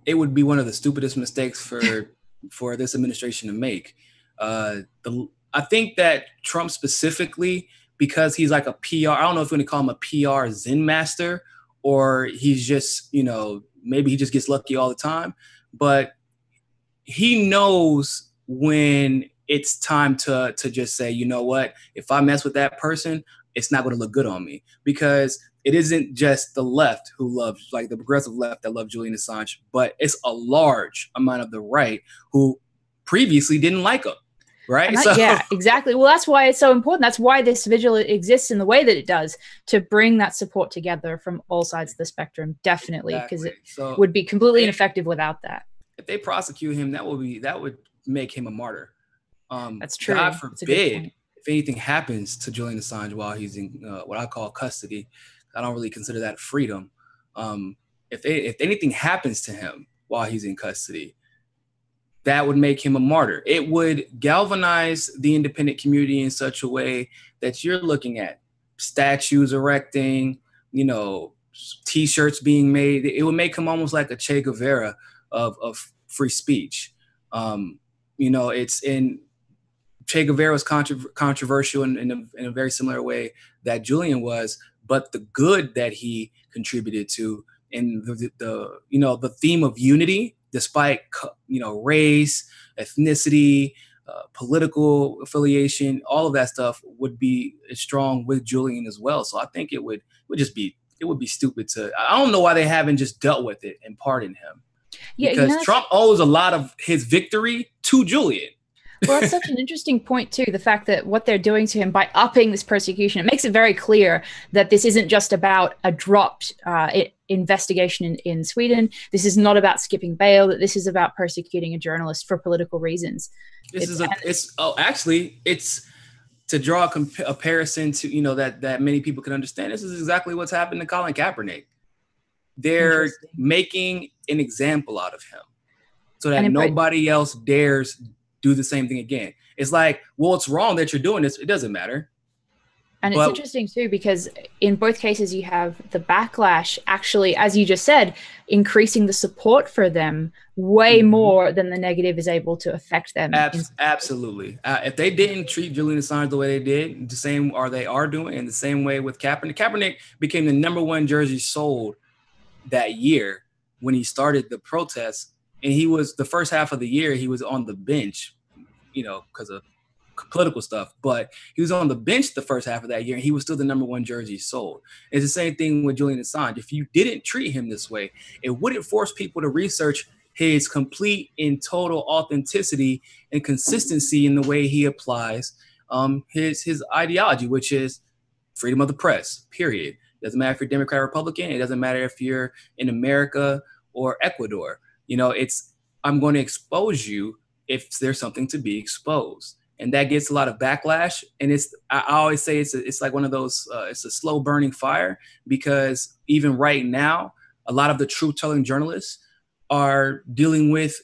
it would be one of the stupidest mistakes for this administration to make. I think that Trump specifically, because he's like a PR, I don't know if you want to call him a PR Zen master, or he's just, maybe he just gets lucky all the time, but he knows when it's time to just say, you know what, if I mess with that person, it's not going to look good on me, because it isn't just the left who loves, like the progressive left that love Julian Assange, but it's a large amount of the right who previously didn't like him, right? Yeah, exactly. Well, that's why it's so important. That's why this Vigil exists in the way that it does, to bring that support together from all sides of the spectrum, definitely, because it would be completely ineffective without that. If they prosecute him, that would make him a martyr. That's true. God forbid if anything happens to Julian Assange while he's in what I call custody. I don't really consider that freedom. If anything happens to him while he's in custody, that would make him a martyr. It would galvanize the independent community in such a way that you're looking at statues erecting, T-shirts being made. It would make him almost like a Che Guevara of free speech. It's in Che Guevara was controversial in a very similar way that Julian was, but the good that he contributed to, and the theme of unity, despite race, ethnicity, political affiliation, all of that stuff would be strong with Julian as well. So I think it would be stupid to. I don't know why they haven't just dealt with it and pardoned him. Yeah, because Trump owes a lot of his victory to Julian. Well, that's such an interesting point, too, the fact that what they're doing to him by upping this persecution, it makes it very clear that this isn't just about a dropped investigation in Sweden. This is not about skipping bail, that this is about persecuting a journalist for political reasons. It's to draw a comparison to, that many people can understand. This is exactly what's happened to Colin Kaepernick. They're making an example out of him so that nobody else dares do the same thing again. It's like, well, it's wrong that you're doing this. It doesn't matter. And it's interesting too, because in both cases you have the backlash actually, as you just said, increasing the support for them way more than the negative is able to affect them. Absolutely. If they didn't treat Julian Assange the way they did, the same they are doing, in the same way with Kaepernick. Kaepernick became the #1 jersey sold that year when he started the protests. And he was, the first half of the year, he was on the bench, because of political stuff, but he was on the bench the first half of that year, and he was still the #1 jersey sold. It's the same thing with Julian Assange. If you didn't treat him this way, it wouldn't force people to research his complete and total authenticity and consistency in the way he applies his ideology, which is freedom of the press, period. It doesn't matter if you're Democrat or Republican. It doesn't matter if you're in America or Ecuador. You know, I'm going to expose you if there's something to be exposed. And that gets a lot of backlash. And I always say it's like one of those, it's a slow burning fire, because even right now, a lot of the truth-telling journalists are dealing with,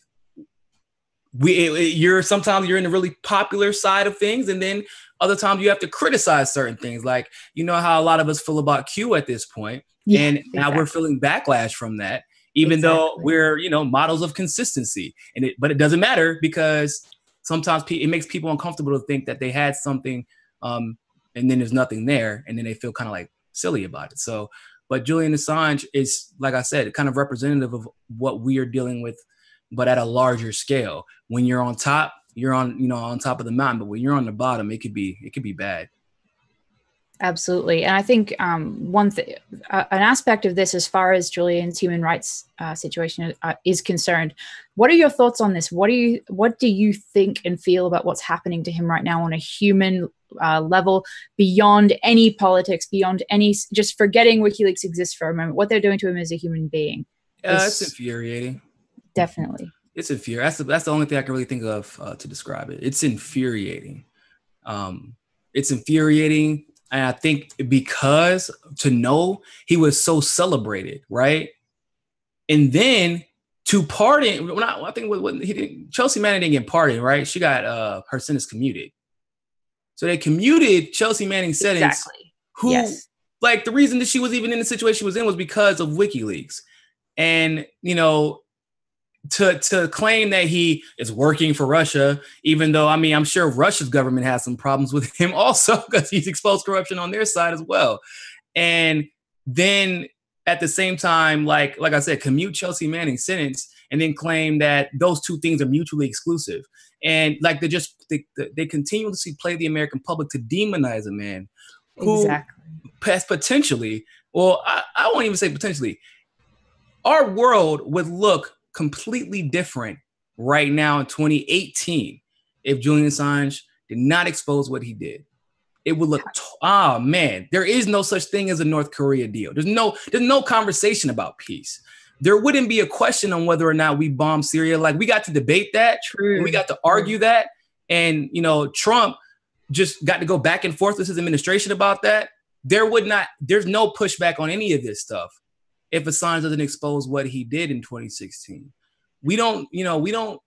sometimes you're in the really popular side of things, and then other times you have to criticize certain things. Like, you know how a lot of us feel about Q at this point, and now we're feeling backlash from that, even though we're, models of consistency. But it doesn't matter, because sometimes it makes people uncomfortable to think that they had something, and then there's nothing there, and then they feel kind of like silly about it. So, but Julian Assange is, like I said, kind of representative of what we are dealing with, but at a larger scale. When you're on top, you're on top of the mountain, but when you're on the bottom, it could be bad. Absolutely. And I think an aspect of this, as far as Julian's human rights situation is concerned, what are your thoughts on this? What do you think and feel about what's happening to him right now on a human level, beyond any politics, beyond any, just forgetting WikiLeaks exists for a moment, what they're doing to him as a human being? It's infuriating. Definitely. It's infuriating. That's the only thing I can really think of to describe it. It's infuriating. It's infuriating. And I think because to know he was so celebrated, right? And then to pardon, I think Chelsea Manning didn't get pardoned, right? She got her sentence commuted. So they commuted Chelsea Manning's sentence. Exactly. Like, the reason that she was even in the situation she was in was because of WikiLeaks. And, to claim that he is working for Russia, even though, I'm sure Russia's government has some problems with him also, because he's exposed corruption on their side as well. And then at the same time, like I said, commute Chelsea Manning's sentence, and then claim that those two things are mutually exclusive. And like they continuously play the American public to demonize a man who potentially, well, I won't even say potentially, our world would look completely different right now in 2018 if Julian Assange did not expose what he did. It would look, man, there is no such thing as a North Korea deal. There's no conversation about peace. There wouldn't be a question on whether or not we bomb Syria. Like, we got to debate that. True. We got to argue that. And, Trump just got to go back and forth with his administration about that. There's no pushback on any of this stuff if Assange doesn't expose what he did in 2016. We don't know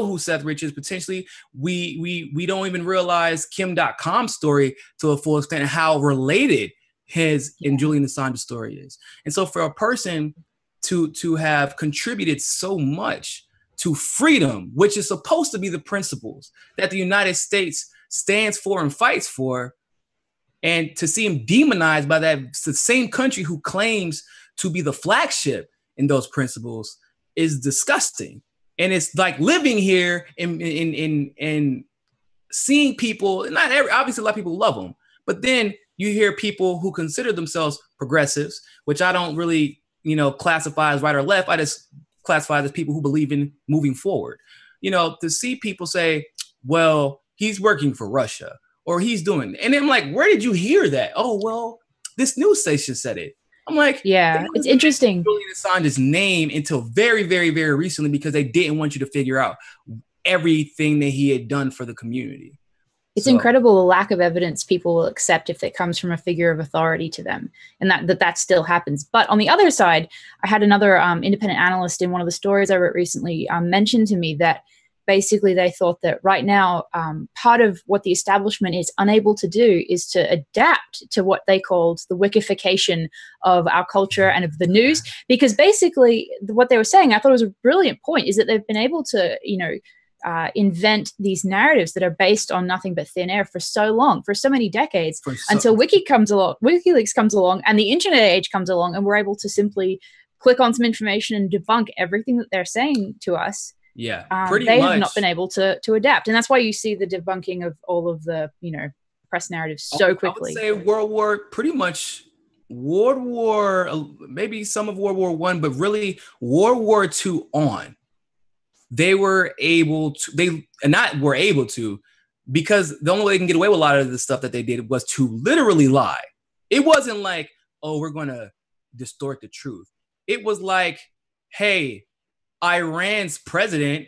who Seth Rich is. Potentially, we don't even realize Kim.com's story to a full extent, and how related his and Julian Assange's story is. And so for a person to have contributed so much to freedom, which is supposed to be the principles that the United States stands for and fights for, and to see him demonized by the same country who claims to be the flagship in those principles is disgusting. And it's like living here and seeing people, obviously a lot of people love him, but then you hear people who consider themselves progressives, which I don't really, classify as right or left. I just classify as people who believe in moving forward. To see people say, well, he's working for Russia, or he's doing, and I'm like, where did you hear that? Oh, well, this news station said it. I'm like, yeah, it's interesting. Julian Assange's name until very, very, very recently, because they didn't want you to figure out everything that he had done for the community. It's incredible the lack of evidence people will accept if it comes from a figure of authority to them, and that still happens. But on the other side, I had another independent analyst in one of the stories I wrote recently mention to me that basically they thought that right now, part of what the establishment is unable to do is to adapt to what they called the wikification of our culture and of the news. Because basically what they were saying, I thought it was a brilliant point, is that they've been able to, invent these narratives that are based on nothing but thin air for so long, for so many decades, until WikiLeaks comes along and the internet age comes along, and we're able to simply click on some information and debunk everything that they're saying to us. Yeah, pretty they much. have not been able to adapt. And that's why you see the debunking of all of the, press narratives so quickly. I would say maybe some of World War I, but really World War II on. They were able to, because the only way they can get away with a lot of the stuff that they did was to literally lie. It wasn't like, oh, we're going to distort the truth. It was like, hey, Iran's president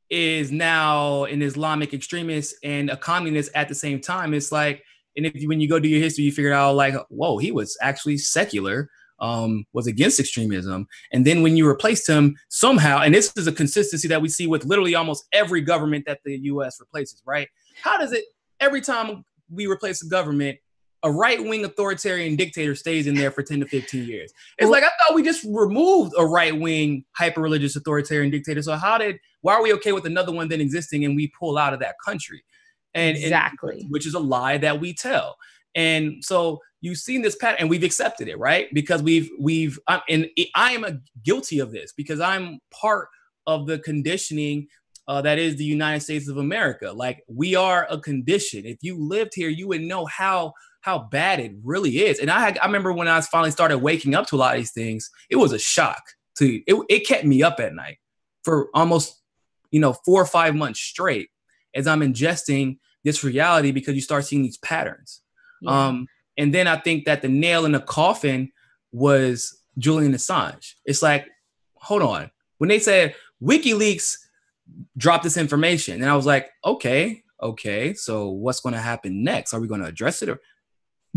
is now an Islamic extremist and a communist at the same time. It's like, and when you go do your history, you figure out like, whoa, he was actually secular, was against extremism. And then when you replaced him somehow, and this is a consistency that we see with literally almost every government that the US replaces, right? How does it, every time we replace a government, a right-wing authoritarian dictator stays in there for 10 to 15 years? It's like, I thought we just removed a right-wing hyper-religious authoritarian dictator. So why are we okay with another one then existing and we pull out of that country? Exactly. Which is a lie that we tell. And so you've seen this pattern and we've accepted it, right? Because and I am guilty of this because I'm part of the conditioning that is the United States of America. Like, we are a condition. If you lived here, you would know how bad it really is. And I remember when I finally started waking up to a lot of these things, it was a shock it kept me up at night for almost, 4 or 5 months straight as I'm ingesting this reality, because you start seeing these patterns. Yeah. And then I think that the nail in the coffin was Julian Assange. It's like, hold on. When they said WikiLeaks dropped this information, and I was like, okay, so what's going to happen next? Are we going to address it? Or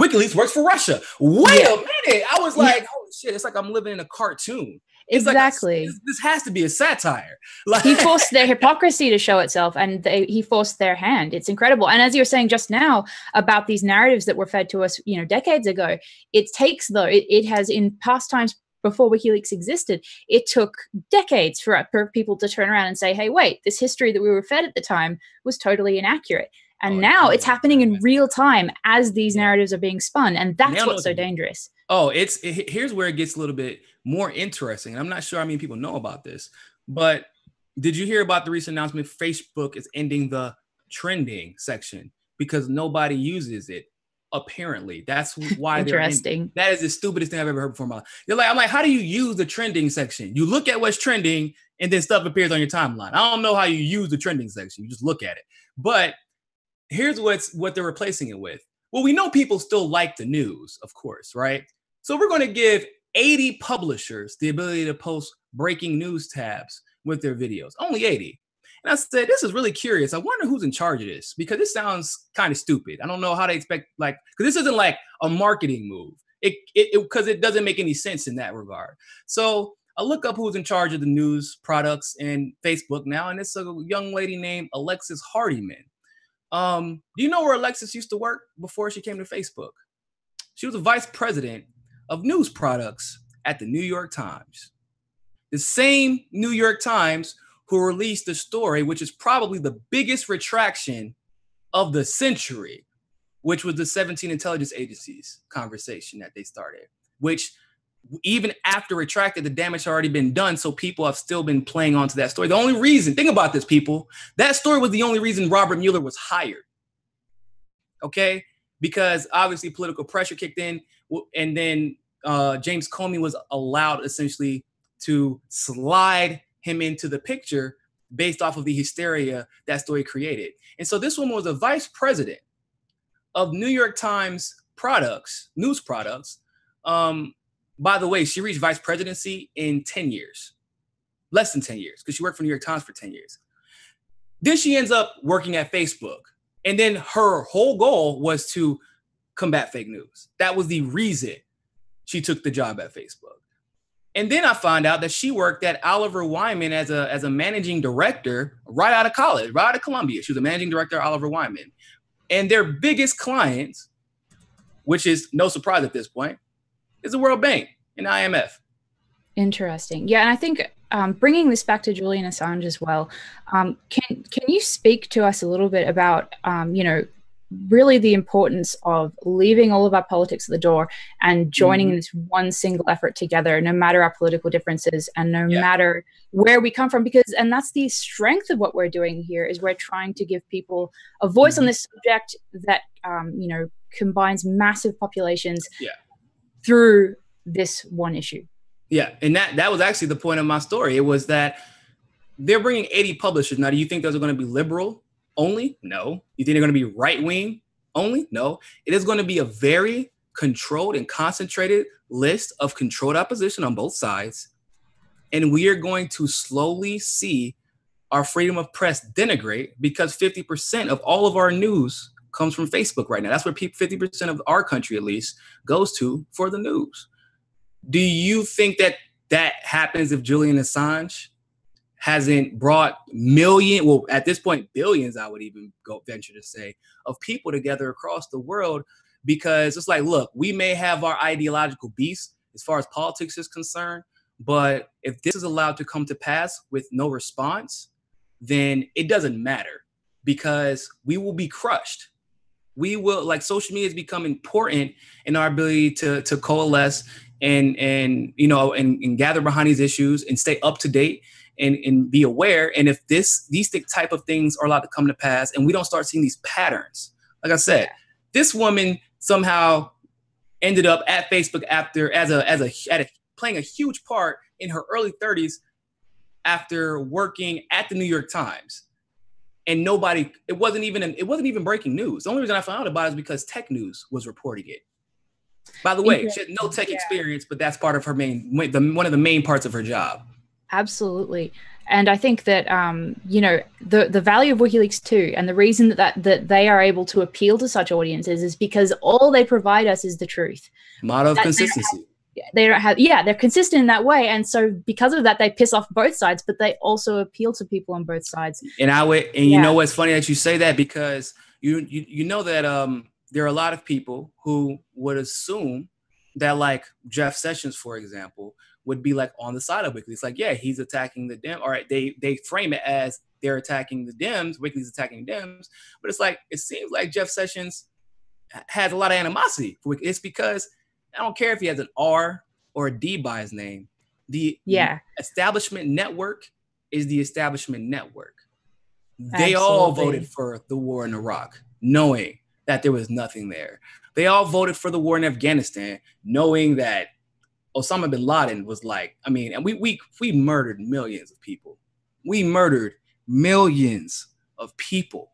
WikiLeaks works for Russia. Wait a minute. I was like, holy shit, it's like I'm living in a cartoon. It's exactly. Like, this has to be a satire. Like, he forced their hypocrisy to show itself, and he forced their hand. It's incredible. And as you were saying just now about these narratives that were fed to us, decades ago, it has in past times before WikiLeaks existed, it took decades for people to turn around and say, hey, wait, this history that we were fed at the time was totally inaccurate. And now it's happening in real time as these narratives are being spun. And that's what's so dangerous. Here's where it gets a little bit more interesting. I'm not sure how many people know about this, but did you hear about the recent announcement? Facebook is ending the trending section because nobody uses it. Apparently, that's why interesting. That is the stupidest thing I've ever heard before in my life. I'm like, how do you use the trending section? You look at what's trending, and then stuff appears on your timeline. I don't know how you use the trending section. You just look at it. But here's what they're replacing it with. Well, we know people still like the news, of course, right? So we're going to give 80 publishers the ability to post breaking news tabs with their videos. Only 80. And I said, this is really curious. I wonder who's in charge of this, because this sounds kind of stupid. I don't know how they expect, because this isn't like a marketing move. Because it doesn't make any sense in that regard. So I look up who's in charge of the news products in Facebook now, and it's a young lady named Alexis Hardiman. Do you know where Alexis used to work before she came to Facebook? She was a vice president of news products at the New York Times. The same New York Times who released the story, which is probably the biggest retraction of the century, which was the 17 intelligence agencies conversation that they started, which even after retracted, the damage had already been done. So people have still been playing onto that story. The only reason, think about this, people, that story was the only reason Robert Mueller was hired. Okay? Because obviously political pressure kicked in, and then James Comey was allowed essentially to slide him into the picture based off of the hysteria that story created. And so this woman was a vice president of New York Times products, news products. By the way, she reached vice presidency in 10 years, less than 10 years, because she worked for New York Times for 10 years. Then she ends up working at Facebook. And then her whole goal was to combat fake news. That was the reason she took the job at Facebook. And then I found out that she worked at Oliver Wyman as a managing director right out of college, right out of Columbia. She was a managing director at Oliver Wyman. And their biggest clients, which is no surprise at this point, is the World Bank and IMF. Interesting. Yeah, and I think bringing this back to Julian Assange as well, can you speak to us a little bit about, really the importance of leaving all of our politics at the door and joining in this one single effort together, no matter our political differences and no matter where we come from. Because, and that's the strength of what we're doing here, is we're trying to give people a voice on this subject that, you know, combines massive populations through this one issue. Yeah, and that was actually the point of my story. It was that they're bringing 80 publishers. Now, do you think those are going to be liberal only? No. You think they're going to be right-wing only? No. It is going to be a very controlled and concentrated list of controlled opposition on both sides. And we are going to slowly see our freedom of press denigrate, because 50% of all of our news comes from Facebook right now. That's where 50% of our country, at least, goes to for the news. Do you think that that happens if Julian Assange hasn't brought at this point, billions, I would even go venture to say, of people together across the world? Because it's like, look, we may have our ideological beasts as far as politics is concerned, but if this is allowed to come to pass with no response, then it doesn't matter, because we will be crushed. We will, like, social media has become important in our ability to coalesce and you know, and gather behind these issues and stay up to date and be aware. And if these type of things are allowed to come to pass, and we don't start seeing these patterns, like I said, this woman somehow ended up at Facebook after playing a huge part in her early 30s after working at the New York Times. And it wasn't even breaking news. The only reason I found out about it is because Tech News was reporting it. By the way, she had no tech experience, but that's part of her one of the main parts of her job. Absolutely. And I think that, you know, the value of WikiLeaks too, and the reason that they are able to appeal to such audiences is because all they provide us is the truth. Motto of consistency. They're consistent in that way. And so because of that, they piss off both sides, but they also appeal to people on both sides. And you know what's funny that you say that, because you know that there are a lot of people who would assume that, like, Jeff Sessions, for example, would be like on the side of WikiLeaks. Like, yeah, he's attacking the Dems. All right, they frame it as they're attacking the Dems, WikiLeaks attacking Dems. But it's like, it seems like Jeff Sessions has a lot of animosity for WikiLeaks. It's because I don't care if he has an R or a D by his name. The establishment network is the establishment network. They all voted for the war in Iraq, knowing that there was nothing there. They all voted for the war in Afghanistan, knowing that Osama bin Laden was like, I mean, and we murdered millions of people. We murdered millions of people.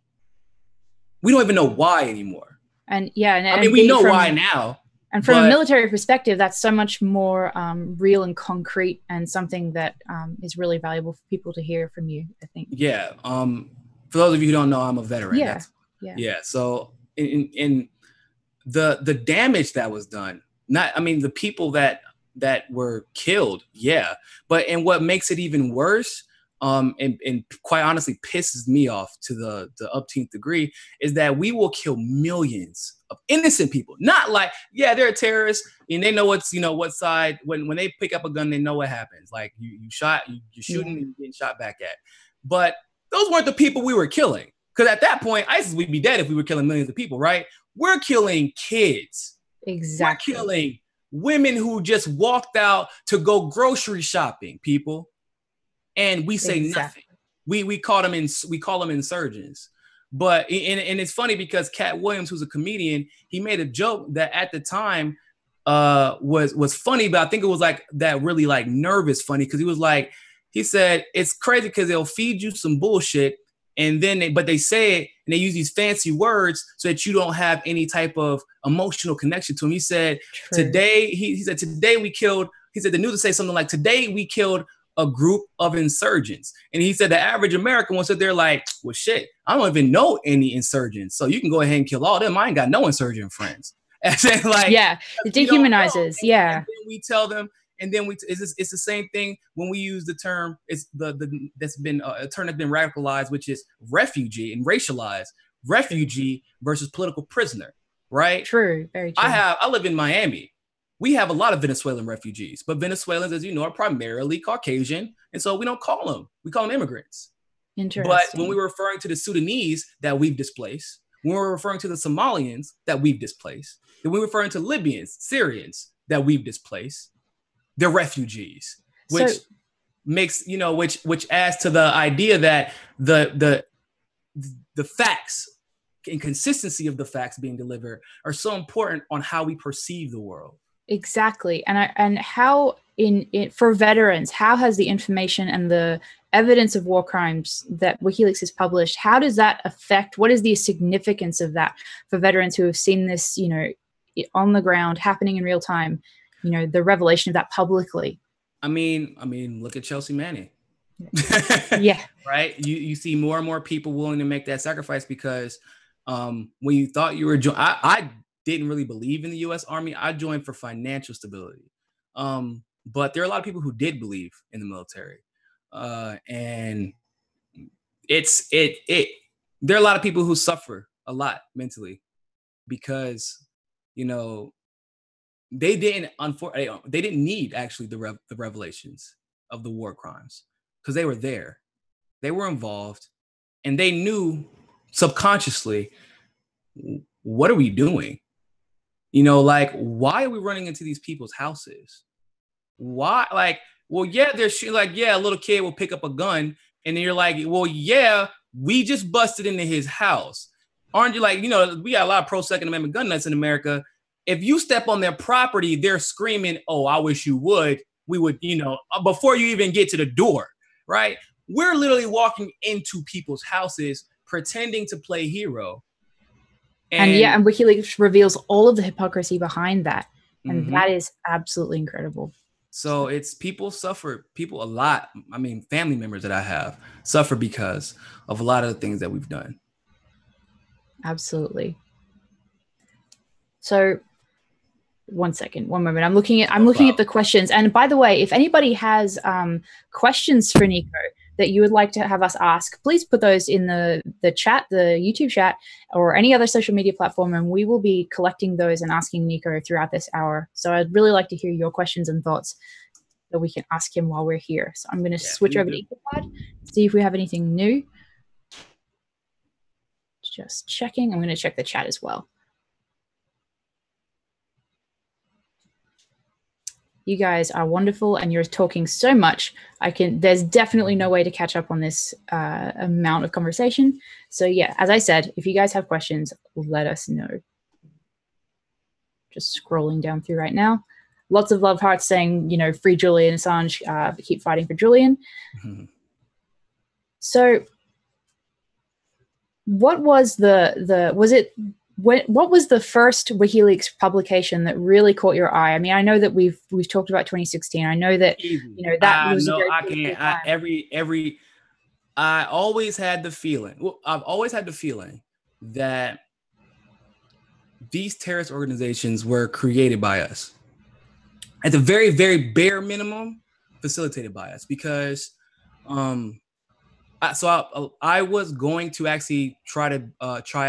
We don't even know why anymore. And I mean, we know why now. And from a military perspective, that's so much more real and concrete, and something that is really valuable for people to hear from you, I think. Yeah. For those of you who don't know, I'm a veteran. Yeah. So in the damage that was done, the people that were killed, and what makes it even worse, and quite honestly pisses me off to the umpteenth degree, is that we will kill millions of innocent people. Not like, they're a terrorist and they know what side, when they pick up a gun, they know what happens. Like you're shooting and you're getting shot back at. But those weren't the people we were killing. Because at that point, ISIS would be dead if we were killing millions of people, right? We're killing kids. Exactly. We're killing women who just walked out to go grocery shopping, people. And we say nothing. We call them insurgents. But and it's funny because Cat Williams, who's a comedian, he made a joke that at the time was funny, but I think it was like that really like nervous funny, because he said it's crazy because they'll feed you some bullshit and then they say it and they use these fancy words so that you don't have any type of emotional connection to them. He said today the news would say something like, today we killed a group of insurgents. And he said the average American will sit there like, well, shit, I don't even know any insurgents. So you can go ahead and kill all them. I ain't got no insurgent friends. And then, like, it dehumanizes. And then we tell them, and then it's the same thing when we use the term, it's that's been a term that's been radicalized, which is refugee and racialized. Refugee versus political prisoner, right? True, very true. I live in Miami. We have a lot of Venezuelan refugees, but Venezuelans, as you know, are primarily Caucasian. And so we don't call them, we call them immigrants. Interesting. But when we were referring to the Sudanese that we've displaced, when we're referring to the Somalians that we've displaced, then we're referring to Libyans, Syrians that we've displaced. They're refugees, which makes, which adds to the idea that the facts and consistency of the facts being delivered are so important on how we perceive the world. Exactly. And how for veterans, how has the information and the evidence of war crimes that WikiLeaks has published, how does that affect, what is the significance of that for veterans who have seen this, on the ground happening in real time, the revelation of that publicly? I mean, look at Chelsea Manning. Yeah. Right. You see more and more people willing to make that sacrifice because when you thought you were I didn't really believe in the U.S. Army. I joined for financial stability. But there are a lot of people who did believe in the military. And there are a lot of people who suffer a lot mentally because, they didn't need actually the revelations of the war crimes because they were there, they were involved, and they knew subconsciously, what are we doing? Why are we running into these people's houses? Why? They're shooting. A little kid will pick up a gun, and then you're like, well, yeah, we just busted into his house. Aren't you we got a lot of pro-Second Amendment gun nuts in America. If you step on their property, they're screaming, oh, I wish you would. We would, before you even get to the door, right? We're literally walking into people's houses, pretending to play hero. And WikiLeaks reveals all of the hypocrisy behind that. And that is absolutely incredible. So it's people a lot. I mean, family members that I have suffer because of a lot of the things that we've done. Absolutely. So one moment. I'm looking at the questions. And by the way, if anybody has questions for Nico that you would like to have us ask, please put those in the chat, the YouTube chat, or any other social media platform, and we will be collecting those and asking Nico throughout this hour. So I'd really like to hear your questions and thoughts that we can ask him while we're here. So I'm going to switch over to Ecopod, see if we have anything new. Just checking. I'm going to check the chat as well. You guys are wonderful, and you're talking so much. There's definitely no way to catch up on this amount of conversation. So yeah, as I said, if you guys have questions, let us know. Just scrolling down through right now. Lots of love hearts saying, free Julian Assange, keep fighting for Julian. Mm-hmm. So what was what was the first WikiLeaks publication that really caught your eye? I mean, I know that we've talked about 2016. I know that that was I always had the feeling. Well, I've always had the feeling that these terrorist organizations were created by us. At the very, very bare minimum, facilitated by us, because I was going to actually try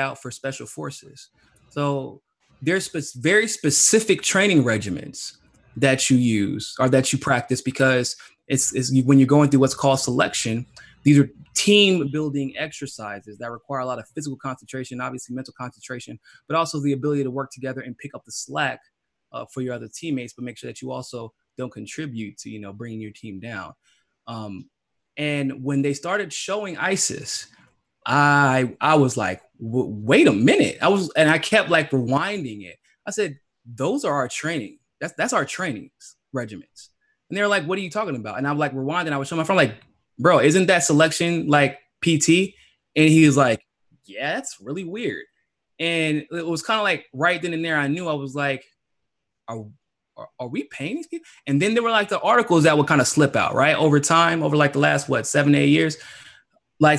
out for special forces. So there's very specific training regimens that you use or that you practice, because it's when you're going through what's called selection. These are team building exercises that require a lot of physical concentration, obviously mental concentration, but also the ability to work together and pick up the slack for your other teammates, but make sure that you also don't contribute to, bringing your team down. And when they started showing ISIS, I was like, wait a minute. I kept rewinding it. I said, those are our training. That's our training regiments. And they're like, what are you talking about? And I'm rewinding. I was showing my friend, bro, isn't that selection like PT? And he was like, yeah, that's really weird. And it was kind of right then and there, I knew. I was like, are we paying these people? And then there were the articles that would kind of slip out, right? Over time, over the last, 7-8 years,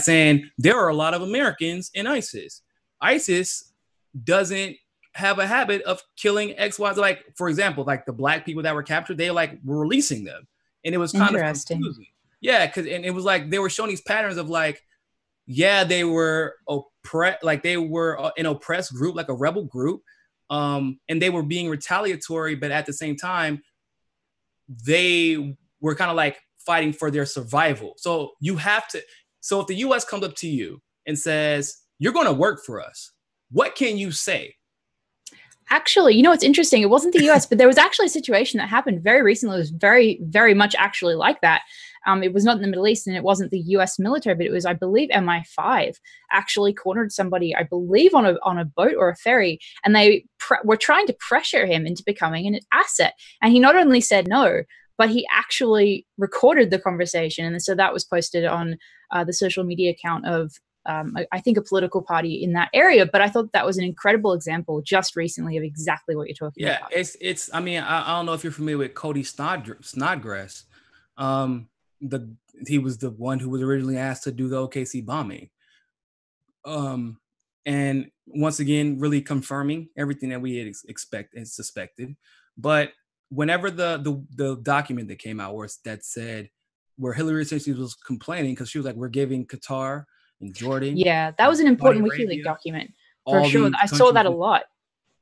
saying there are a lot of Americans in ISIS. ISIS doesn't have a habit of killing X, Y, for example, the black people that were captured, they were releasing them. And it was kind of confusing. Yeah, because it was they were showing these patterns of they were they were an oppressed group, a rebel group. And they were being retaliatory, but at the same time, they were kind of fighting for their survival. So if the U.S. comes up to you and says, you're going to work for us, What can you say? Actually, you know, it's interesting. It wasn't the US, but there was actually a situation that happened very recently. It was very, very much actually like that. It was not in the Middle East, and it wasn't the US military, but it was, I believe, MI5 actually cornered somebody, I believe, on a boat or a ferry, and they were trying to pressure him into becoming an asset. And he not only said no, but he actually recorded the conversation. And so that was posted on the social media account of, I think, a political party in that area. But I thought that was an incredible example just recently of exactly what you're talking about. Yeah, it's. I mean, I don't know if you're familiar with Cody Snodgrass. He was the one who was originally asked to do the OKC bombing. And once again, really confirming everything that we had suspected. But whenever the document that came out where Hillary essentially was complaining because she was like, we're giving Qatar and Jordan. Yeah, that was an important WikiLeaks document for sure. I saw that a lot.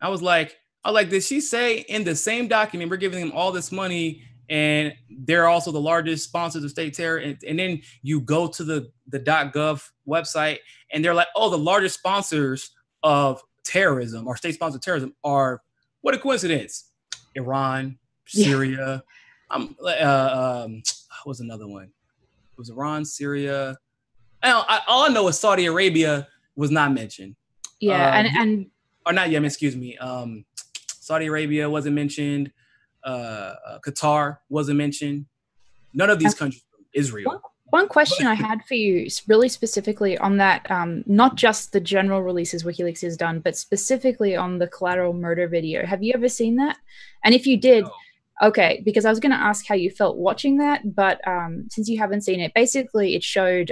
I was like, did she say in the same document, we're giving them all this money and they're also the largest sponsors of state terror? And then you go to the .gov website and they're like, oh, the largest sponsors of terrorism or state-sponsored terrorism are, what a coincidence, Iran, Syria. What was another one? It was Iran, Syria. All I know is Saudi Arabia was not mentioned. Yeah, or not Yemen, excuse me. Saudi Arabia wasn't mentioned. Qatar wasn't mentioned. None of these countries. Israel. One question I had for you, really specifically on that, not just the general releases WikiLeaks has done, but specifically on the collateral murder video. Have you ever seen that? And if you did, no. Okay, because I was going to ask how you felt watching that, but since you haven't seen it, basically it showed,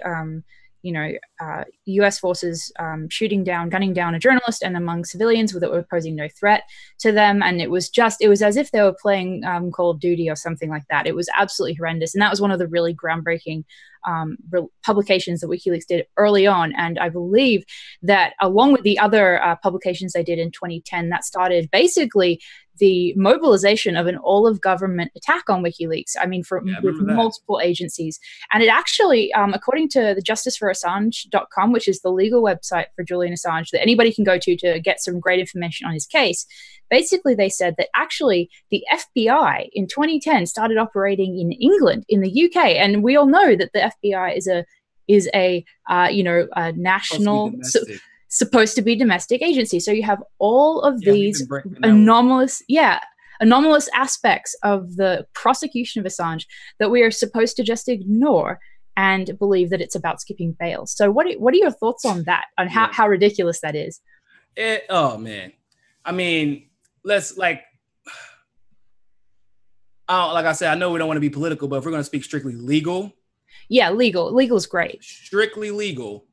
U.S. forces gunning down a journalist and among civilians that were posing no threat to them. And it was as if they were playing Call of Duty or something like that. It was absolutely horrendous. And that was one of the really groundbreaking publications that WikiLeaks did early on. And I believe that along with the other publications they did in 2010, that started basically the mobilization of an all-of-government attack on WikiLeaks. I mean, with multiple agencies. And it actually, according to the justiceforassange.com, which is the legal website for Julian Assange that anybody can go to get some great information on his case, basically they said that actually the FBI in 2010 started operating in England, in the UK. And we all know that the FBI is a national... supposed to be domestic agency. So you have all of these anomalous aspects of the prosecution of Assange that we are supposed to just ignore and believe that it's about skipping bail. So what are your thoughts on that, on how ridiculous that is? Oh man. I mean, like I said, I know we don't want to be political, but if we're going to speak strictly legal. Yeah, legal is great. Strictly legal.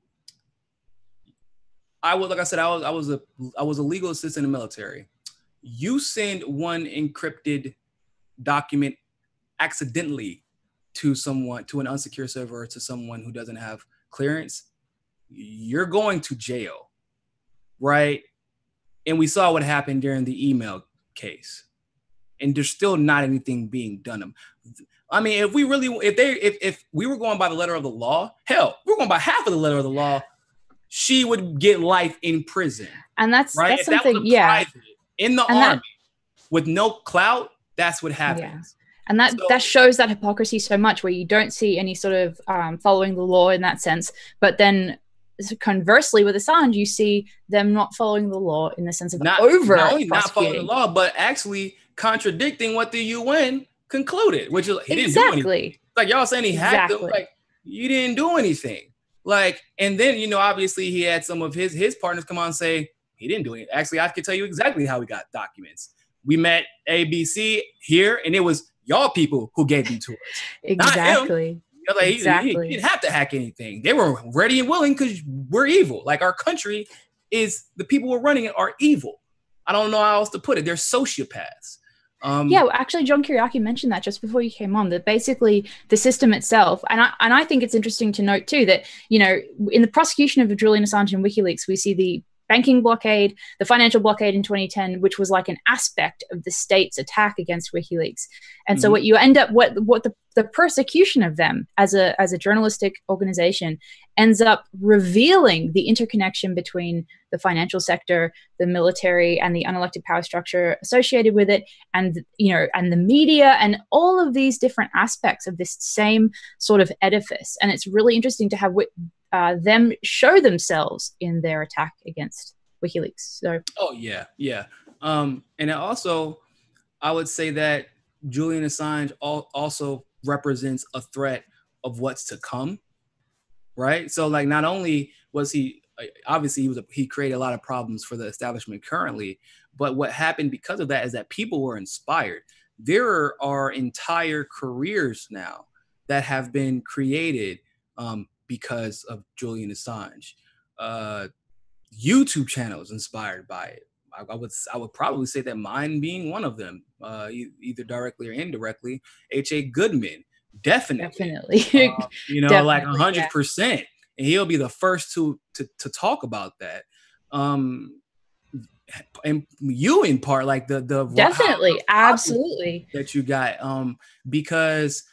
I was a legal assistant in the military. You send one encrypted document accidentally to an unsecure server or to someone who doesn't have clearance, you're going to jail, right? And we saw what happened during the email case, and there's still not anything being done. I mean, if we were going by the letter of the law, hell, we're going by half of the letter of the law, she would get life in prison. And that's right? That's something, private, in the army with no clout, that's what happens. Yeah. And that shows that hypocrisy so much, where you don't see any sort of following the law in that sense. But then conversely with Assange, you see them not following the law in the sense of not only not following the law, but actually contradicting what the UN concluded, which is he didn't do anything. Like y'all saying he hacked them, like you didn't do anything. Like, and then, obviously he had some of his partners come on and say he didn't do it. Actually, I could tell you exactly how we got documents. We met ABC here, and it was y'all people who gave them to us. Exactly. Like, he didn't have to hack anything. They were ready and willing because we're evil. Like, our country is, the people who are running it are evil. I don't know how else to put it. They're sociopaths. Actually, John Kiriaki mentioned that just before you came on, that basically the system itself, and I think it's interesting to note too that, in the prosecution of Julian Assange and WikiLeaks, we see the banking blockade, the financial blockade in 2010, which was like an aspect of the state's attack against WikiLeaks. And so what you end up, what the persecution of them as a journalistic organization ends up revealing the interconnection between the financial sector, the military, and the unelected power structure associated with it, and and the media, and all of these different aspects of this same sort of edifice. And it's really interesting to have them show themselves in their attack against WikiLeaks. So, and also, I would say that Julian Assange also represents a threat of what's to come, right? So, like, not only was he obviously he created a lot of problems for the establishment currently, but what happened because of that is that people were inspired. There are entire careers now that have been created because of Julian Assange. YouTube channels inspired by it. I would probably say that mine being one of them, either directly or indirectly. H.A. Goodman, definitely. Definitely, like 100%, and he'll be the first to talk about that. And you in part, like the definitely, absolutely, that you got, because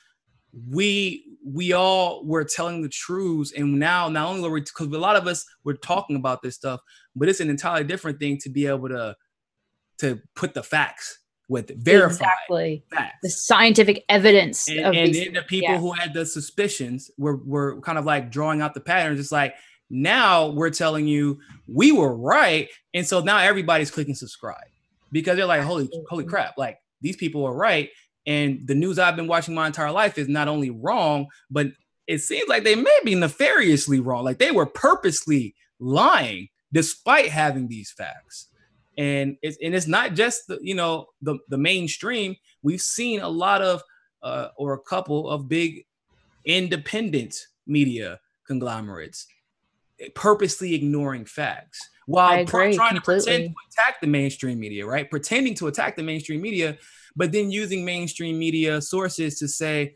we all were telling the truths, and now not only were we, because a lot of us were talking about this stuff, but it's an entirely different thing to be able to put the facts with it, verify facts, the scientific evidence, and then the people who had the suspicions were kind of like drawing out the patterns. It's like, now we're telling you we were right, and so now everybody's clicking subscribe because they're like, holy crap, like these people are right. And the news I've been watching my entire life is not only wrong, but it seems like they may be nefariously wrong. Like they were purposely lying despite having these facts. And it's not just the mainstream. We've seen a lot of or a couple of big independent media conglomerates purposely ignoring facts while trying to pretend to attack the mainstream media, right? Pretending to attack the mainstream media, but then using mainstream media sources to say,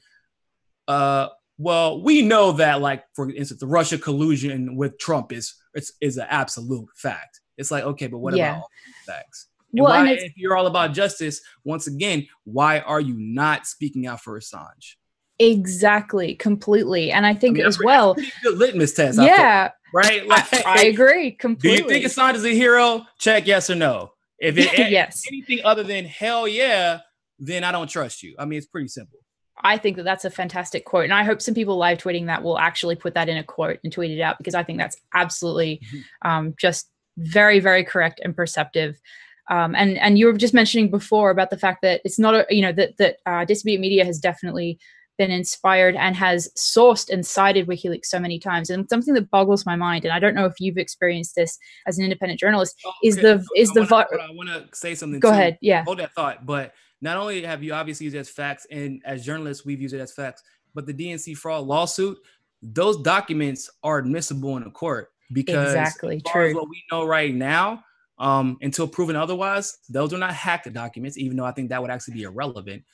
well, we know that, like, for instance, the Russia collusion with Trump is an absolute fact. It's like, okay, but what about all these facts? And if you're all about justice, once again, why are you not speaking out for Assange? Exactly, completely. And I think as well, that's a pretty good litmus test. Yeah, right. Like, I agree completely. Do you think Assange is a hero? Check yes or no. If yes, anything other than hell yeah, then I don't trust you. I mean, it's pretty simple. I think that's a fantastic quote. And I hope some people live tweeting that will actually put that in a quote and tweet it out, because I think that's absolutely just very, very correct and perceptive. And you were just mentioning before about the fact that it's not that disobedient media has definitely been inspired and has sourced and cited WikiLeaks so many times. And something that boggles my mind, and I don't know if you've experienced this as an independent journalist, I want to say something. Go ahead. Yeah. Hold that thought. But not only have you obviously used it as facts, and as journalists, we've used it as facts, but the DNC fraud lawsuit, those documents are admissible in a court because exactly as far as what we know right now, until proven otherwise, those are not hacked documents, even though I think that would actually be irrelevant.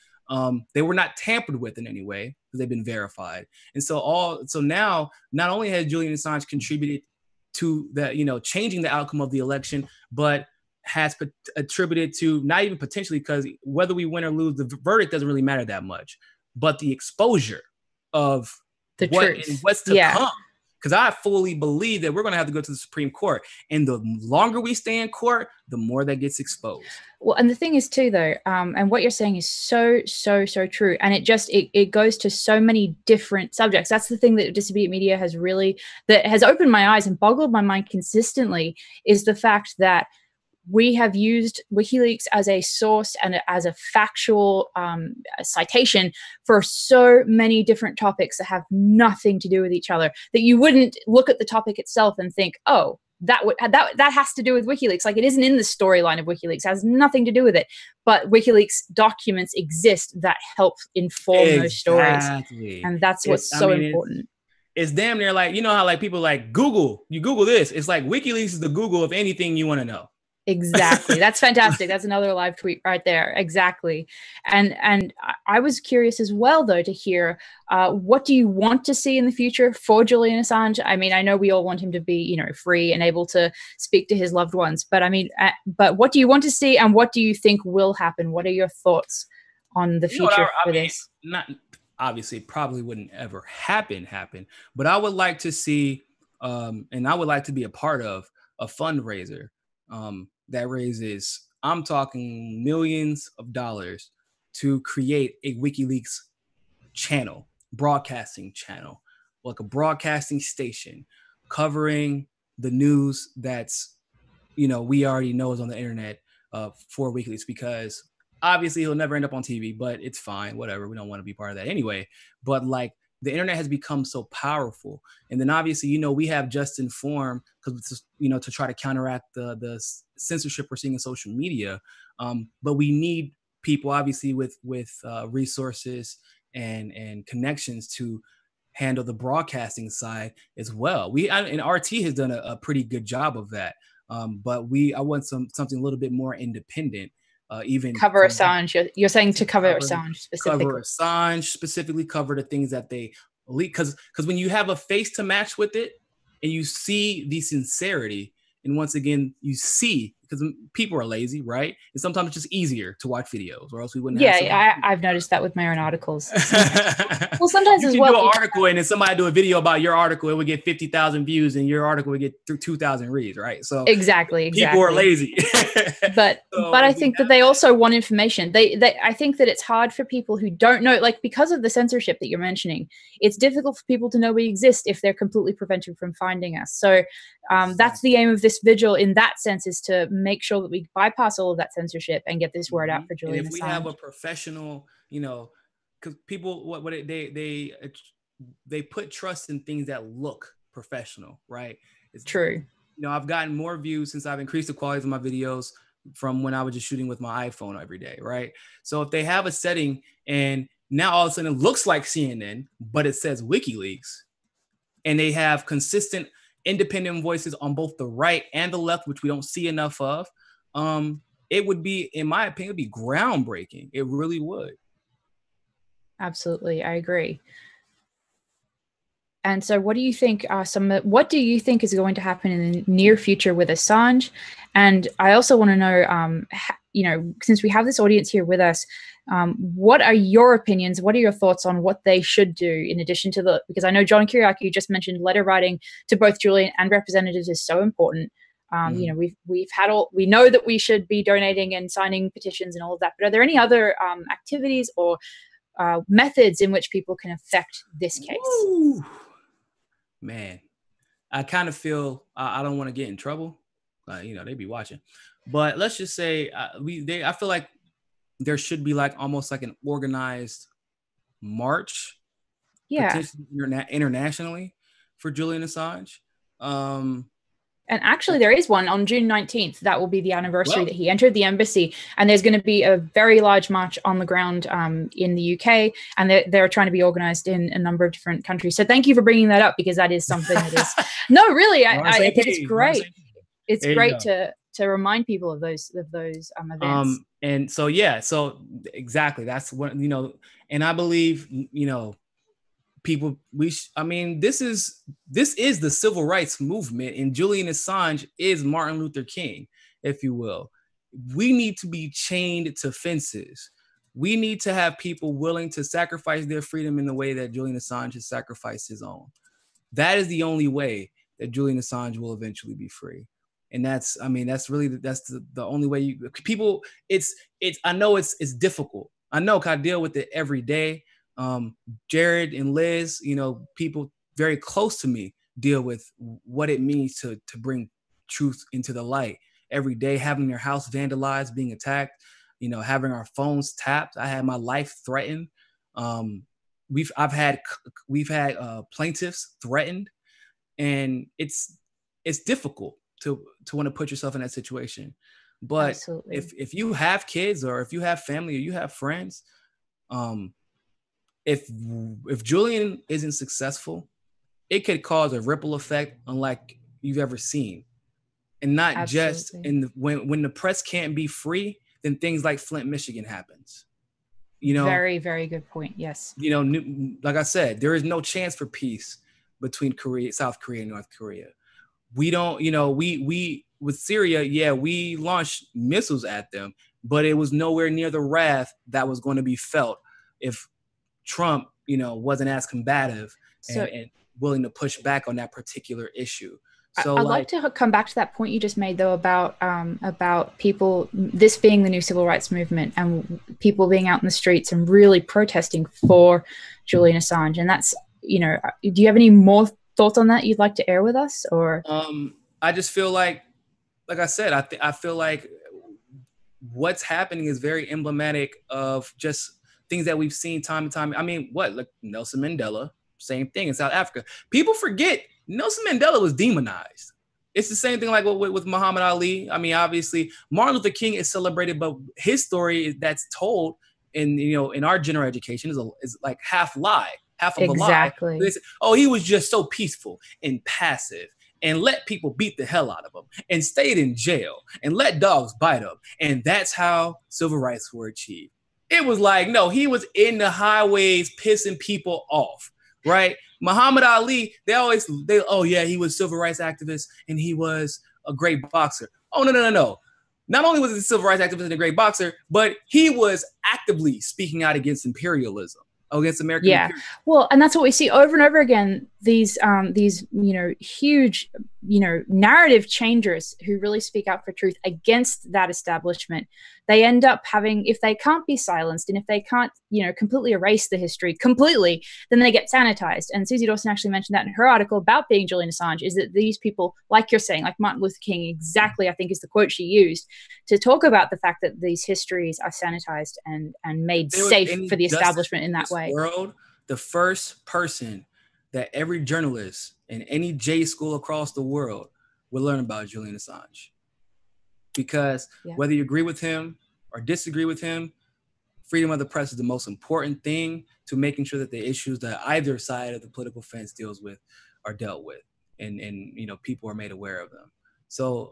They were not tampered with in any way because they've been verified. And so now, not only has Julian Assange contributed to the, changing the outcome of the election, but has attributed to, not even potentially, because whether we win or lose, the verdict doesn't really matter that much, but the exposure of the truth and what's to come. Because I fully believe that we're going to have to go to the Supreme Court. And the longer we stay in court, the more that gets exposed. Well, and the thing is too, though, and what you're saying is so true. And it goes to so many different subjects. That's the thing that disobedient media that has opened my eyes and boggled my mind consistently, is the fact that we have used WikiLeaks as a source and as a factual citation for so many different topics that have nothing to do with each other, that you wouldn't look at the topic itself and think, oh, that has to do with WikiLeaks. Like, it isn't in the storyline of WikiLeaks. It has nothing to do with it. But WikiLeaks documents exist that help inform those stories. And that's what's important. It's damn near like, how like people like Google, you Google this. It's like WikiLeaks is the Google of anything you want to know. Exactly. That's fantastic. That's another live tweet right there. Exactly. And I was curious as well, though, to hear what do you want to see in the future for Julian Assange? I mean, I know we all want him to be, free and able to speak to his loved ones, but I mean, but what do you want to see, and what do you think will happen? What are your thoughts on the future for this? obviously it probably wouldn't ever happen, but I would like to see, and I would like to be a part of a fundraiser that raises, I'm talking millions of dollars, to create a WikiLeaks channel, broadcasting channel, like a broadcasting station covering the news that's, we already know is on the internet for WikiLeaks, because obviously he'll never end up on TV, but it's fine, whatever. We don't want to be part of that anyway. But like, the internet has become so powerful. And then obviously, we have Just Inform, because, to try to counteract the censorship we're seeing in social media. But we need people obviously with resources and connections to handle the broadcasting side as well. And RT has done a pretty good job of that. But I want something a little bit more independent. Even cover Assange. You're saying to cover Assange specifically. Cover Assange specifically, cover the things that they leak. Because when you have a face to match with it, and you see the sincerity, and once again, you see, because people are lazy, right? And sometimes it's just easier to watch videos, or else we wouldn't have. Yeah, I've noticed that with my own articles. Well, sometimes as well. You do an article, and then somebody do a video about your article, it would get 50,000 views, and your article would get 2,000 reads, right? So exactly. People are lazy. but I think that they also want information. I think that it's hard for people who don't know, like, because of the censorship that you're mentioning, it's difficult for people to know we exist if they're completely prevented from finding us. So that's the aim of this vigil in that sense, is to make sure that we bypass all of that censorship and get this word out for Julian Assange. And if we have a professional, because people, they put trust in things that look professional, right? It's true. I've gotten more views since I've increased the quality of my videos from when I was just shooting with my iPhone every day, right? So if they have a setting and now all of a sudden it looks like CNN, but it says WikiLeaks, and they have consistent independent voices on both the right and the left, which we don't see enough of, it would be, in my opinion, it would be groundbreaking. It really would. Absolutely, I agree. And so what do you think what do you think is going to happen in the near future with Assange? And I also want to know, since we have this audience here with us, what are your opinions? What are your thoughts on what they should do in addition to because I know John Kiriakou, you just mentioned letter writing to both Julian and representatives is so important. We know that we should be donating and signing petitions and all of that, but are there any other activities or methods in which people can affect this case? Ooh. Man, I kind of feel I don't want to get in trouble. They be watching, but let's just say I feel like there should be almost like an organized march, internationally, for Julian Assange. And actually, there is one on June 19th. That will be the anniversary that he entered the embassy. And there's going to be a very large march on the ground in the UK. And they're trying to be organized in a number of different countries. So thank you for bringing that up, because that is something that is... No, really, I think it's great. It's great to remind people of those events. And so, so exactly. That's what, and I believe, people, this is the civil rights movement, and Julian Assange is Martin Luther King, if you will. We need to be chained to fences. We need to have people willing to sacrifice their freedom in the way that Julian Assange has sacrificed his own. That is the only way that Julian Assange will eventually be free. And that's the only way I know it's difficult. I know, 'cause I deal with it every day. Jared and Liz, people very close to me deal with what it means to bring truth into the light every day, having their house vandalized, being attacked, having our phones tapped. I had my life threatened. We've had plaintiffs threatened, and it's difficult to want to put yourself in that situation. But Absolutely. if you have kids, or if you have family, or you have friends, if Julian isn't successful, it could cause a ripple effect unlike you've ever seen. And not Absolutely. just when the press can't be free, then things like Flint, Michigan happens. Very, very good point. Yes. Like I said, there is no chance for peace between South Korea and North Korea. We don't, we with Syria, we launched missiles at them, but it was nowhere near the wrath that was going to be felt if Trump wasn't as combative and willing to push back on that particular issue. So I'd like to come back to that point you just made, though, about people, this being the new civil rights movement and people being out in the streets and really protesting for Julian Assange. And that's, do you have any more thoughts on that you'd like to air with us? Or I just feel like I said, I feel like what's happening is very emblematic of just things that we've seen time and time. I mean, like Nelson Mandela, same thing in South Africa. People forget Nelson Mandela was demonized. It's the same thing like with Muhammad Ali. I mean, obviously, Martin Luther King is celebrated, but his story that's told in our general education is like half lie, half of a lie. Oh, he was just so peaceful and passive and let people beat the hell out of him and stayed in jail and let dogs bite him. And that's how civil rights were achieved. It was like, no, he was in the highways pissing people off, right? Muhammad Ali, oh yeah, he was a civil rights activist and he was a great boxer. Oh, no. Not only was he a civil rights activist and a great boxer, but he was actively speaking out against imperialism, against American imperialism. Well, and that's what we see over and over again, these huge, narrative changers who really speak out for truth against that establishment. They end up having, if they can't be silenced and if they can't, completely erase the history completely, then they get sanitized. And Susie Dawson actually mentioned that in her article about being Julian Assange, is that these people, like you're saying, like Martin Luther King, exactly, I think is the quote she used, to talk about the fact that these histories are sanitized and made safe for the establishment in that way. The first person that every journalist in any J school across the world will learn about Julian Assange. Because whether you agree with him or disagree with him, freedom of the press is the most important thing to making sure that the issues that either side of the political fence deals with are dealt with and people are made aware of them. So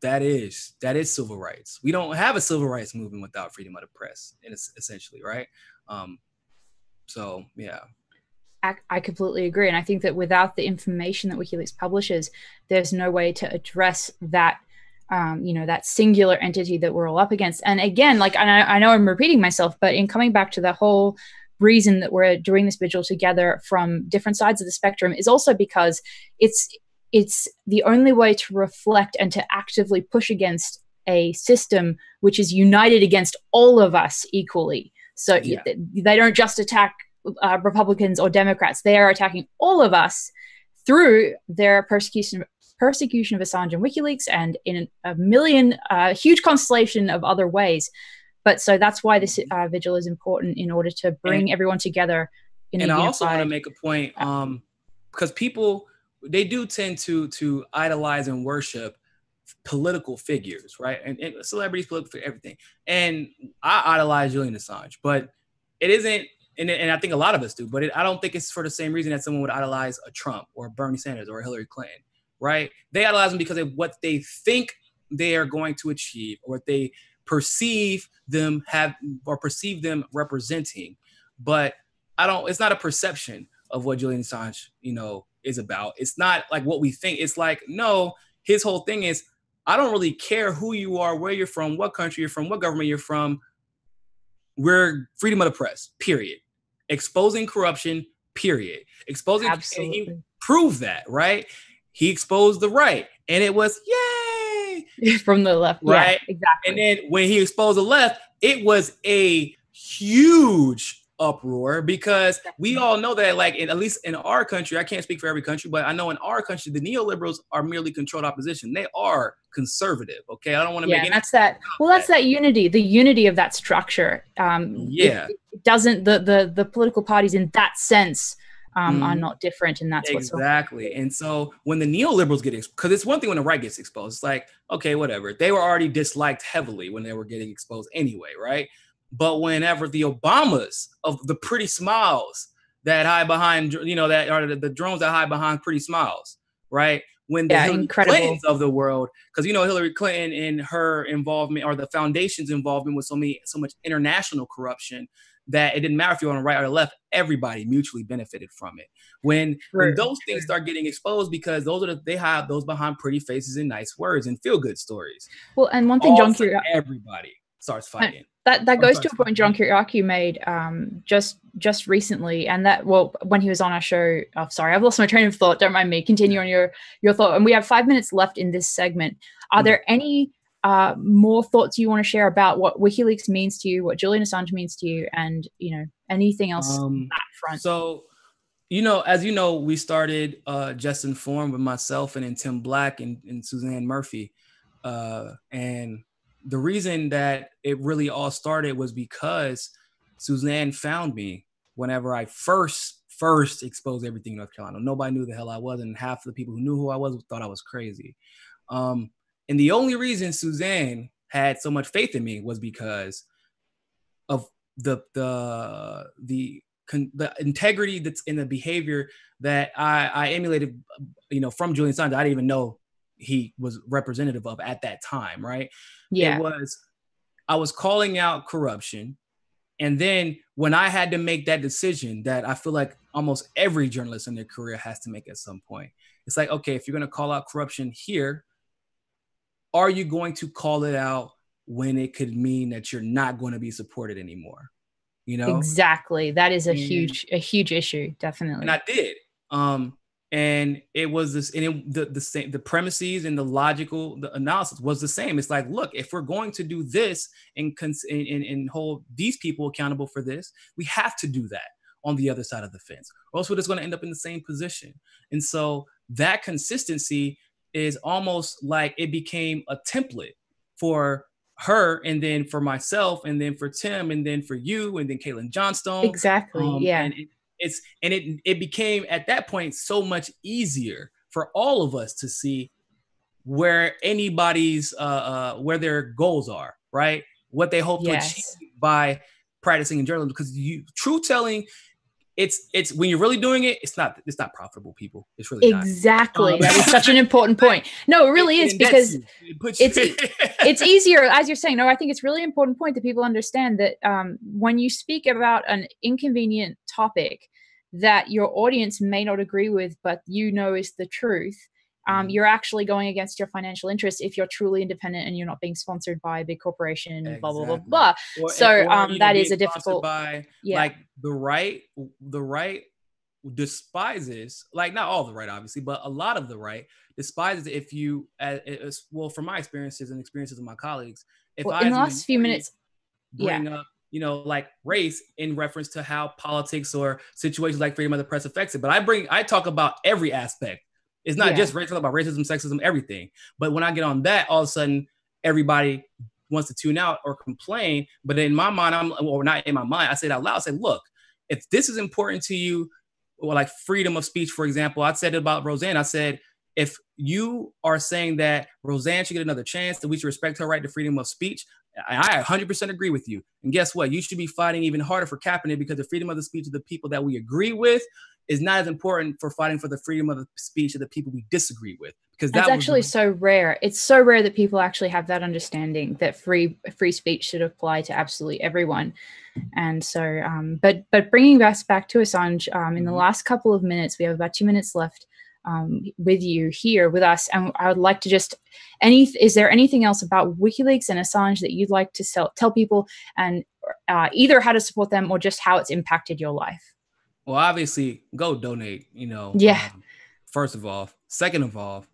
that is civil rights. We don't have a civil rights movement without freedom of the press, essentially, right? So, yeah. I completely agree. And I think that without the information that WikiLeaks publishes, there's no way to address that, that singular entity that we're all up against. And again, I know I'm repeating myself, but in coming back to the whole reason that we're doing this vigil together from different sides of the spectrum is also because it's the only way to reflect and to actively push against a system which is united against all of us equally. So they don't just attack Republicans or Democrats. They are attacking all of us through their persecution of Assange and WikiLeaks and in a million, huge constellation of other ways. But so that's why this vigil is important, in order to bring everyone together. And I also want to make a point, because people, they do tend to idolize and worship political figures, right? And celebrities, political figures, everything. And I idolize Julian Assange, but it isn't, and I think a lot of us do, but I don't think it's for the same reason that someone would idolize a Trump or a Bernie Sanders or a Hillary Clinton, right? They idolize them because of what they think they are going to achieve, or what they perceive them representing. But it's not a perception of what Julian Assange, is about. It's not like what we think. It's like, no, his whole thing is, I don't really care who you are, where you're from, what country you're from, what government you're from. We're freedom of the press, period. Exposing corruption, period. Exposing, absolutely. And he proved that, right? He exposed the right, and it was yay from the left, right? Yeah, exactly. And then when he exposed the left, it was a huge uproar, because we all know that, like, at least in our country, I can't speak for every country, but I know in our country, the neoliberals are merely controlled opposition. They are conservative. Okay, I don't want to make any. That's that. Well, that's that unity, the unity of that structure. It doesn't the political parties in that sense are not different, and that's what's exactly. And so when the neoliberals get exposed, because it's one thing when the right gets exposed, it's like, okay, whatever. They were already disliked heavily when they were getting exposed anyway, right? But whenever the Obamas of the pretty smiles that hide behind, that are the drones that hide behind pretty smiles, right? When the Hillary Clintons of the world, because Hillary Clinton and her involvement, or the foundation's involvement, with so much international corruption, that it didn't matter if you're on the right or the left, everybody mutually benefited from it. When those things start getting exposed, because they hide those behind pretty faces and nice words and feel good stories. Well, and one thing, John, everybody. starts fighting. That goes to a point John Kiriakou made just recently, and that, well, when he was on our show. Oh, sorry, I've lost my train of thought. Don't mind me. Continue on your thought. And we have 5 minutes left in this segment. Are there any more thoughts you want to share about what WikiLeaks means to you, what Julian Assange means to you, and anything else on that front? So, as you know, we started Just Informed with myself and then Tim Black and Suzanne Murphy, and the reason that it really all started was because Suzanne found me whenever I first exposed everything in North Carolina. Nobody knew who the hell I was, and half of the people who knew who I was thought I was crazy. And the only reason Suzanne had so much faith in me was because of the integrity that's in the behavior that I emulated, from Julian Assange. I didn't even know he was representative of at that time, right? Yeah. I was calling out corruption. And then when I had to make that decision that I feel like almost every journalist in their career has to make at some point, it's like, okay, if you're going to call out corruption here, are you going to call it out when it could mean that you're not going to be supported anymore? Exactly. That is a huge issue, definitely. And I did. And it was this, and the same, the premises and the analysis was the same. It's like, look, if we're going to do this and hold these people accountable for this, we have to do that on the other side of the fence, or else we're just going to end up in the same position. And so that consistency is almost like it became a template for her, and then for myself, and then for Tim, and then for you, and then Caitlin Johnstone. Exactly. Yeah. And it became at that point so much easier for all of us to see where anybody's where their goals are, right? What they hope to achieve by practicing in journalism, because truth telling, it's when you're really doing it, it's not profitable, people. It's really exactly not. That is such an important point. No, it really is, because it's easier, as you're saying. No, I think it's really important point that people understand that when you speak about an inconvenient topic that your audience may not agree with, but is the truth, you're actually going against your financial interests if you're truly independent and you're not being sponsored by a big corporation, blah, blah, blah, blah. That is a difficult, like the right despises, like not all the right, obviously, but a lot of the right despises if you, well, from my experiences and experiences of my colleagues, if in the last few minutes, bring up, like race in reference to how politics or situations like freedom of the press affects it. But I talk about every aspect. It's not just race, about racism, sexism, everything. But when I get on that, all of a sudden, everybody wants to tune out or complain. But in my mind, not in my mind, I say it out loud. I say, look, if this is important to you, or like freedom of speech, for example, I said it about Roseanne. I said, if you are saying that Roseanne should get another chance, that we should respect her right to freedom of speech, I 100% agree with you. And guess what? You should be fighting even harder for capping it, because the freedom of the speech of the people that we agree with is not as important for fighting for the freedom of the speech of the people we disagree with. Because that's actually so rare. It's so rare that people actually have that understanding that free speech should apply to absolutely everyone. And so, but bringing us back to Assange, in the last couple of minutes, we have about 2 minutes left with you here with us, and I would like to just is there anything else about WikiLeaks and Assange that you'd like to tell people, and either how to support them or just how it's impacted your life? Well, obviously, go donate. First of all, second of all,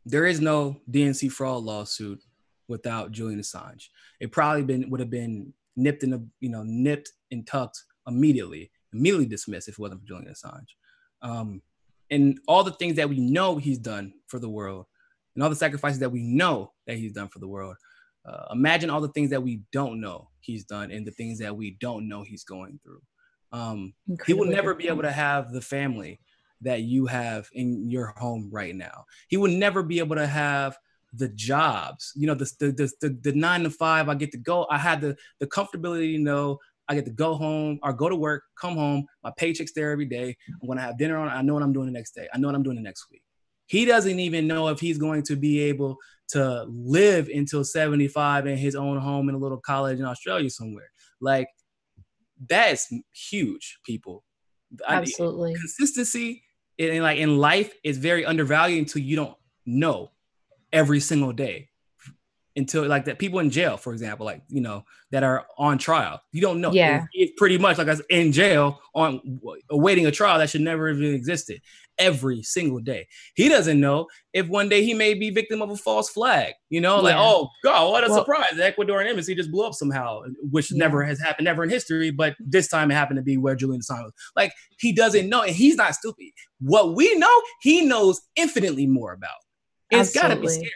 there is no DNC fraud lawsuit without Julian Assange. It probably would have been nipped and tucked immediately dismissed if it wasn't for Julian Assange. And all the things that we know he's done for the world, and all the sacrifices that we know that he's done for the world. Imagine all the things that we don't know he's done, and the things that we don't know he's going through. He will never be able to have the family that you have in your home right now. He will never be able to have the jobs, the 9 to 5. I get to go. I had the comfortability, I get to go home or go to work, come home. My paycheck's there every day. I'm going to have dinner on. I know what I'm doing the next day. I know what I'm doing the next week. He doesn't even know if he's going to be able to live until 75 in his own home in a little college in Australia somewhere. Like, that is huge, people. Absolutely. Consistency in life is very undervalued until you don't know every single day. until like that people in jail, for example, like, you know, that are on trial. You don't know. Yeah. It's pretty much like us in jail on awaiting a trial that should never have existed every single day. He doesn't know if one day he may be victim of a false flag, you know, like, oh God, what a surprise. The Ecuadorean Embassy just blew up somehow, which never has happened ever in history. But this time it happened to be where Julian Assange was. Like, he doesn't know, and he's not stupid. What we know, he knows infinitely more about. It's gotta be scary.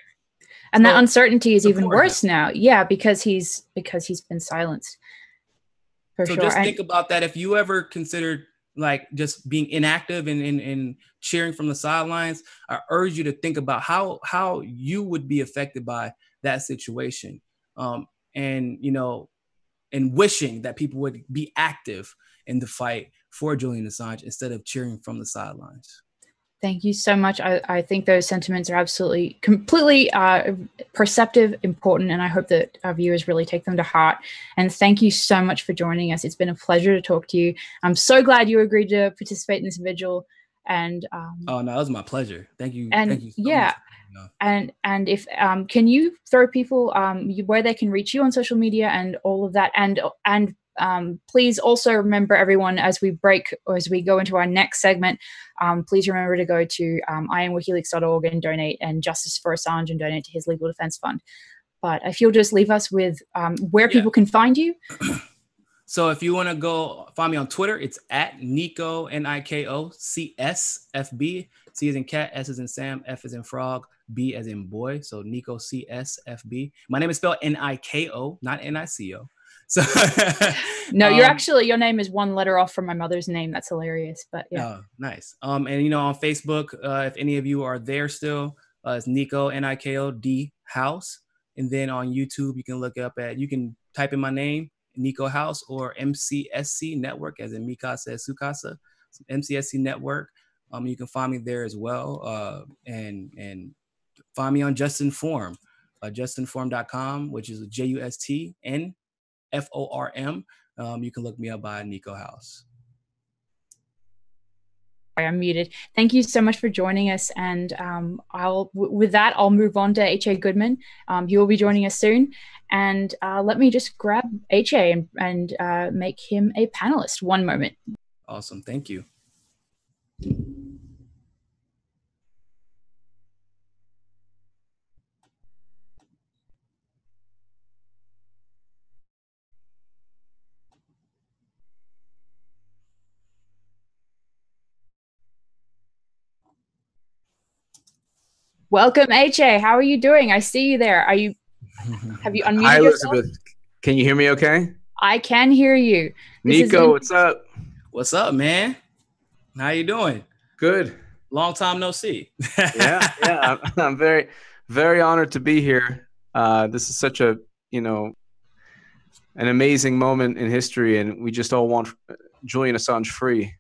And that uncertainty is even worse now. Yeah, because he's been silenced. For sure. Just think about that. If you ever considered like just being inactive and cheering from the sidelines, I urge you to think about how you would be affected by that situation. And, you know, and wishing that people would be active in the fight for Julian Assange instead of cheering from the sidelines. Thank you so much. I think those sentiments are absolutely, completely perceptive, important, and I hope that our viewers really take them to heart. And thank you so much for joining us. It's been a pleasure to talk to you. I'm so glad you agreed to participate in this vigil. And oh no, it was my pleasure. Thank you. And thank you so yeah, much. And if can you throw people where they can reach you on social media and all of that, and please also remember, everyone, as we go into our next segment, please remember to go to IamWikiLeaks.org and donate, and Justice for Assange, and donate to his legal defense fund. But if you'll just leave us with where people can find you. So if you want to go find me on Twitter, it's at Nico, Niko CSFB. C as in cat, S as in Sam, F as in frog, B as in boy. So Nico CSFB. My name is spelled Niko, not Nico. So no, your name is one letter off from my mother's name. That's hilarious. But yeah. Oh, nice. And you know, on Facebook, if any of you are there still, it's Nico Niko D House. And then on YouTube, you can you can type in my name, Nico House, or MCSC Network, as in Mikasa Sukasa, MCSC Network. You can find me there as well. And find me on Justinform, justinform.com, which is JUSTN FORM. You can look me up by Nico House. I'm muted. Thank you so much for joining us. And with that, I'll move on to H.A. Goodman. You will be joining us soon. And let me just grab H.A. and make him a panelist. One moment. Awesome. Thank you. Welcome, H.A. How are you doing? I see you there. Have you unmuted Hi, yourself? Elizabeth. Can you hear me okay? I can hear you. Nico, what's up? What's up, man? How you doing? Good. Long time no see. Yeah. I'm very, very honored to be here. This is such a, an amazing moment in history, and we just all want Julian Assange free.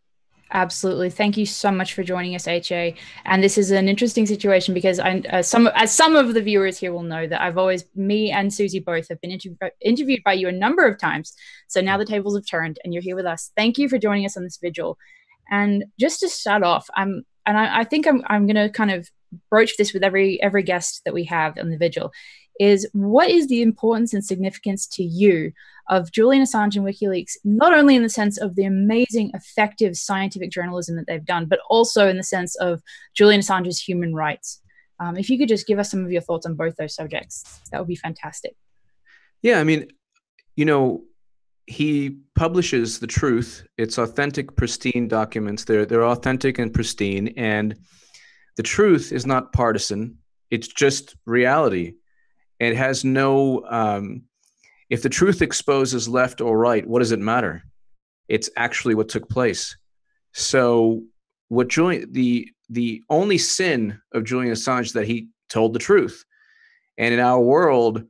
Absolutely. Thank you so much for joining us, H.A. And this is an interesting situation because some of the viewers here will know that me and Susie both have been interviewed by you a number of times. So now the tables have turned and you're here with us. Thank you for joining us on this vigil. And just to start off, I think I'm going to kind of broach this with every guest that we have on the vigil, is what is the importance and significance to you of Julian Assange and WikiLeaks, not only in the sense of the amazing, effective scientific journalism that they've done, but also in the sense of Julian Assange's human rights? If you could just give us some of your thoughts on both those subjects, that would be fantastic. Yeah, I mean, he publishes the truth. It's authentic, pristine documents. They're authentic and pristine, and the truth is not partisan. It's just reality. It has no, if the truth exposes left or right, what does it matter? It's actually what took place. So the only sin of Julian Assange is that he told the truth. And in our world,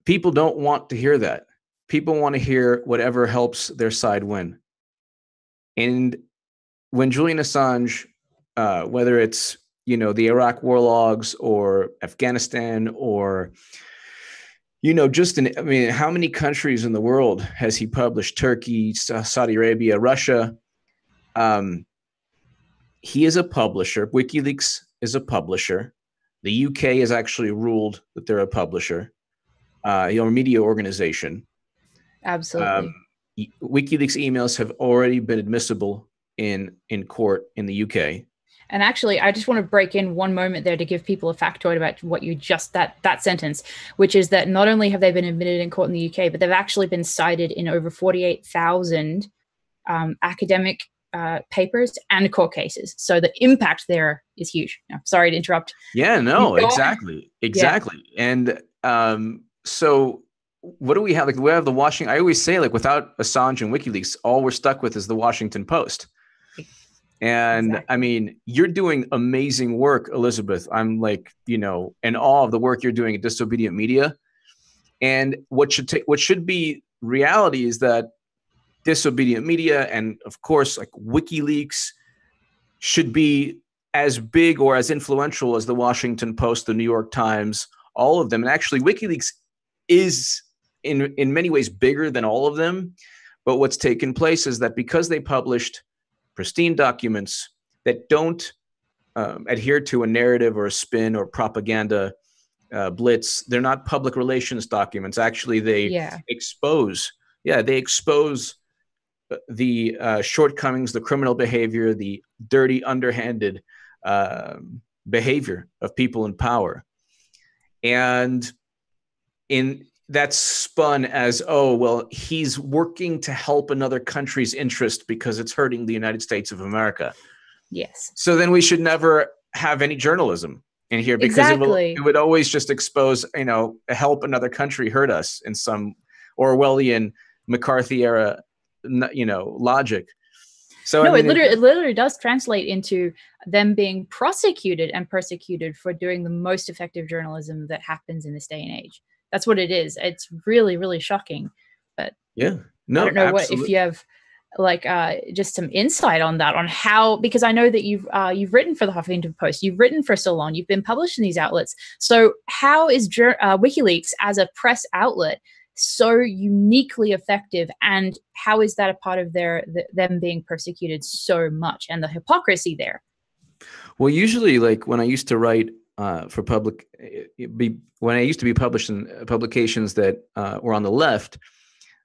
people don't want to hear that. People want to hear whatever helps their side win. And when Julian Assange, whether it's the Iraq war logs or Afghanistan or, how many countries in the world has he published? Turkey, Saudi Arabia, Russia. He is a publisher. WikiLeaks is a publisher. The UK has actually ruled that they're a publisher, or media organization. Absolutely. WikiLeaks emails have already been admissible in court in the UK. And actually, I just want to break in one moment there to give people a factoid about what you just, that sentence, which is that not only have they been admitted in court in the UK, but they've actually been cited in over 48,000 academic papers and court cases. So the impact there is huge. Now, sorry to interrupt. Yeah, no, exactly. Yeah. And so what do we have? Like, we have the Washington. I always say, like, without Assange and WikiLeaks, all we're stuck with is the Washington Post. And exactly. I mean, you're doing amazing work, Elizabeth. I'm like, in awe of the work you're doing at Disobedient Media. And what should be reality is that Disobedient Media and, of course, like WikiLeaks should be as big or as influential as the Washington Post, the New York Times, all of them. And actually, WikiLeaks is in many ways bigger than all of them. But what's taken place is that because they published pristine documents that don't adhere to a narrative or a spin or propaganda blitz, they're not public relations documents. Actually, they expose the shortcomings, the criminal behavior, the dirty, underhanded behavior of people in power. And that's spun as, oh, well, he's working to help another country's interest because it's hurting the United States of America. Yes. So then we should never have any journalism in here, because it would always just expose, help another country hurt us in some Orwellian McCarthy era, logic. So no, it literally does translate into them being prosecuted and persecuted for doing the most effective journalism that happens in this day and age. That's what it is. It's really, really shocking. But yeah, no, I don't know if you have like just some insight on that, on how, because I know that you've written for the Huffington Post, you've written for so long, you've been published in these outlets. So how is WikiLeaks as a press outlet so uniquely effective, and how is that a part of them being persecuted so much and the hypocrisy there? Well, usually, like when I used to write for when I used to be published in publications that were on the left,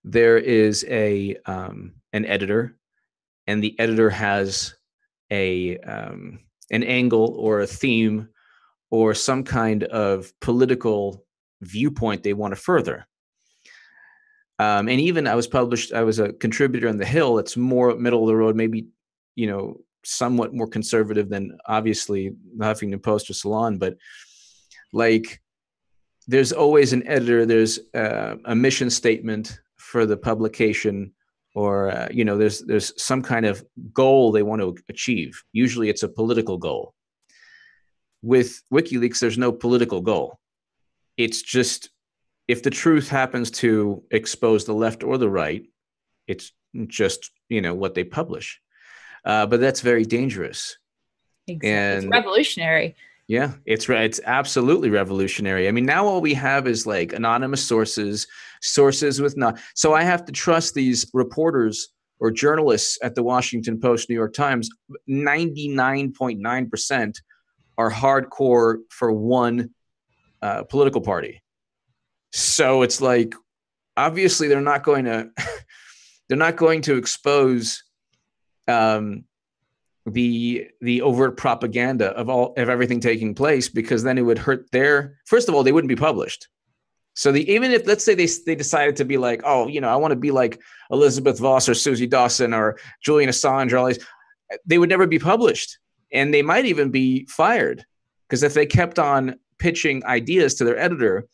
there is an editor, and the editor has an angle or a theme or some kind of political viewpoint they want to further. And even I was a contributor on The Hill. It's more middle of the road, maybe, somewhat more conservative than obviously the Huffington Post or Salon, but like there's always an editor, there's a mission statement for the publication, or, there's some kind of goal they want to achieve. Usually it's a political goal. With WikiLeaks, there's no political goal. It's just, if the truth happens to expose the left or the right, it's just, what they publish. But that's very dangerous. Exactly. And it's revolutionary. Yeah, it's absolutely revolutionary. I mean, now all we have is like anonymous sources with not. So I have to trust these reporters or journalists at the Washington Post, New York Times. 99.9% are hardcore for one political party. So it's like, obviously they're not going to expose the overt propaganda of everything taking place, because then it would hurt first of all, they wouldn't be published. So even if, let's say they decided to be like, oh, I want to be like Elizabeth Voss or Susie Dawson or Julian Assange or all these, they would never be published, and they might even be fired, because if they kept on pitching ideas to their editor,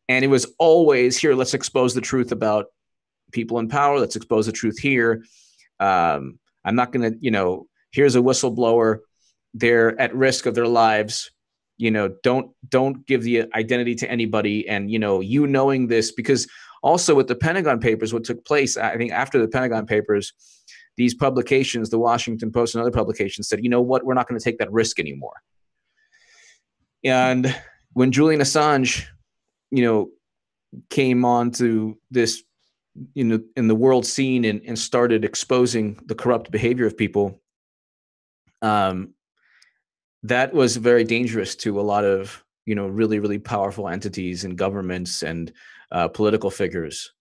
and it was always, here, let's expose the truth about people in power, let's expose the truth here. I'm not going to, here's a whistleblower. They're at risk of their lives. Don't give the identity to anybody. And, knowing this, because also with the Pentagon Papers, what took place, I think after the Pentagon Papers, these publications, the Washington Post and other publications said, you know what, we're not going to take that risk anymore. And when Julian Assange, came on to this, in the world scene and started exposing the corrupt behavior of people, that was very dangerous to a lot of, really, really powerful entities and governments and political figures.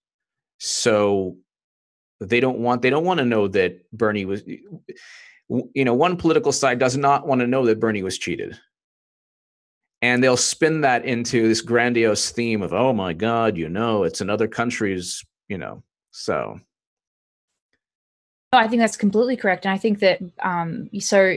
So they don't want to know that Bernie was, one political side does not want to know that Bernie was cheated. And they'll spin that into this grandiose theme of, oh my God, it's in other countries, so. I think that's completely correct. And I think that, so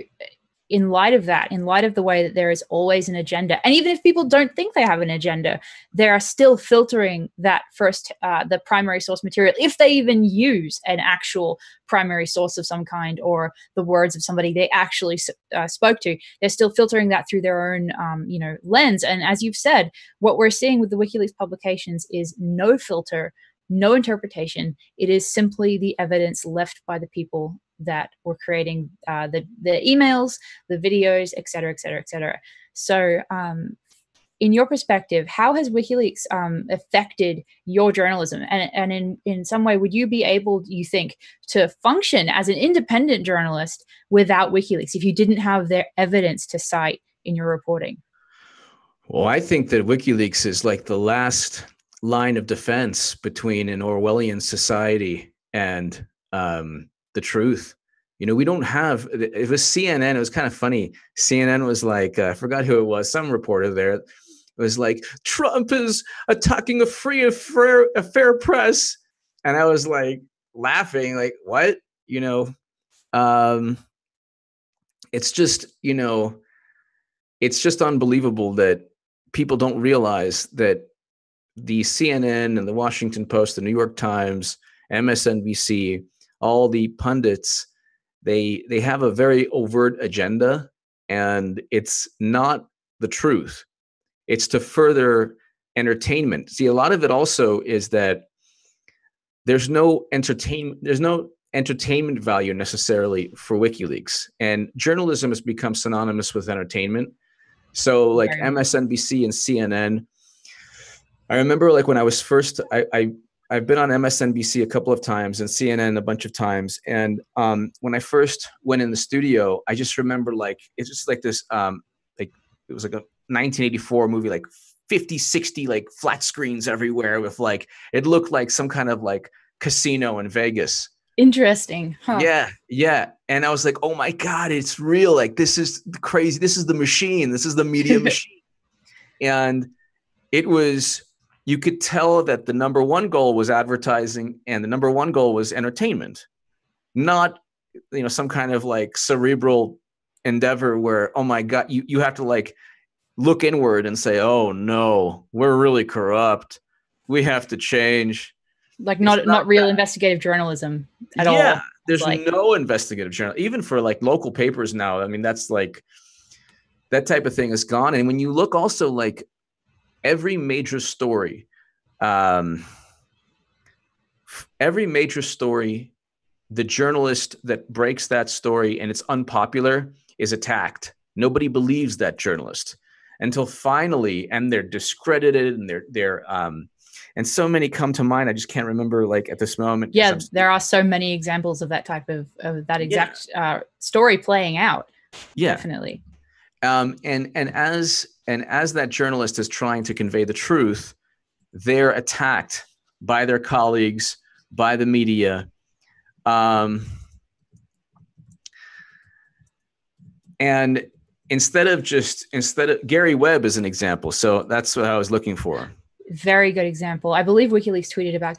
in light of that, in light of the way that there is always an agenda, and even if people don't think they have an agenda, they are still filtering that first, the primary source material, if they even use an actual primary source of some kind or the words of somebody they actually spoke to, they're still filtering that through their own, lens. And as you've said, what we're seeing with the WikiLeaks publications is no filter, no interpretation. It is simply the evidence left by the people that were creating the emails, the videos, et cetera, et cetera, et cetera. So in your perspective, how has WikiLeaks affected your journalism? And in some way, would you be able, you think, to function as an independent journalist without WikiLeaks if you didn't have their evidence to cite in your reporting? Well, I think that WikiLeaks is like the last line of defense between an Orwellian society and the truth. We don't have, it was CNN. It was kind of funny. CNN was like, I forgot who it was, some reporter there. It was like, Trump is attacking a free and fair press. And I was like laughing, like, what? It's just, it's just unbelievable that people don't realize that the CNN and the Washington Post, the New York Times, MSNBC, all the pundits, they have a very overt agenda, and it's not the truth. It's to further entertainment. See, a lot of it also is that there's no entertainment value necessarily for WikiLeaks, and journalism has become synonymous with entertainment. So like MSNBC and CNN, I remember like when I was first, I've been on MSNBC a couple of times and CNN a bunch of times. And when I first went in the studio, I just remember like, it's just like this, like it was like a 1984 movie, like 50, 60 like flat screens everywhere with like, it looked like some kind of like casino in Vegas. Interesting. Huh. Yeah. And I was like, oh my God, it's real. Like, this is crazy. This is the machine. This is the media machine. And it was, you could tell that the number one goal was advertising and the number one goal was entertainment, not, some kind of like cerebral endeavor where, oh my God, you have to like look inward and say, oh no, we're really corrupt. We have to change. Like not real investigative journalism at all. Yeah, there's no investigative journalism, even for like local papers now. I mean, that's like, that type of thing is gone. And when you look also like every major story, the journalist that breaks that story and it's unpopular is attacked. Nobody believes that journalist until finally, and they're discredited and they're and so many come to mind. I just can't remember like at this moment. Yeah, there are so many examples of that type of that exact story playing out. Yeah, definitely. And as that journalist is trying to convey the truth, they're attacked by their colleagues, by the media. And instead of Gary Webb is an example. So that's what I was looking for. Very good example. I believe WikiLeaks tweeted about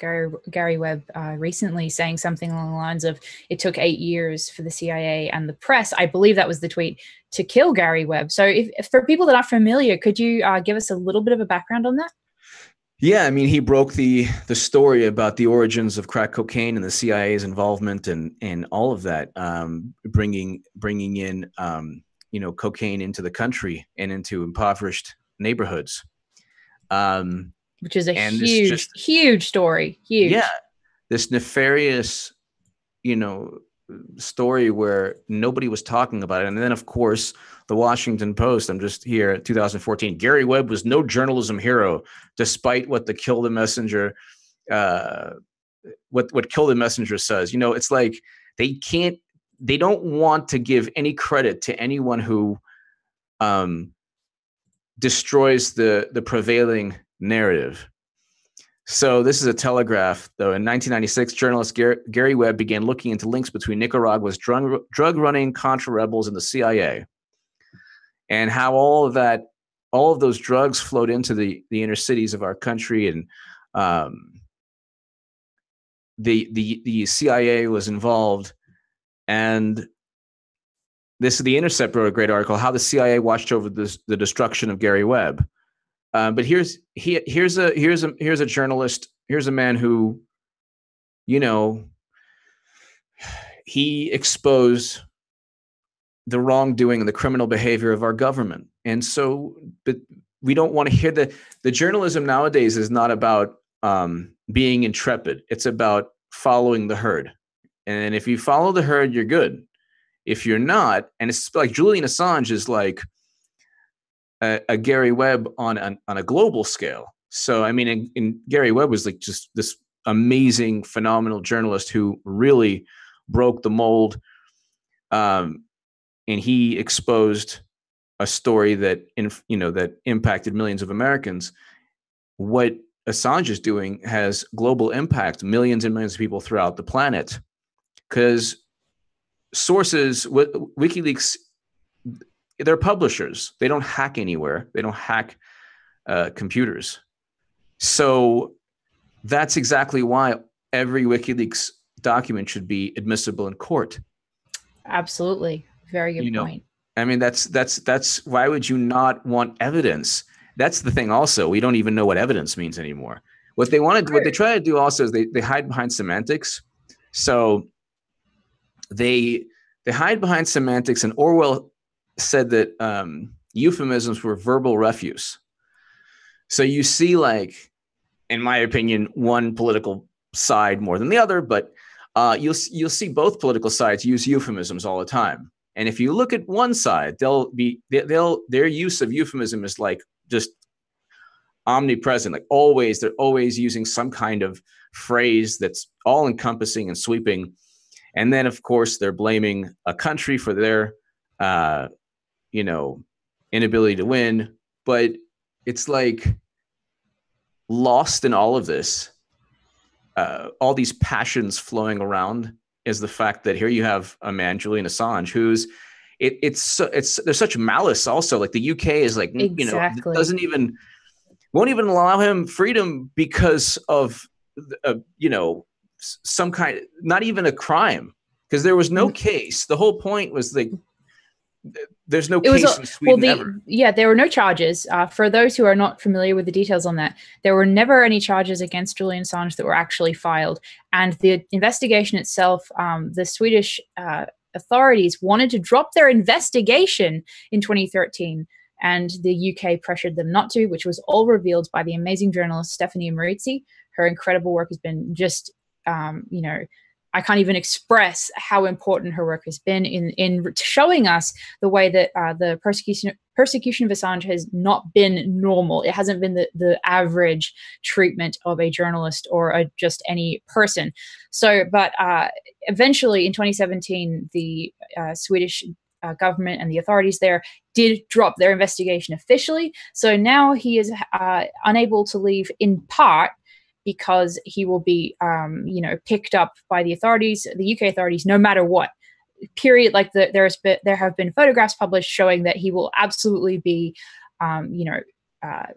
Gary Webb recently, saying something along the lines of, it took 8 years for the CIA and the press, I believe that was the tweet, to kill Gary Webb. So if for people that aren't familiar, could you give us a little bit of a background on that? Yeah, I mean, he broke the story about the origins of crack cocaine and the CIA's involvement and all of that, bringing in cocaine into the country and into impoverished neighborhoods. Which is a huge story. Huge. Yeah, this nefarious, story where nobody was talking about it. And then, of course, the Washington Post, I'm just here, 2014, Gary Webb was no journalism hero, despite what the Kill the Messenger, what Kill the Messenger says. It's like they don't want to give any credit to anyone who destroys the prevailing narrative. So this is a Telegraph, though. In 1996, journalist Gary Webb began looking into links between Nicaragua's drug-running Contra rebels and the CIA, and how all of those drugs flowed into the inner cities of our country, and the CIA was involved. And this is The Intercept wrote a great article, how the CIA watched over the destruction of Gary Webb. But here's a journalist. Here's a man who, he exposed the wrongdoing and the criminal behavior of our government. And so, but we don't want to hear the journalism nowadays is not about being intrepid. It's about following the herd. And if you follow the herd, you're good. If you're not, and it's like Julian Assange is like a Gary Webb on a global scale. So, I mean, in Gary Webb was like just this amazing, phenomenal journalist who really broke the mold. And he exposed a story that, that impacted millions of Americans. What Assange is doing has global impact, millions and millions of people throughout the planet. Because sources, WikiLeaks, they're publishers. They don't hack anywhere. They don't hack computers. So that's exactly why every WikiLeaks document should be admissible in court. Absolutely. Very good point. I mean, that's why would you not want evidence? That's the thing also. We don't even know what evidence means anymore. What they try to do also is they hide behind semantics. So they hide behind semantics, and Orwell said that euphemisms were verbal refuse. So you see, like, in my opinion, one political side more than the other, but you'll see both political sides use euphemisms all the time. And if you look at one side, their use of euphemism is like just omnipresent, like always. They're always using some kind of phrase that's all encompassing and sweeping. And then, of course, they're blaming a country for their, inability to win. But it's like lost in all of this, all these passions flowing around, is the fact that here you have a man, Julian Assange, who's there's such malice also. Like the UK is like, exactly. Won't even allow him freedom because of, some kind, not even a crime, because there was no case. The whole point was like, there's no case in Sweden ever. Yeah, there were no charges. For those who are not familiar with the details on that, there were never any charges against Julian Assange that were actually filed. And the investigation itself, the Swedish authorities wanted to drop their investigation in 2013. And the UK pressured them not to, which was all revealed by the amazing journalist Stephanie Marizzi. Her incredible work has been just, I can't even express how important her work has been in showing us the way that the persecution of Assange has not been normal. It hasn't been the average treatment of a journalist or just any person. So, but eventually in 2017, the Swedish government and the authorities there did drop their investigation officially. So now he is unable to leave in part because he will be, picked up by the authorities, the UK authorities, no matter what. Period. Like there have been photographs published showing that he will absolutely be,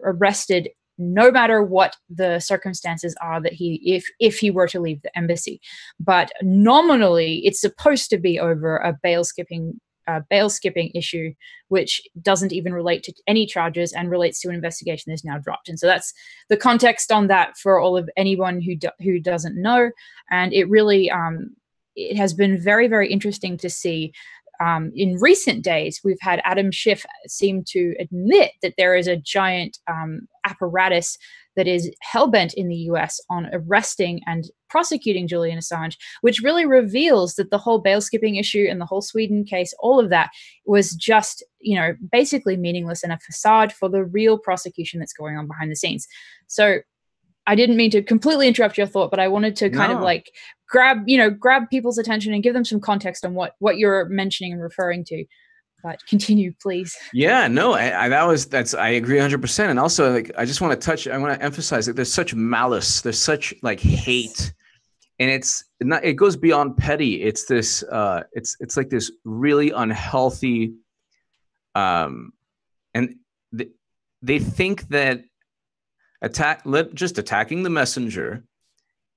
arrested no matter what the circumstances are that if he were to leave the embassy. But nominally, it's supposed to be over a bail skipping issue, which doesn't even relate to any charges and relates to an investigation that's now dropped. And so that's the context on that for all of anyone who doesn't know. And it really, it has been very, very interesting to see. In recent days, we've had Adam Schiff seem to admit that there is a giant apparatus that is hellbent in the US on arresting and prosecuting Julian Assange, which really reveals that the whole bail skipping issue and the whole Sweden case, all of that was just, basically meaningless and a facade for the real prosecution that's going on behind the scenes. So I didn't mean to completely interrupt your thought, but I wanted to kind of like grab people's attention and give them some context on what you're mentioning and referring to. But continue, please. Yeah, no, I agree 100%. And also, like, I just want to emphasize that there's such malice, there's such like hate, and it goes beyond petty. It's this, it's like this really unhealthy, and they think that just attacking the messenger,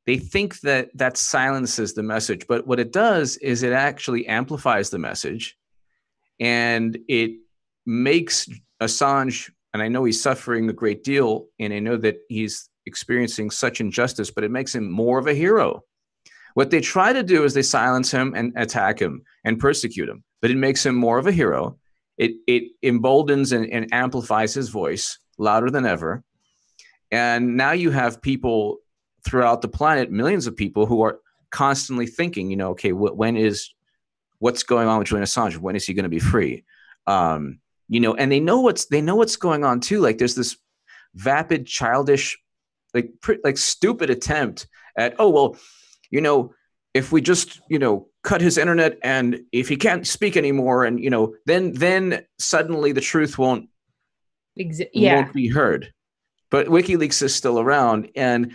they think that silences the message, but what it does is it actually amplifies the message. And it makes Assange, and I know he's suffering a great deal, and I know that he's experiencing such injustice, but it makes him more of a hero. What they try to do is they silence him and attack him and persecute him, but it makes him more of a hero. It emboldens and amplifies his voice louder than ever. And now you have people throughout the planet, millions of people who are constantly thinking, okay, what's going on with Julian Assange? When is he going to be free? And they know what's going on too. Like there's this vapid, childish, like stupid attempt at, if we just, cut his internet, and if he can't speak anymore, and, then suddenly the truth won't be heard. But WikiLeaks is still around. And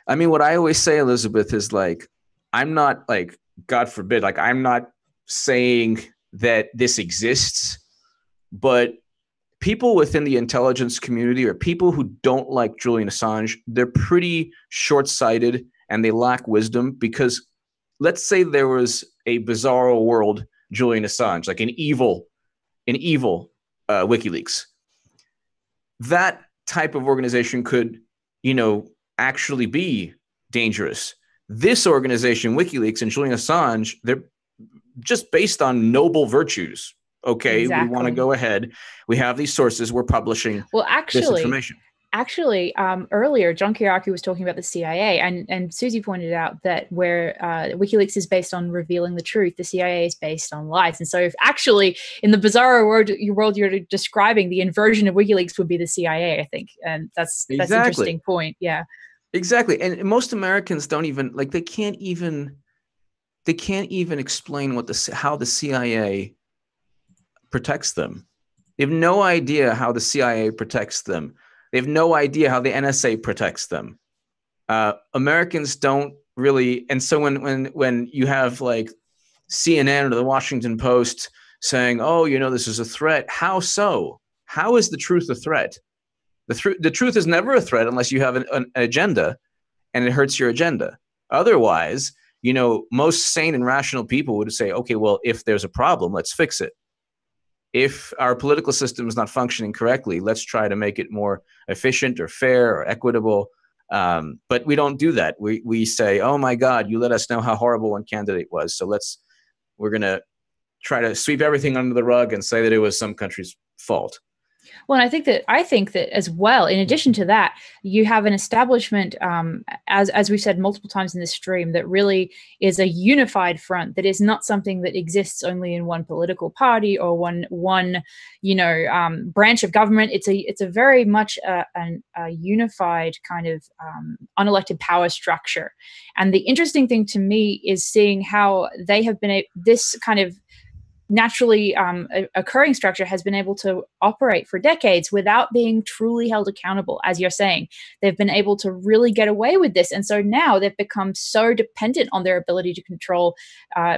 I mean, what I always say, Elizabeth, is like, I'm not like, God forbid, like I'm not saying that this exists, but people within the intelligence community, or people who don't like Julian Assange, they're pretty short-sighted and they lack wisdom, because let's say there was a bizarro world Julian Assange, like an evil WikiLeaks. That type of organization could, actually be dangerous. This organization, WikiLeaks, and Julian Assange, they're just based on noble virtues. Okay, exactly. We want to go ahead. We have these sources. We're publishing this information. Actually, earlier, John Kiriakou was talking about the CIA, and Susie pointed out that where WikiLeaks is based on revealing the truth, the CIA is based on lies. And so if actually in the bizarre world you're describing, the inversion of WikiLeaks would be the CIA, I think. And that's an interesting point. Yeah. Exactly. And most Americans don't even, like, they can't even explain how the CIA protects them. They have no idea how the CIA protects them. They have no idea how the NSA protects them. Americans don't really. And so when you have like CNN or the Washington Post saying, oh, this is a threat. How so? How is the truth a threat? The truth is never a threat unless you have an agenda and it hurts your agenda. Otherwise, most sane and rational people would say, okay, well, if there's a problem, let's fix it. If our political system is not functioning correctly, let's try to make it more efficient or fair or equitable. But we don't do that. We say, oh my God, you let us know how horrible one candidate was. So we're going to try to sweep everything under the rug and say that it was some country's fault. Well, and I think that as well, in addition to that, you have an establishment, as we've said multiple times in this stream, that really is a unified front, that is not something that exists only in one political party or one branch of government. It's a very much a unified kind of unelected power structure. And the interesting thing to me is seeing how they have been this kind of naturally occurring structure has been able to operate for decades without being truly held accountable. As you're saying, they've been able to really get away with this. And so now they've become so dependent on their ability to control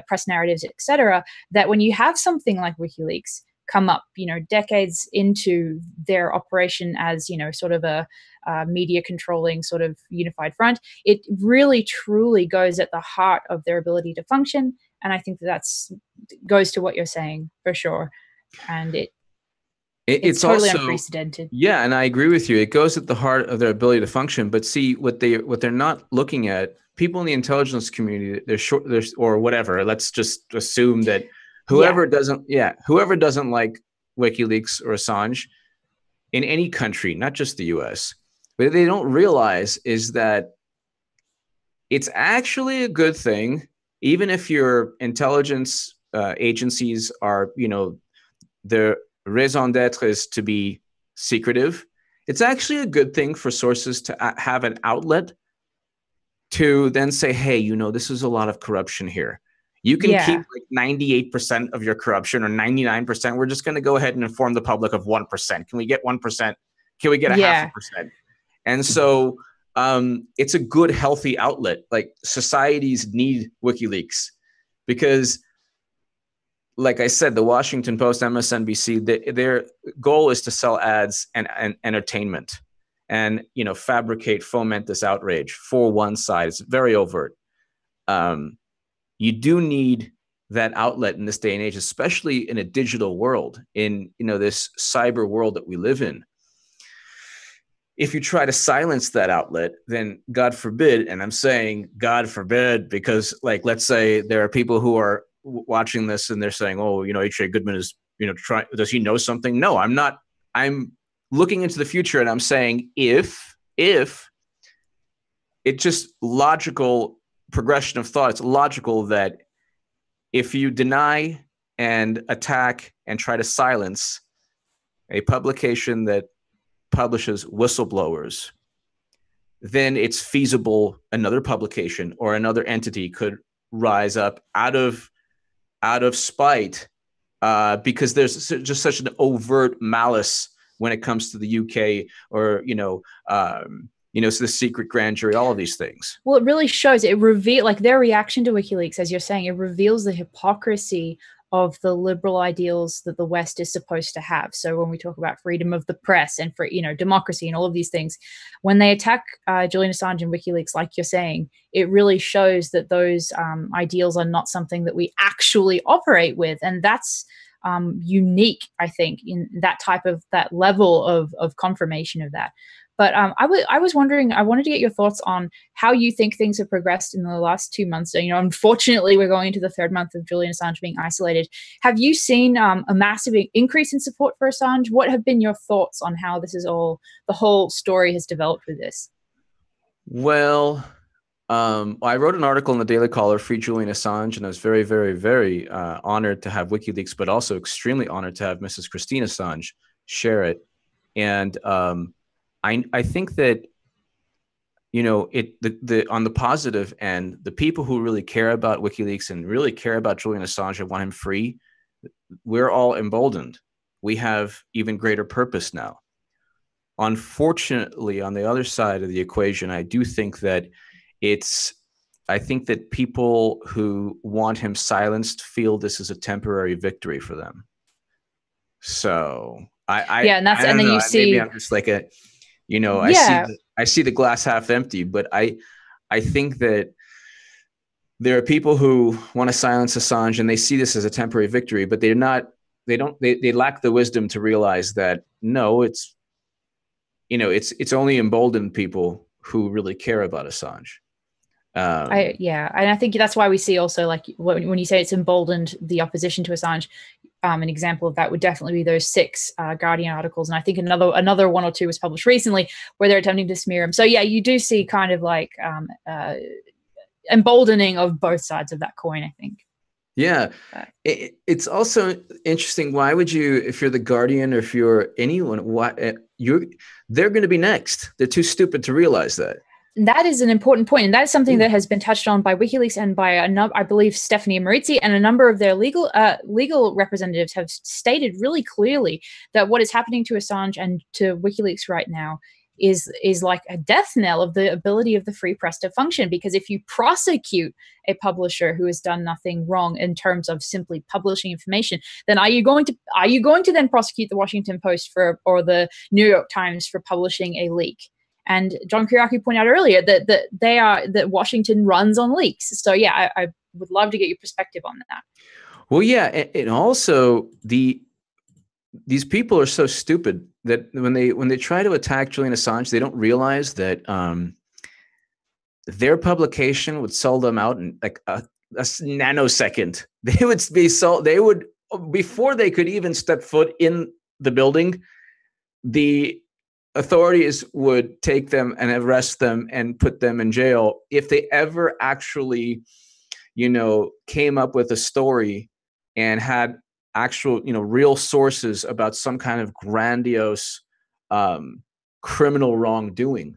press narratives, etc., that when you have something like WikiLeaks come up, decades into their operation as, sort of a media controlling sort of unified front, it really truly goes at the heart of their ability to function. And I think that's goes to what you're saying for sure. And it's totally also unprecedented. Yeah, and I agree with you. It goes at the heart of their ability to function. But see, what they're not looking at, people in the intelligence community, or whatever. Let's just assume that whoever doesn't like WikiLeaks or Assange in any country, not just the US, what they don't realize is that it's actually a good thing. Even if your intelligence agencies are, their raison d'etre is to be secretive, it's actually a good thing for sources to have an outlet to then say, hey, this is a lot of corruption here. You can Yeah. keep like 98% of your corruption or 99%. We're just going to go ahead and inform the public of 1%. Can we get 1%? Can we get a Yeah. 0.5%? And so it's a good, healthy outlet. Like societies need WikiLeaks because, like I said, the Washington Post, MSNBC, their goal is to sell ads and entertainment and, you know, fabricate, foment this outrage for one side. It's very overt. You do need that outlet in this day and age, especially in a digital world, in, you know, this cyber world that we live in. If you try to silence that outlet, then God forbid, and I'm saying God forbid because, like, let's say there are people who are watching this and they're saying, oh, you know, H.A. Goodman is, you know, does he know something? No, I'm not. I'm looking into the future and I'm saying if it's just logical progression of thought, it's logical that if you deny and attack and try to silence a publication that publishes whistleblowers, then it's feasible another publication or another entity could rise up out of spite because there's just such an overt malice when it comes to the UK or, so the secret grand jury, all of these things. Well, it really shows, it reveals, like their reaction to WikiLeaks, as you're saying, it reveals the hypocrisy of the liberal ideals that the West is supposed to have. So when we talk about freedom of the press and for, democracy and all of these things, when they attack Julian Assange and WikiLeaks, like you're saying, it really shows that those ideals are not something that we actually operate with. And that's unique, I think, in that level of confirmation of that. But I was wondering, I wanted to get your thoughts on how you think things have progressed in the last 2 months. Unfortunately, we're going into the third month of Julian Assange being isolated. Have you seen a massive increase in support for Assange? What have been your thoughts on how the whole story has developed with this? Well, I wrote an article in the Daily Caller, Free Julian Assange, and I was very, very, very honored to have WikiLeaks, but also extremely honored to have Mrs. Christine Assange share it. And I think that, on the positive end, the people who really care about WikiLeaks and really care about Julian Assange and want him free, we're all emboldened. We have even greater purpose now. Unfortunately, on the other side of the equation, I do think that I think that people who want him silenced feel this is a temporary victory for them. So maybe I'm just like I see the glass half empty, but I think that there are people who want to silence Assange and they see this as a temporary victory, but they lack the wisdom to realize that no, it's only emboldened people who really care about Assange. And I think that's why we see also, like, when you say it's emboldened the opposition to Assange, an example of that would definitely be those 6 Guardian articles, and I think another 1 or 2 was published recently where they're attempting to smear him. So yeah, you do see kind of like emboldening of both sides of that coin, I think. Yeah, it's also interesting. Why would you, if you're the Guardian or if you're anyone, they're going to be next. They're too stupid to realize that. That is an important point, and that is something that has been touched on by WikiLeaks and by I believe Stephanie Marizzi, and a number of their legal representatives have stated really clearly that what is happening to Assange and to WikiLeaks right now is like a death knell of the ability of the free press to function. Because if you prosecute a publisher who has done nothing wrong in terms of simply publishing information, then are you going to then prosecute the Washington Post or the New York Times for publishing a leak? And John Kiriaki pointed out earlier that Washington runs on leaks. So yeah, I would love to get your perspective on that. Well, yeah, and also these people are so stupid that when they try to attack Julian Assange, they don't realize that their publication would sell them out in like a nanosecond. They would be sold. They would, before they could even step foot in the building, the authorities would take them and arrest them and put them in jail if they ever actually, came up with a story and had actual, real sources about some kind of grandiose criminal wrongdoing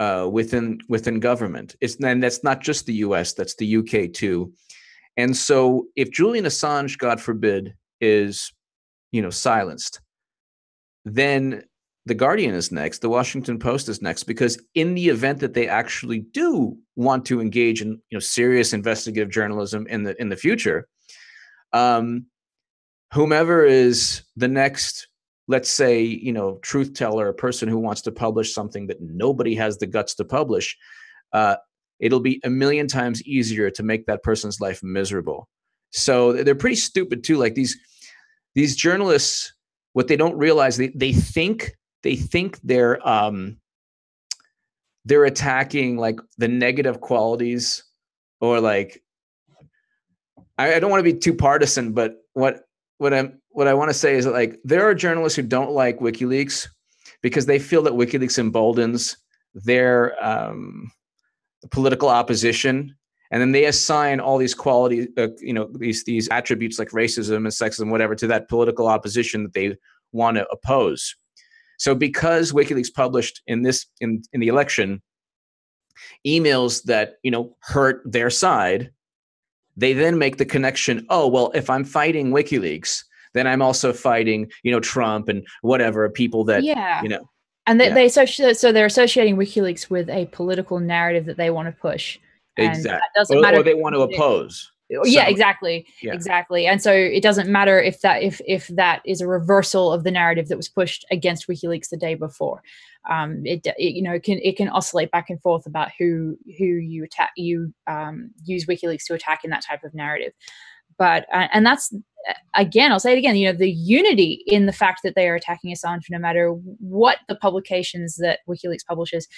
within government. And that's not just the U.S., that's the UK too. And so if Julian Assange, God forbid, is, silenced, then the Guardian is next, the Washington Post is next, because in the event that they actually do want to engage in, serious investigative journalism in the future, whomever is the next, let's say, truth teller, a person who wants to publish something that nobody has the guts to publish, it'll be a million times easier to make that person's life miserable. So they're pretty stupid too. Like these journalists, what they don't realize, they think they're attacking like the negative qualities, or like, I don't want to be too partisan, but what I want to say is that, like, there are journalists who don't like WikiLeaks because they feel that WikiLeaks emboldens their political opposition, and then they assign all these qualities, these attributes like racism and sexism, whatever, to that political opposition that they want to oppose. So because WikiLeaks published in the election emails that hurt their side, they then make the connection, oh, well, if I'm fighting WikiLeaks, then I'm also fighting, Trump and whatever people that, And they're associating WikiLeaks with a political narrative that they want to push. And exactly. That doesn't matter. Or they want to oppose. Yeah, exactly. Yeah. Exactly. And so it doesn't matter if that is a reversal of the narrative that was pushed against WikiLeaks the day before. It can oscillate back and forth about who you attack. You use WikiLeaks to attack in that type of narrative. But and that's, again, I'll say it again, the unity in the fact that they are attacking Assange, no matter what the publications that WikiLeaks publishes,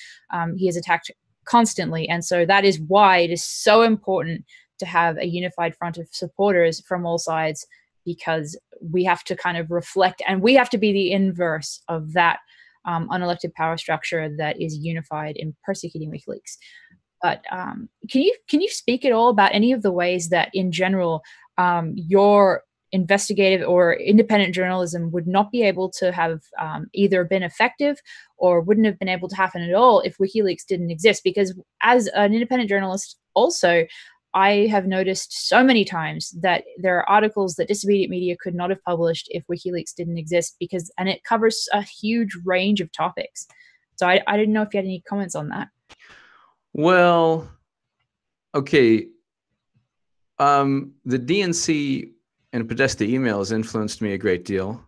he is attacked constantly. And so that is why it is so important to have a unified front of supporters from all sides, because we have to kind of reflect, and we have to be the inverse of that unelected power structure that is unified in persecuting WikiLeaks. But can you speak at all about any of the ways that, in general, your investigative or independent journalism would not be able to have either been effective or wouldn't have been able to happen at all if WikiLeaks didn't exist? Because as an independent journalist also, I have noticed so many times that there are articles that disobedient media could not have published if WikiLeaks didn't exist, and it covers a huge range of topics. So I didn't know if you had any comments on that. Well, okay. The DNC and Podesta emails influenced me a great deal,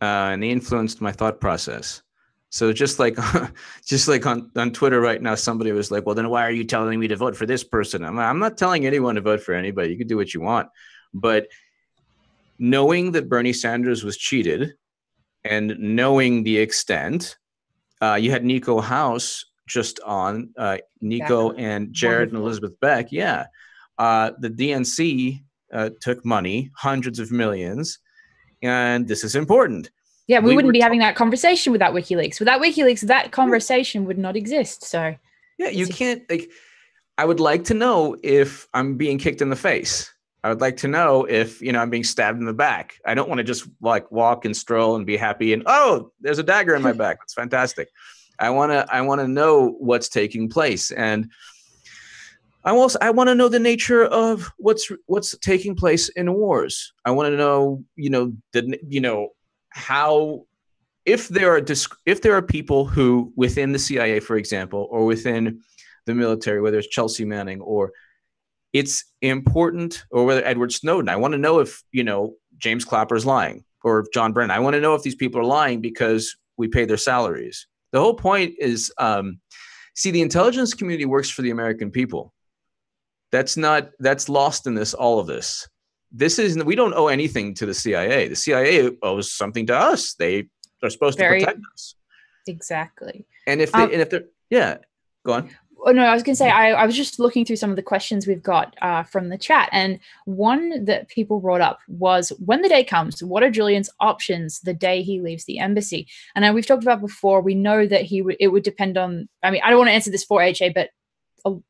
and they influenced my thought process. So just like on Twitter right now, somebody was like, well, then why are you telling me to vote for this person? I'm not telling anyone to vote for anybody. You can do what you want. But knowing that Bernie Sanders was cheated and knowing the extent, you had Nico House just on, Nico and Jared and Elizabeth Beck. Yeah. The DNC took money, hundreds of millions, and this is important. Yeah, we wouldn't be having that conversation without WikiLeaks. Without WikiLeaks, that conversation would not exist. So yeah, you can't, like, I would like to know if I'm being kicked in the face. I would like to know if, I'm being stabbed in the back. I don't want to just like walk and stroll and be happy and, oh, there's a dagger in my back. That's fantastic. I want to know what's taking place. And I want to know the nature of what's taking place in wars. I want to know, how, if there are people who within the CIA, for example, or within the military, whether it's Chelsea Manning or it's important, or whether Edward Snowden, I want to know if, James Clapper is lying, or if John Brennan. I want to know if these people are lying because we pay their salaries. The whole point is, the intelligence community works for the American people. That's lost in all of this. We don't owe anything to the CIA. The CIA owes something to us. They are supposed to protect us. Exactly. And if they're, yeah, go on. Oh, no, I was going to say, I was just looking through some of the questions we've got from the chat. And one that people brought up was, when the day comes, what are Julian's options the day he leaves the embassy? And we've talked about before, we know that it would depend on, I don't want to answer this for HA, but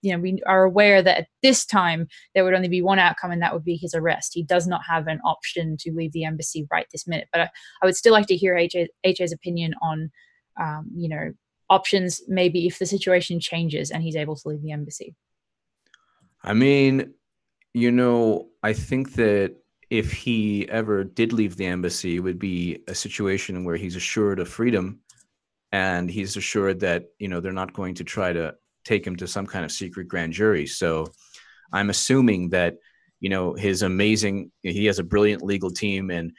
we are aware that at this time there would only be one outcome, and that would be his arrest. He does not have an option to leave the embassy right this minute. But I would still like to hear HA's opinion on, options maybe if the situation changes and he's able to leave the embassy. I think that if he ever did leave the embassy, it would be a situation where he's assured of freedom, and he's assured that, they're not going to try to take him to some kind of secret grand jury. So I'm assuming that, he has a brilliant legal team, and,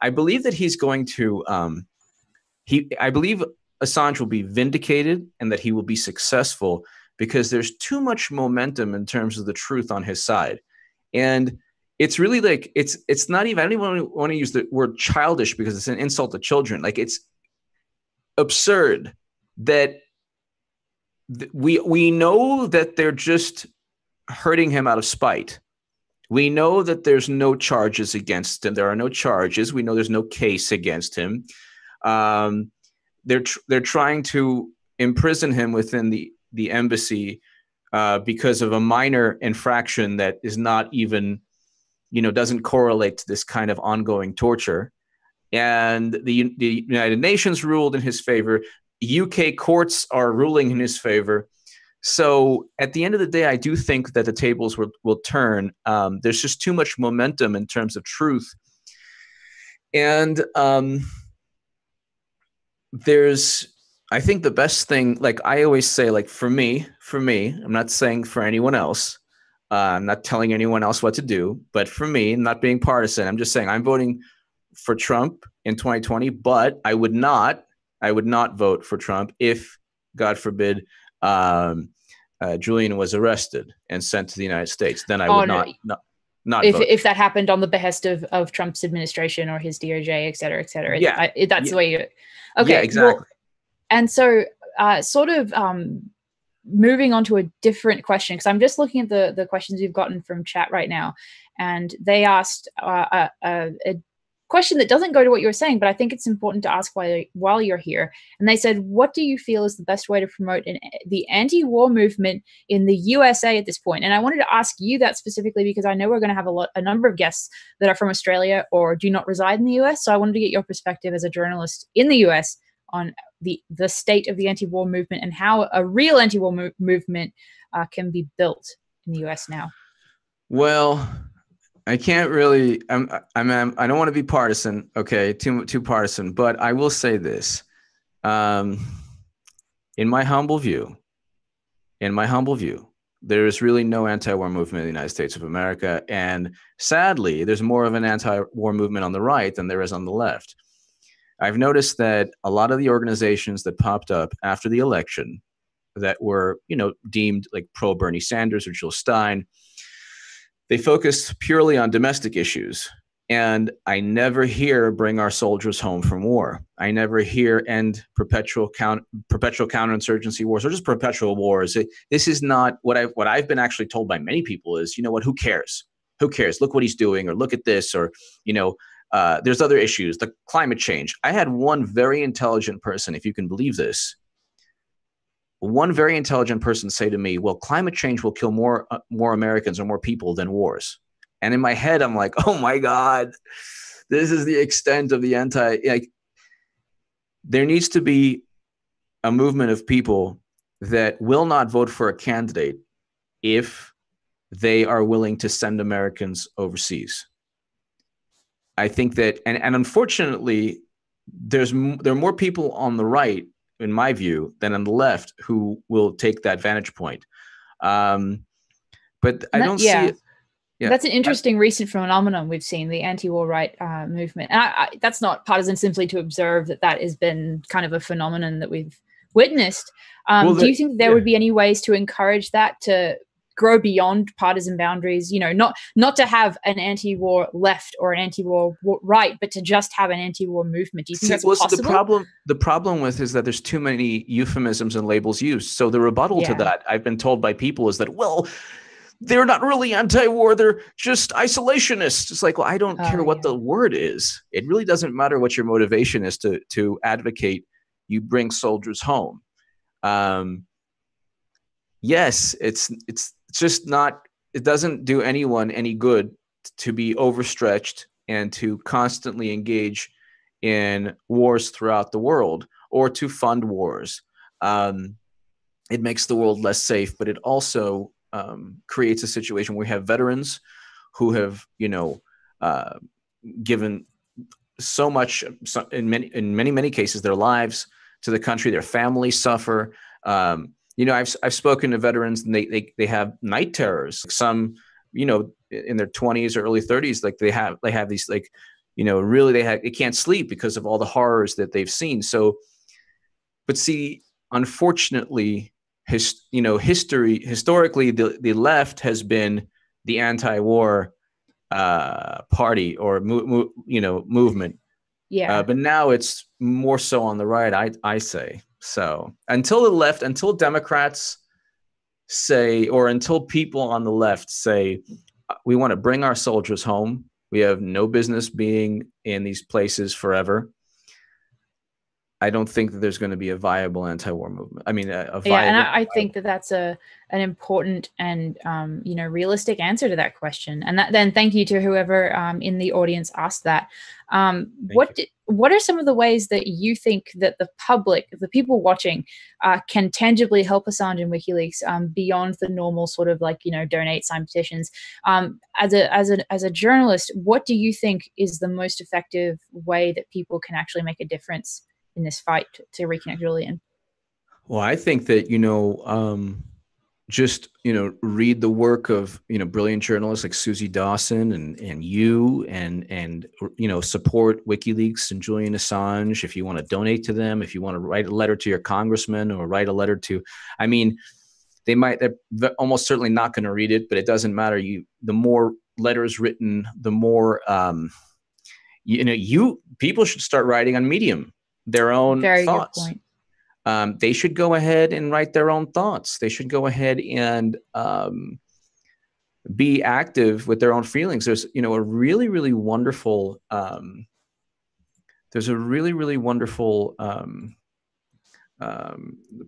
I believe that he's going to, I believe Assange will be vindicated and that he will be successful because there's too much momentum in terms of the truth on his side. And it's really like, it's not even, I don't even want to use the word childish because it's an insult to children. Like, it's absurd that we know that they're just hurting him out of spite. We know that there's no charges against him. There are no charges. We know there's no case against him. They're trying to imprison him within the embassy because of a minor infraction that is not even, doesn't correlate to this kind of ongoing torture. And the United Nations ruled in his favor. UK courts are ruling in his favor. So at the end of the day, I do think that the tables will turn. There's just too much momentum in terms of truth. And I think the best thing, like I always say, like for me, I'm not saying for anyone else, I'm not telling anyone else what to do, but for me, not being partisan, I'm just saying I'm voting for Trump in 2020, but I would not vote for Trump if, God forbid, Julian was arrested and sent to the United States. Then I would not vote. If that happened on the behest of Trump's administration or his DOJ, et cetera, et cetera. Yeah. That's the way you. Okay. Yeah, exactly. Well, and so moving on to a different question, because I'm just looking at the questions we've gotten from chat right now, and they asked a question that doesn't go to what you were saying, but I think it's important to ask while you're here. And they said, what do you feel is the best way to promote the anti-war movement in the USA at this point? And I wanted to ask you that specifically because I know we're going to have a number of guests that are from Australia or do not reside in the US. So I wanted to get your perspective as a journalist in the US on the state of the anti-war movement and how a real anti-war movement can be built in the US now. Well, I can't really. I don't want to be partisan. Okay, too partisan. But I will say this: in my humble view, there is really no anti-war movement in the United States of America, and sadly, there's more of an anti-war movement on the right than there is on the left. I've noticed that a lot of the organizations that popped up after the election that were, deemed like pro Bernie Sanders or Jill Stein, they focus purely on domestic issues. And I never hear bring our soldiers home from war. I never hear end perpetual counterinsurgency wars or just perpetual wars. This is not what I've been actually told by many people is, who cares? Who cares? Look what he's doing, or look at this, or, there's other issues, the climate change. I had one very intelligent person, if you can believe this, one very intelligent person say to me, well, climate change will kill more Americans or more people than wars. And in my head, I'm like, oh my God, this is the extent of the there needs to be a movement of people that will not vote for a candidate if they are willing to send Americans overseas. I think that, and unfortunately, there are more people on the right, in my view, than on the left who will take that vantage point. But I don't see it. Yeah. That's an interesting recent phenomenon we've seen, the anti-war right movement. And that's not partisan, simply to observe that has been kind of a phenomenon that we've witnessed. Do you think there would be any ways to encourage that to grow beyond partisan boundaries, not to have an anti-war left or an anti-war right, but to just have an anti-war movement? Do you think that's possible? The problem with is that there's too many euphemisms and labels used. So the rebuttal to that, I've been told by people, is that, well, they're not really anti-war, they're just isolationists. It's like, well, I don't care what the word is. It really doesn't matter what your motivation is to advocate you bring soldiers home. Yes, it's just not, it doesn't do anyone any good to be overstretched and to constantly engage in wars throughout the world or to fund wars. It makes the world less safe, but it also creates a situation where we have veterans who have, given so much, in many cases, their lives to the country. Their families suffer. I've spoken to veterans, and they have night terrors. Some, in their 20s or early 30s, like they have these, like, really they can't sleep because of all the horrors that they've seen. So, but see, unfortunately, historically, the left has been the anti-war party or movement. Yeah. But now it's more so on the right, I say. So until Democrats say, or until people on the left say, we want to bring our soldiers home, we have no business being in these places forever, I don't think that there's going to be a viable anti-war movement. I mean, I think that that's an important and realistic answer to that question. And then thank you to whoever in the audience asked that. What are some of the ways that you think that the public, the people watching, can tangibly help Assange and WikiLeaks beyond the normal sort of like, donate, sign petitions? As a journalist, what do you think is the most effective way that people can actually make a difference in this fight to reconnect Julian? Well, I think that, just, read the work of, brilliant journalists like Susie Dawson and you, and support WikiLeaks and Julian Assange. If you want to donate to them, if you want to write a letter to your congressman or write a letter to, they're almost certainly not going to read it, but it doesn't matter. The more letters written, the more, people should start writing on Medium their own thoughts. Good point. They should go ahead and write their own thoughts. They should go ahead and be active with their own feelings. There's, a really, really wonderful. There's a really, really wonderful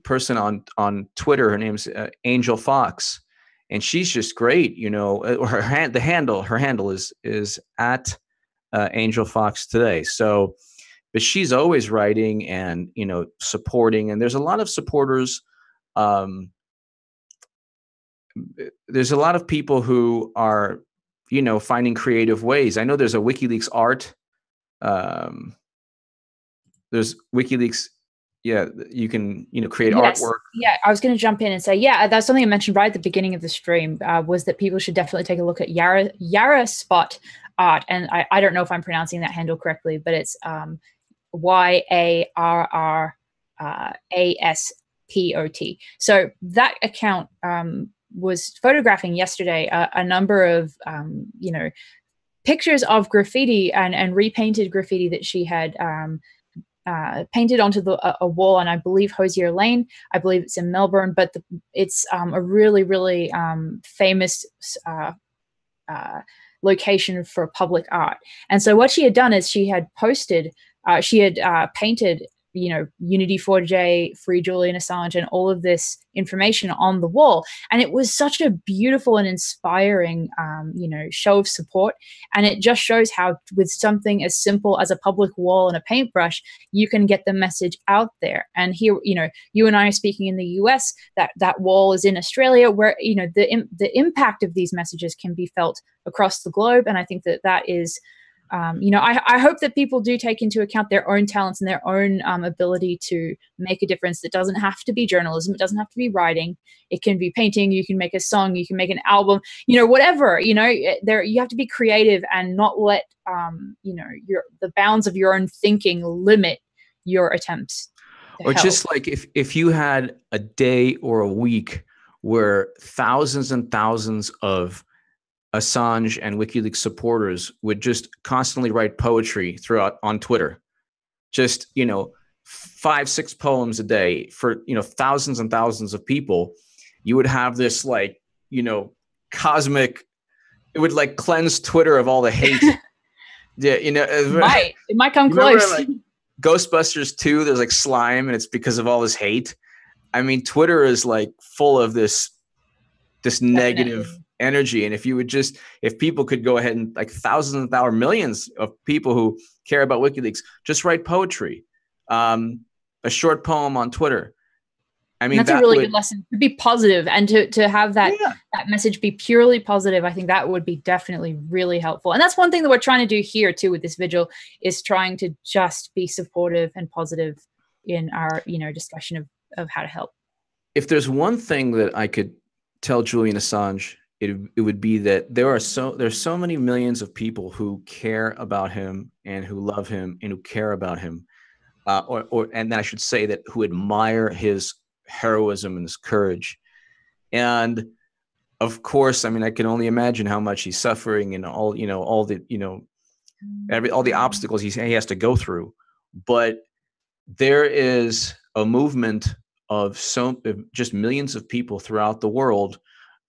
person on Twitter. Her name's Angel Fox, and she's just great. Her handle is at Angel Fox Today. So. But she's always writing and, supporting. And there's a lot of supporters. There's a lot of people who are, finding creative ways. I know there's a WikiLeaks art. There's WikiLeaks. Yeah, you can, create artwork. Yeah, I was going to jump in and say, that's something I mentioned right at the beginning of the stream, was that people should definitely take a look at Yara Spot art. And I don't know if I'm pronouncing that handle correctly, but it's YARRASPOT. So that account was photographing yesterday a number of pictures of graffiti and repainted graffiti that she had painted onto a wall, and I believe Hosier Lane. I believe it's in Melbourne, but it's a really, really famous location for public art. And so what she had done is she had posted. She had painted, Unity 4J, Free Julian Assange, and all of this information on the wall. And it was such a beautiful and inspiring, show of support. And it just shows how with something as simple as a public wall and a paintbrush, you can get the message out there. And here, you and I are speaking in the US, that wall is in Australia, where, the impact of these messages can be felt across the globe. And I think that is, I hope that people do take into account their own talents and their own ability to make a difference. That doesn't have to be journalism. It doesn't have to be writing. It can be painting. You can make a song. You can make an album. Whatever. You have to be creative and not let the bounds of your own thinking limit your attempts. Or help. Just like if you had a day or a week where thousands and thousands of Assange and WikiLeaks supporters would just constantly write poetry throughout on Twitter, just 5-6 poems a day for thousands and thousands of people, you would have this cosmic. It would cleanse Twitter of all the hate. Yeah, it might come close. Ghostbusters 2, there's slime, and it's because of all this hate. I mean, Twitter is full of this negative energy. And if people could go ahead and thousands or millions of people who care about WikiLeaks, just write poetry, a short poem on Twitter, I mean, and that's a really good lesson to be positive and to have that that message be purely positive. I think that would be definitely really helpful. And that's one thing that we're trying to do here too with this vigil, is trying to just be supportive and positive in our, discussion of how to help. If there's one thing that I could tell Julian Assange, it would be that there's so many millions of people who care about him and who love him and who care about him, and I should say that who admire his heroism and his courage. And of course, I mean, I can only imagine how much he's suffering and all the obstacles he has to go through. But there is a movement of just millions of people throughout the world,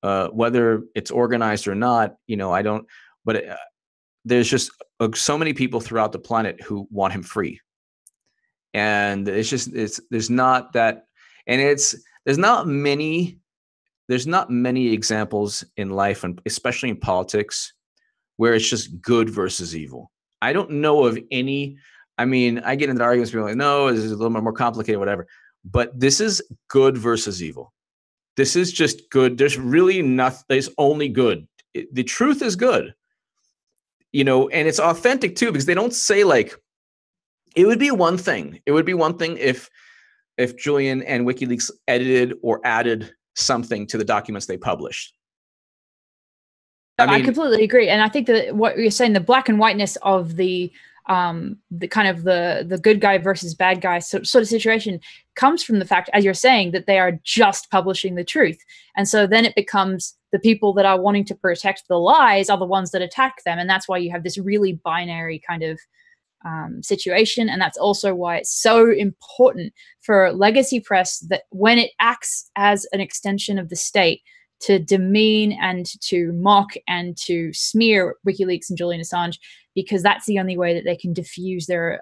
whether it's organized or not, I don't, but there's just so many people throughout the planet who want him free. And there's not many examples in life, and especially in politics, where it's just good versus evil. I don't know of any. I mean, I get into arguments, people are like, no, this is a little bit more complicated, whatever. But this is good versus evil. This is just good. There's really nothing. There's only good. The truth is good, and it's authentic too, because they don't say like. It would be one thing. It would be one thing if Julian and WikiLeaks edited or added something to the documents they published. I completely agree, and I think that what you're saying, the black and whiteness of the kind of the good guy versus bad guy sort of situation, comes from the fact, as you're saying, that they are just publishing the truth, and so then it becomes the people that are wanting to protect the lies are the ones that attack them, and that's why you have this really binary kind of situation. And that's also why it's so important for legacy press that when it acts as an extension of the state to demean and to mock and to smear WikiLeaks and Julian Assange, because that's the only way that they can diffuse their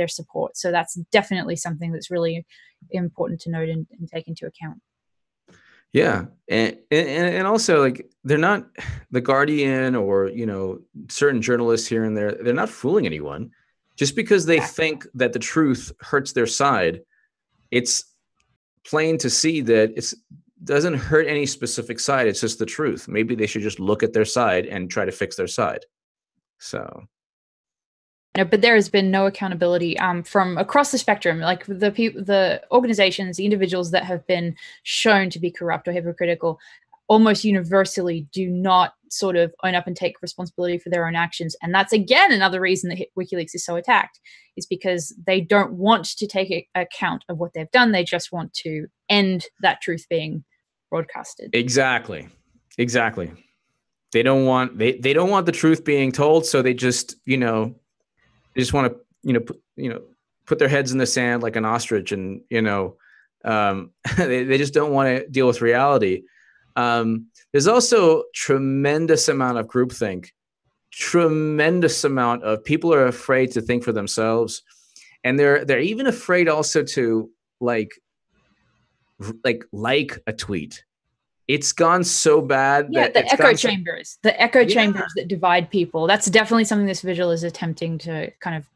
support. So that's definitely something that's really important to note and take into account. Yeah, and also, like, they're not The Guardian or certain journalists here and there. They're not fooling anyone. Just because they think that the truth hurts their side, it's plain to see that it doesn't hurt any specific side. It's just the truth. Maybe they should just look at their side and try to fix their side. So. But there has been no accountability from across the spectrum. Like the organizations, the individuals that have been shown to be corrupt or hypocritical, almost universally do not sort of own up and take responsibility for their own actions. And that's, again, another reason that WikiLeaks is so attacked, is because they don't want to take account of what they've done. They just want to end that truth being broadcasted. Exactly. They don't want the truth being told. So they just, they just want to, put their heads in the sand like an ostrich, and, they just don't want to deal with reality. There's also tremendous amount of groupthink, tremendous amount of people are afraid to think for themselves, and they're even afraid also to like a tweet. It's gone so bad that the echo chambers that divide people. That's definitely something this vigil is attempting to kind of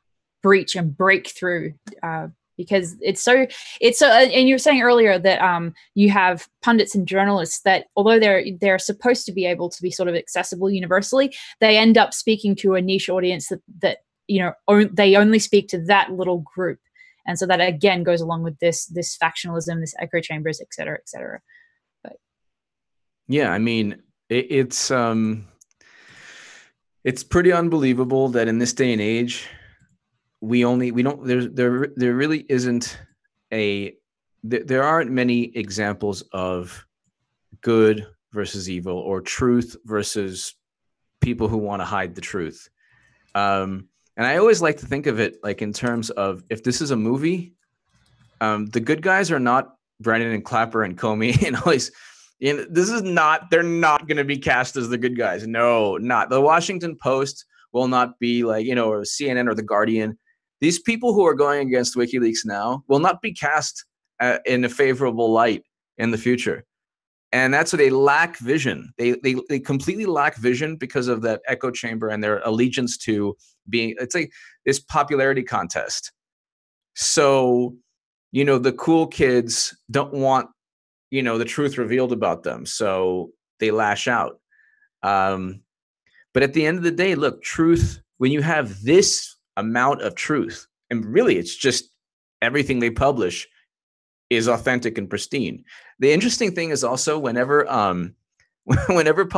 breach and break through. Because it's so, and you were saying earlier that you have pundits and journalists that, although they're supposed to be able to be sort of accessible universally, they end up speaking to a niche audience that they only speak to that little group, and so that again goes along with this factionalism, this echo chambers, et cetera, et cetera. But yeah, I mean, it's pretty unbelievable that in this day and age. There really isn't there aren't many examples of good versus evil or truth versus people who want to hide the truth. And I always like to think of it like in terms of, if this is a movie, the good guys are not Brennan and Clapper and Comey and all these. They're not going to be cast as the good guys. No, not the Washington Post will not be like, or CNN or the Guardian. These people who are going against WikiLeaks now will not be cast in a favorable light in the future. And that's what they lack vision. They completely lack vision because of that echo chamber and their allegiance to being, it's like this popularity contest. So you know, the cool kids don't want, you know, the truth revealed about them, so they lash out. But at the end of the day, look, truth, when you have this amount of truth, and really it's just everything they publish is authentic and pristine. The interesting thing is also whenever